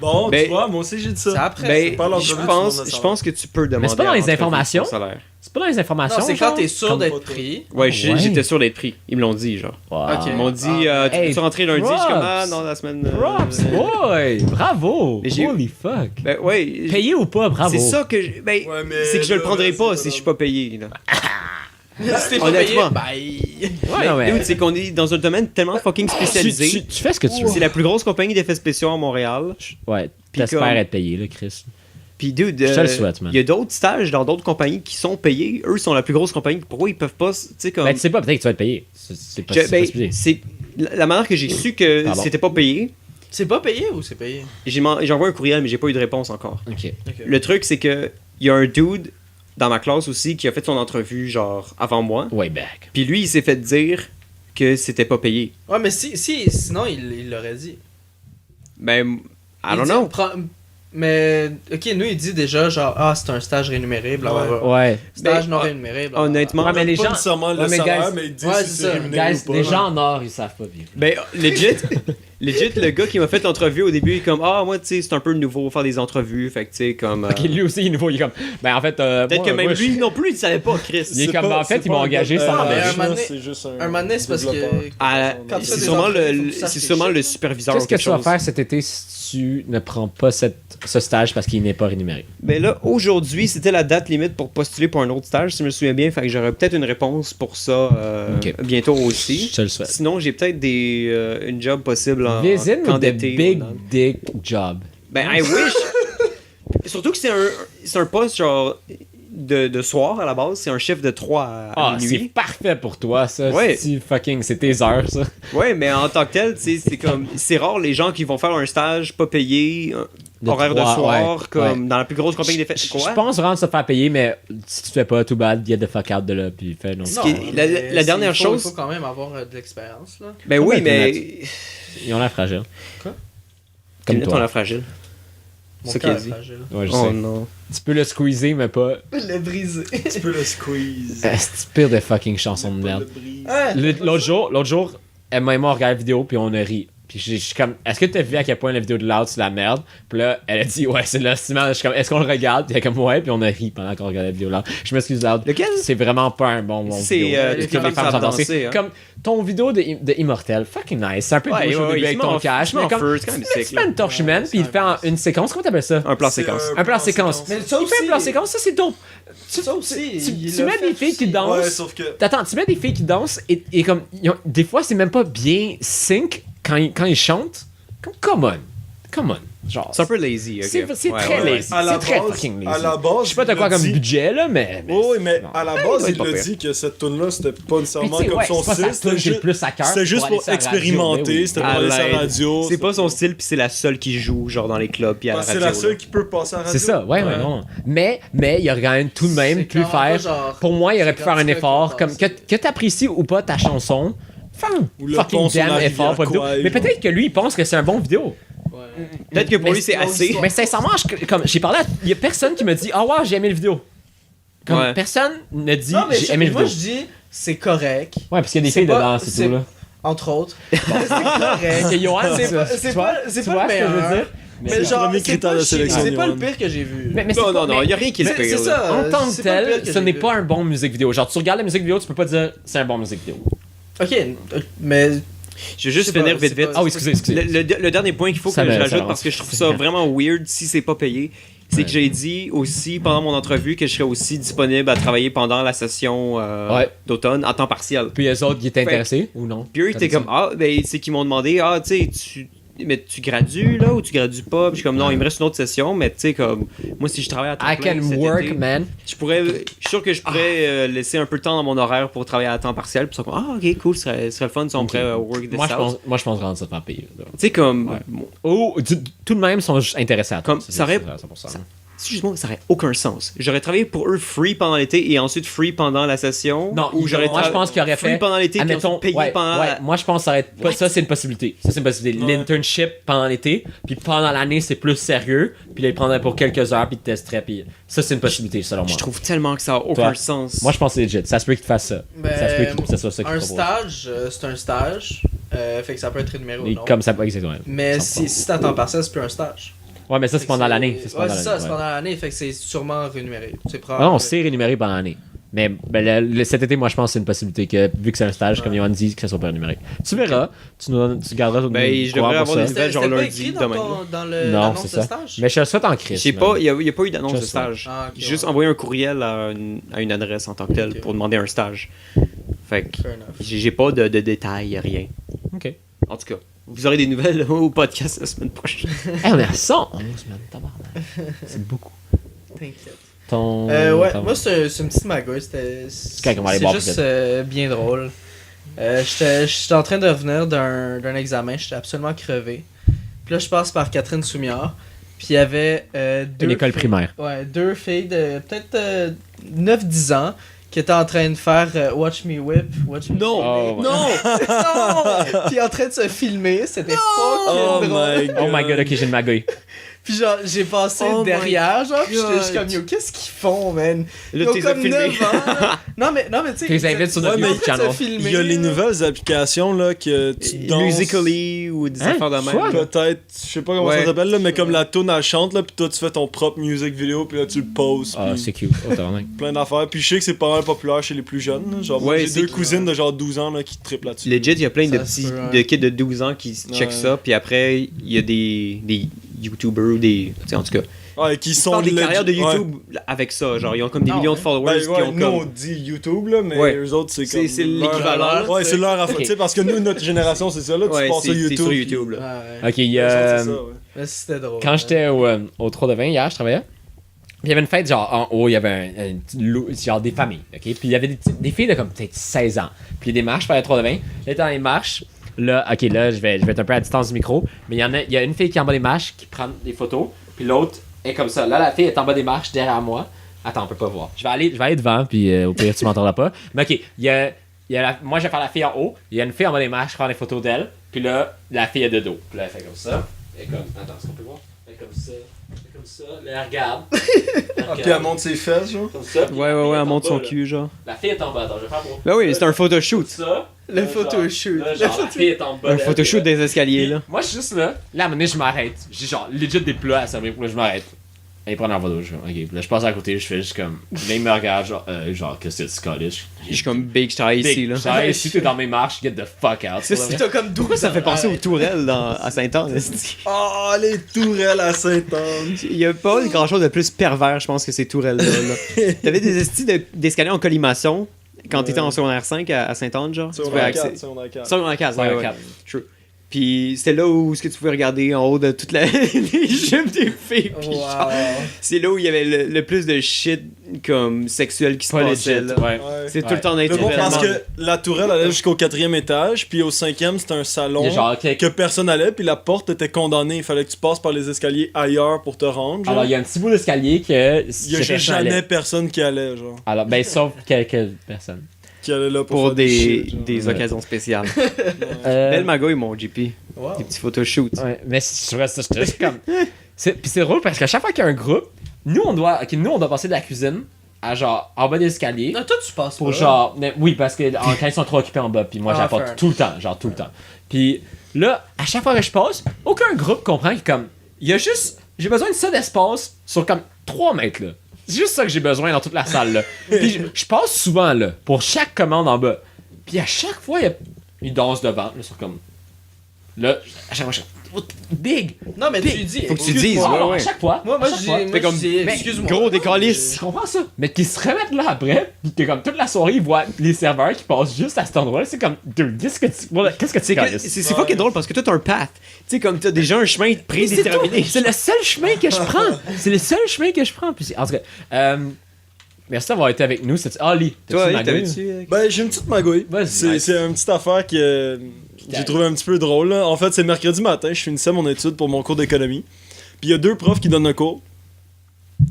Bon, Ben- tu vois, moi aussi j'ai dit C'est ça. après. Ben, pas l'entrevue, je tu demandes le pense salaire. que tu peux demander. Mais c'est pas dans à les l'entrevue informations? ton salaire. C'est pas dans les informations. Non, c'est quand genre? t'es sûr Comme- d'être pris. Ouais, Ouais. j'étais sûr d'être pris. Ils me l'ont dit, genre. Wow. Ok. Ils m'ont dit, Ah. tu Hey, peux rentrer lundi? Je suis comme, ah props. non, la semaine. Props, boy! Bravo! Mais j'ai- Holy fuck! Ben ouais. Payé ou pas, bravo! C'est ça que. Ben, Ouais, mais c'est que je le là, prendrai là, pas c'est si pas je suis pas payé, là. Si t'es pas payé, Honnêtement. bye. Ouais, non, mais. Dude, c'est qu'on est dans un domaine tellement fucking spécialisé. Tu fais ce que tu veux. C'est la plus grosse compagnie d'effets spéciaux à Montréal. Ouais, Puis t'espères comme- être payé, là, Chris. Puis dude, Je te le souhaite, man. il y a d'autres stages dans d'autres compagnies qui sont payés. Eux sont la plus grosse compagnie. Pourquoi ils peuvent pas, tu sais comme. Ben, tu sais pas, peut-être que tu vas être payé. C'est pas, Je- c'est ben, pas supposé. c'est la manière que j'ai su que Pardon. c'était pas payé. C'est pas payé ou c'est payé? J'ai envoyé un courriel mais j'ai pas eu de réponse encore. Ok. Le truc c'est que il y a un dude dans ma classe aussi qui a fait son entrevue genre avant moi. Way back. Puis lui il s'est fait dire que c'était pas payé. Ouais, mais sinon il l'aurait dit. Ben I Il don't dit, know. Mais, ok, nous il dit déjà genre, ah, c'est un stage rémunéré, blablabla. Ouais. Stage Ben, non rémunéré, blablabla. Honnêtement, Ouais, mais les pas gens. nécessairement le Ouais, mais salaire, guys- mais ils disent Ouais, si c'est c'est ça. rémunéré Guys, ou pas. les gens en or, ils savent pas vivre. ben legit le gars qui m'a fait l'entrevue au début il est comme ah moi tu sais c'est un peu nouveau faire des entrevues fait que tu sais comme Ok, lui aussi, il est nouveau. Il est comme. Ben, en fait. peut-être moi- que même moi, lui non plus il savait pas Chris. Il est comme, en fait, c'est ils m'ont pas un engagé gars- sans mais embauche. un moment donné- c'est juste un moment donné, c'est parce que- développeur. Ah, Quand tu fais c'est des sûrement entrevues, faut le que tu saches c'est tes sûrement shit. le superviseur Qu'est-ce ou que quelque tu vas chose. faire cet été si tu ne prends pas ce stage parce qu'il n'est pas rémunéré? Ben là, aujourd'hui, c'était la date limite pour postuler pour un autre stage, si je me souviens bien. Fait que j'aurais peut-être une réponse pour ça Ok. bientôt aussi. Je te le souhaite. Sinon, j'ai peut-être une job possible en Visit camp with the d'été. big ou dans- dick job. Ben, I wish! Surtout que c'est un poste genre de soir à la base. C'est un chiffre de 3 à Ah, c'est minuit. parfait pour toi, ça. Ouais. C'est tes heures, ça. Ouais, mais en tant que tel, tu sais, c'est comme... C'est rare les gens qui vont faire un stage pas payé, De horaire de 3, soir, ouais, comme ouais. dans la plus grosse compagnie d'effets. Je pense vraiment se faire payer, mais si tu fais pas, too bad, get the fuck out de là, puis fais non. Ce qui est- la mais dernière il chose- faut quand même avoir de l'expérience, là. Ben Faut oui, être mais... Ils ont l'air fragiles. Quoi? Comme Kenneth, on toi. l'a fragile. Mon C'est ça cœur qu'il est a dit. fragile. Ouais, je Oh sais. non. Tu peux le squeezer, mais pas. Le briser. Tu peux le squeeze. C'est pire de fucking chanson de Pas merde. le brise. Ouais. L'autre jour, elle m'a regardé la vidéo, puis on a ri. Puis je suis comme, est-ce que t'as vu à quel point la vidéo de Loud c'est la merde? Puis là, elle a dit, ouais, c'est là, c'est mal. Je suis comme, est-ce qu'on le regarde? Puis elle est comme, ouais, puis on a ri pendant qu'on regardait la vidéo Loud. Je m'excuse, Loud. Lequel? C'est vraiment pas un bon C'est, vidéo. les Toutes femmes savent danser, hein. Comme ton vidéo de Immortel, fucking nice. C'est un peu Ouais, douche au ouais, début il avec se met ton en- cash. il se met Mais en comme, feu, c'est quand même sick, tu fais une torche humaine, puis il le fait en une séquence. Comment t'appelles ça? Un plan C'est séquence. Un plan séquence. Mais ça Il fait un aussi- plan séquence, ça c'est dope. Ça aussi, il Tu l'a mets fait des filles qui aussi. dansent. Ouais, sauf que. Attends, tu mets des filles qui dansent et comme des fois c'est même pas bien sync quand ils chantent. Comme come on. Genre C'est un peu lazy, ok. c'est Ouais, très ouais, lazy. À la C'est très base- fucking à lazy. la base, Je sais pas t'as il quoi l'a comme dit. budget là, mais Oui, mais non. à la il base, doit il être pas a pire. dit que cette tune-là, c'était pas Puis, nécessairement tu sais, comme ouais, son c'est pas style. sa tune qui est le plus à cœur. C'était juste aller pour sur la radio, expérimenter, mais oui. c'était pour À aller sur la l'aide. radio. C'est pas son style, puis c'est la seule qui joue, genre dans les clubs, puis à la Parce que radio. c'est la seule là. qui peut passer à la radio. C'est ça, ouais, non. Mais il aurait quand même tout de même C'est pu clairement pas faire. genre- Pour moi, il aurait pu c'est faire un comme ça effort. qu'on Comme pense. que t'apprécies ou pas ta chanson, fais un Ou le fucking pont sur damn la effort pour la vidéo. rivière Kouai, Mais genre. peut-être que lui, il pense que c'est un bon vidéo. Ouais. Peut-être que pour Mais lui, c'est assez. Mais sincèrement, j'ai parlé il y a personne qui me dit ah ouais, j'ai aimé le vidéo. Comme Ouais. personne ne dit Non, mais j'ai aimé le moi vidéo. je dis c'est correct, Ouais, parce qu'il y a des c'est filles pas- dedans, c'est c'est- tout là. entre autres. Mais c'est correct. Que Johan, C'est tu- pas- tu c'est vois- pas- c'est tu pas vois le ce que je veux meilleur. dire? Mais c'est le genre, premier c'est critère pas de le shit, sélection, c'est pas le Johan. pire que j'ai vu. Mais c'est Non, pas- non, non, mais- il y a rien qui se c'est- pire. c'est là. ça. En tant que c'est pas le pire tel, que ce j'ai n'est vu. pas un bon musique vidéo. Genre, tu regardes la musique vidéo, tu peux pas dire c'est un bon musique vidéo. Ok, mais Je vais juste C'est pas- finir vite c'est vite. pas- Ah oui, excusez. Le dernier point qu'il faut Ça que me- je ça rajoute avance. parce que je trouve ça vraiment weird si c'est pas payé, c'est Ouais. que j'ai dit aussi pendant mon entrevue que je serais aussi disponible à travailler pendant la session Ouais. d'automne à temps partiel. Puis les autres qui étaient intéressés ou non? Puis eux, ils étaient comme ben c'est qu'ils m'ont demandé tu sais tu gradues là ou tu gradues pas? Puis je suis comme non, il me reste une autre session, mais tu sais comme moi si je travaille à temps I plein can cet work, été, man. je suis sûr que je pourrais laisser un peu de temps dans mon horaire pour travailler à temps partiel. Puis ils sont comme ok cool, ce serait le fun si on pourrait work this out. Moi, je pense rendre ça faire payer. là. Tu sais comme Ouais. Ou tout de même, ils sont juste intéressés à toi. Comme, ça aurait- 100%. excuse-moi, ça aurait aucun sens. J'aurais travaillé pour eux free pendant l'été et ensuite free pendant la session. Non, ou j'aurais moi je pense qu'il aurait free fait. pendant l'été et Admettons, ensuite payé ouais, pendant ouais, la... moi je pense que ça aurait pas ça, c'est une possibilité. Ça c'est une possibilité. Ouais. L'internship pendant l'été, puis pendant l'année c'est plus sérieux, puis là ils prendraient pour quelques heures puis ils te testeraient, puis ça c'est une possibilité selon moi. Je trouve tellement que ça a aucun Toi? sens. Moi je pense que c'est legit. Ça se peut qu'ils te fassent ça. Ben, Ça se peut que ce soit ça qu'ils un proposent. stage, c'est un stage. Fait que ça peut être rémunéré ou Et non. comme ça, exactement. Mais 100%. si t'as temps partiel, c'est plus un stage. Ouais, mais ça c'est Fait que pendant l'année. Ouais, pendant c'est ça, l'année, c'est ouais. pendant l'année. Fait que c'est sûrement rémunéré. C'est Ah probable. non, c'est rémunéré pendant l'année. Mais cet été, moi, je pense que c'est une possibilité que, vu que c'est un stage, comme Yohan dit, que ça soit pas rémunéré. Tu verras, tu garderas ton Ben, je devrais avoir des nouvelles genre C'était pas lundi, écrit dans, demain. dans Non, l'annonce c'est de ça. stage? Mais je le souhaite en crise. Je sais pas, il y a pas eu d'annonce Je de sais. stage. Ah, ok, J'ai juste ouais. envoyé un courriel à une adresse en tant que telle Ok. pour demander un stage. Fait que Fair enough. j'ai pas de détails, rien. Ok. En tout cas, vous aurez des nouvelles au podcast la semaine prochaine. Hey, on est à 111, man. Tabarnak. C'est beaucoup. T'inquiète. Ouais, Moi, c'est une petite magouille. C'était. Quand on va aller boire juste plus bien drôle. J'étais en train de revenir d'un examen. J'étais absolument crevé. Puis là, je passe par Catherine Soumiard. Puis il y avait deux. Une école filles- primaire. Ouais, deux filles de peut-être 9-10 ans qui étaient en train de faire Watch Me Whip. Watch Me Non! Oh, ouais. Non! Non! Puis en train de se filmer. C'était Oh fucking drôle. my god. Oh my god, ok, j'ai une magouille. Puis genre, j'ai passé Oh derrière, genre, pis j'étais juste God. comme, yo, qu'est-ce qu'ils font, man? Là, Ils ont t'es comme filmé. 9 ans, là. Non, mais tu sais. Tu les invites sur notre ils ont YouTube fait se channel. filmer, Il y a les là. nouvelles applications là que tu danses. Musically ou des Hein? affaires de même. Quoi? là. Peut-être, je sais pas comment Ouais. ça s'appelle là, mais comme la tune elle chante là, puis toi tu fais ton propre music vidéo, puis là tu le poses, Ah, puis c'est cute. Oh, tabarnak. plein d'affaires. Puis je sais que c'est pas mal populaire chez les plus jeunes. Là. Genre, moi, Ouais, j'ai c'est deux que- cousines de genre 12 ans là, qui triplent là-dessus. Legit, il y a plein de Ça se petits peut, ouais. de kids de 12 ans qui checkent Ouais. ça, puis après, il y a des YouTubers ou des. Tu sais, en tout cas. Ouais, qui Ils sont font des legit- carrières de ouais. YouTube avec ça. Genre, ils ont comme des Ah, millions de ouais. followers Ben, ouais, qui ont nous on comme. dit YouTube là, mais Ouais. eux autres c'est comme. C'est leur- l'équivalent. Ouais, c'est leur affaire. Ok. Tu sais, parce que nous, notre génération, c'est ça là, tu Ouais, passes sur c'est YouTube. sur YouTube, là. Ouais, Ok, il y Ouais, a. c'est ça, ouais. mais c'était drôle. Quand j'étais au 3 de vin hier, je travaillais. Puis il y avait une fête, genre en haut, il y avait un petit genre des familles, ok? Puis il y avait des filles de comme peut-être 16 ans. Puis il y a des marches vers les 3 de vin. Là, dans les marches, là, ok, là, je vais être un peu à distance du micro. Mais il y a une fille qui est en bas des marches qui prend des photos. Puis l'autre est comme ça. Là, la fille est en bas des marches derrière moi. Attends, on peut pas voir. Je vais aller devant, puis au pire, tu m'entendras pas. Mais ok, moi, je vais faire la fille en haut. Il y a une fille en bas des marches qui prend des photos d'elle. Puis là, la fille est de dos. Puis là, elle fait comme ça. Elle est comme. Attends, est-ce qu'on peut voir? Elle est comme ça. Elle est comme ça. Là, elle regarde. Ah, puis elle monte ses fesses, genre. Comme ça. Puis Ouais, la ouais, fille ouais, est elle en monte bas, son là. cul, genre. La fille est en bas. Attends, je vais faire mon. Ben oui, c'est un Comme photoshoot. ça. Le photoshoot. Là, genre, la fille est en bas. Un photoshoot des escaliers, là. Moi, je suis juste là. Là, à un moment donné, je m'arrête. J'ai genre legit des plats à servir. Là, je m'arrête. Et prendre en photo. Je fais, ok. Puis là, je passe à côté. Je fais juste comme. Là, il me regarde. Genre, qu'est-ce que c'est, Scottish? Je suis comme big, je travaille ici, là. Genre, si t'es dans mes marches, get the fuck out. C'est- T'as comme 12 Pourquoi ça fait penser ans. aux tourelles à Sainte-Anne? esti? Oh, les tourelles à Sainte-Anne. Il y a pas grand chose de plus pervers, je pense, que ces tourelles-là. Là. T'avais des estis d'escaliers en colimaçon quand t'étais en secondaire 5 à Sainte-Anne, genre? C'est Tu on pouvais a accéder- 4, c'est on a 4. Secondaire 4, Ouais, ouais, ouais. quatre. True. Puis c'était là où ce que tu pouvais regarder en haut de toutes les jupes des filles. Puis Wow. genre, c'est là où il y avait le plus de shit comme sexuel qui se Pas passait. legit. Là. Ouais. C'est tout Ouais. le temps Mais bon, naturellement. parce que la tourelle allait jusqu'au 4e étage, puis au 5e, c'était un salon Il y a genre, ok. que personne allait, puis la porte était condamnée. Il fallait que tu passes par les escaliers ailleurs pour te rendre. Genre. Alors, il y a un petit bout d'escalier que. Il y a juste jamais personne qui allait, genre. Alors, ben, sauf quelques personnes. Qui allait là Pour faire du shit, genre. des occasions spéciales. Euh, Belle magouille, mon JP. Wow. Des petits photoshoots. Ouais, mais je reste juste comme. Puis c'est drôle parce qu'à chaque fois qu'il y a un groupe, nous on doit passer de la cuisine à genre en bas des escaliers. Non, toi, tu passes Pour pas. genre. Oui, parce que quand ils sont trop occupés en bas, puis moi Ah, j'apporte fair. tout le temps, genre tout le temps. Puis là, à chaque fois que je passe, aucun groupe comprend que comme. Il y a juste. J'ai besoin de ça d'espace sur comme 3 mètres là. C'est juste ça que j'ai besoin dans toute la salle là. Puis je passe souvent là, pour chaque commande en bas. Puis à chaque fois, ils dansent devant, là, sur comme. Là, à chaque fois, je suis big! Non, mais Big. tu dis. Faut que tu excuse-moi. dises, ouais, ouais. À chaque fois. Moi, à chaque je dis. fois. Moi, Fais comme- je dis, mais excuse-moi. gros décalisse. Je comprends ça. Mais qu'ils se remettent là après, pis t'es comme toute la soirée, ils voient les serveurs qui passent juste à cet endroit-là. C'est comme, dude, qu'est-ce que tu sais, C'est Carlis? c'est fucking drôle parce que toi t'as un path. Tu sais, comme t'as déjà un chemin prédéterminé. C'est le seul chemin que je prends. C'est le seul chemin que je prends. Puis en tout cas, merci d'avoir été avec nous. Ali, Toi, t'as-tu magouille? t'avais-tu. Ben, j'ai une petite magouille. Vas-y. C'est Nice. c'est une petite affaire que j'ai trouvé un petit peu drôle. Là. En fait, c'est mercredi matin, je finissais mon étude pour mon cours d'économie. Puis il y a 2 profs qui donnent un cours.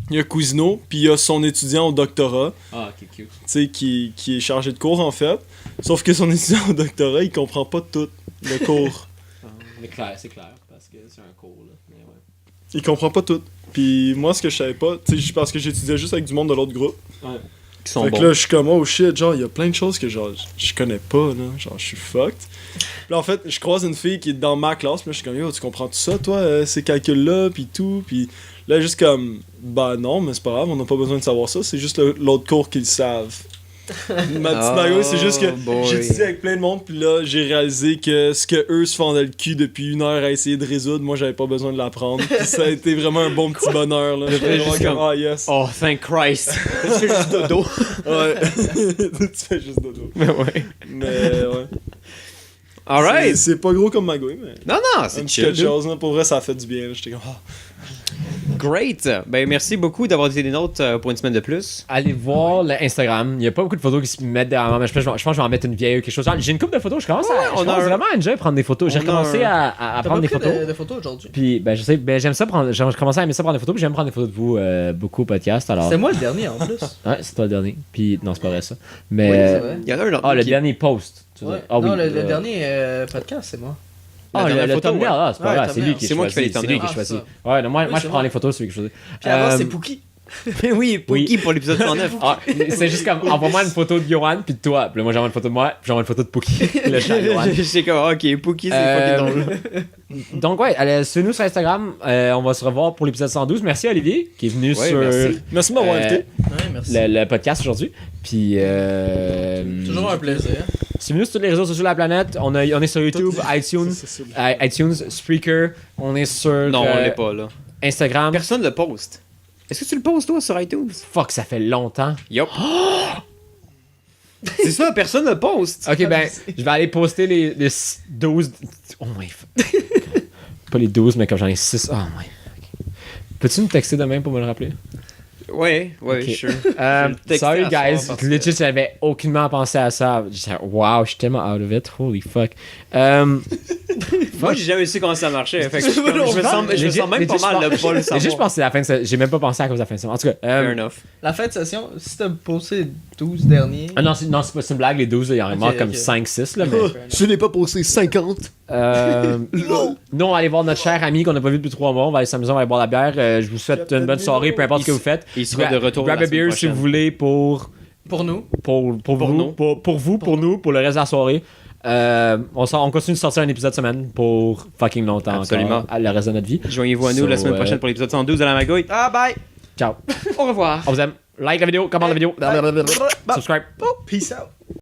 Il y a Cousineau, puis il y a son étudiant au doctorat, Ah, ok, cute. tu sais, qui est chargé de cours en fait. Sauf que son étudiant au doctorat, il comprend pas tout le cours. C'est clair, parce que c'est un cours, là. Mais ouais. Il comprend pas tout. Puis moi, ce que je savais pas, tu sais, parce que j'étudiais juste avec du monde de l'autre groupe. Qui sont Fait que bons. là, je suis comme, oh shit, genre, il y a plein de choses que, genre, je connais pas, là. Genre, je suis fucked. Puis là, en fait, je croise une fille qui est dans ma classe, puis là, je suis comme, yo, tu comprends tout ça, toi, ces calculs-là, puis tout. Puis là, juste comme, bah non, mais c'est pas grave, on n'a pas besoin de savoir ça, c'est juste l'autre cours qu'ils savent. Ma petite magouille, c'est juste que boy. j'ai étudié avec plein de monde, puis là, j'ai réalisé que ce que eux se fendaient le cul depuis 1 heure à essayer de résoudre, moi, j'avais pas besoin de l'apprendre. Puis ça a été vraiment un bon petit bonheur, là. J'étais juste vraiment comme- ah yes. Oh, thank Christ. Tu fais juste dodo. Ouais. Tu fais juste dodo. Mais ouais. Mais ouais. Alright. C'est pas gros comme magouille, mais. Non, non, Un c'est petit chill. quelque chose, là. Pour vrai, ça a fait du bien, là. J'étais comme, ah. Great. Ben, merci beaucoup d'avoir été des nôtres pour une semaine de plus. Allez voir l'Instagram. Il n'y a pas beaucoup de photos qui se mettent derrière moi, mais je pense que je vais en mettre une vieille ou quelque chose. J'ai une couple de photos. Je commence on a un- vraiment à enjoy prendre des photos. J'ai on a recommencé un- à T'as prendre pas des pris photos. de photos aujourd'hui. Puis, ben, je sais, ben, j'aime ça prendre. J'ai commencé à aimer ça prendre des photos, puis j'aime prendre des photos de vous beaucoup au podcast. Alors, C'était moi le dernier en plus. ouais, c'est toi le dernier. Puis, non, c'est pas vrai ça. Oui, Mais, c'est vrai. Il y en a un autre. ah, le qui- dernier post. tu veux Ouais. dire. Ah oui. Non, le dernier podcast, c'est moi. Ah, La dernière le photo, thumbnail, ouais. ah, c'est pas Ouais, grave, c'est lui thumbnail. qui C'est moi qui fais les choisit, c'est lui qui thumbnails. choisit. Ah, Ouais, non, moi, Oui, moi c'est je prends moi. les photos, c'est lui qui choisit. Puis avant, Euh, c'est Pookie. Oui, pour Oui. qui pour l'épisode 109? Ah, c'est juste comme, envoie-moi une photo de Johan puis de toi. Puis là, moi, j'envoie une photo de moi, puis j'envoie une photo de Pookie. Là, je suis à Johan. Je sais comme, ok, Pookie, c'est Euh, fucking drôle. Donc, ouais, allez, suivez-nous sur Instagram. On va se revoir pour l'épisode 112. Merci à Olivier qui est venu Ouais, sur merci. Merci de m'avoir invité. Ouais, merci. le podcast aujourd'hui. Puis, Toujours un plaisir. suivez-nous sur tous les réseaux sociaux de la planète. On est sur YouTube, iTunes, iTunes, Spreaker. On est sur Non, on l'est pas, là. Instagram. Personne le poste. Est-ce que tu le postes, toi, sur iTunes? Fuck, ça fait longtemps. Yup. C'est ça, personne le poste. Ok, ben, je vais aller poster les 12. Oh my. Pas les 12, mais comme j'en ai 6. Oh my. Peux-tu me texter demain pour me le rappeler? Ouais, Ok. sure. texter Sorry à guys, soir parce que- legit j'avais aucunement pensé à ça. J'étais, wow, je suis tellement out of it. Holy fuck. Moi, j'ai jamais su comment ça marchait. Fait que je me sens Legit, même pas mal de pas le J'ai juste savoir. pensé à la fin de ça. J'ai même pas pensé à cause de la fin de ça. En tout cas, Fair enough. La fin de session, si t'as posté les 12 derniers. ah non, c'est pas c'est une blague, les 12, là, il y en a Ok, marre comme ok. 5-6 là, mais. Je n'ai pas posté 50. Non, allez voir notre cher ami qu'on n'a pas vu depuis 3 mois. On va aller s'amuser, on va aller boire la bière. Je vous souhaite une bonne soirée, peu importe ce que vous faites. Il sera de retour Grab la a beer semaine si vous prochaine. voulez pour Pour nous. vous, nous. pour nous, pour le reste de la soirée. On continue de sortir un épisode semaine pour fucking longtemps. Absolument. Encore, le reste de notre vie. Joignez-vous à nous la semaine prochaine pour l'épisode 112 de la magouille. Ah, bye! Ciao. Au revoir. On vous aime. Like la vidéo, commente la vidéo. Bye. Subscribe. Peace out.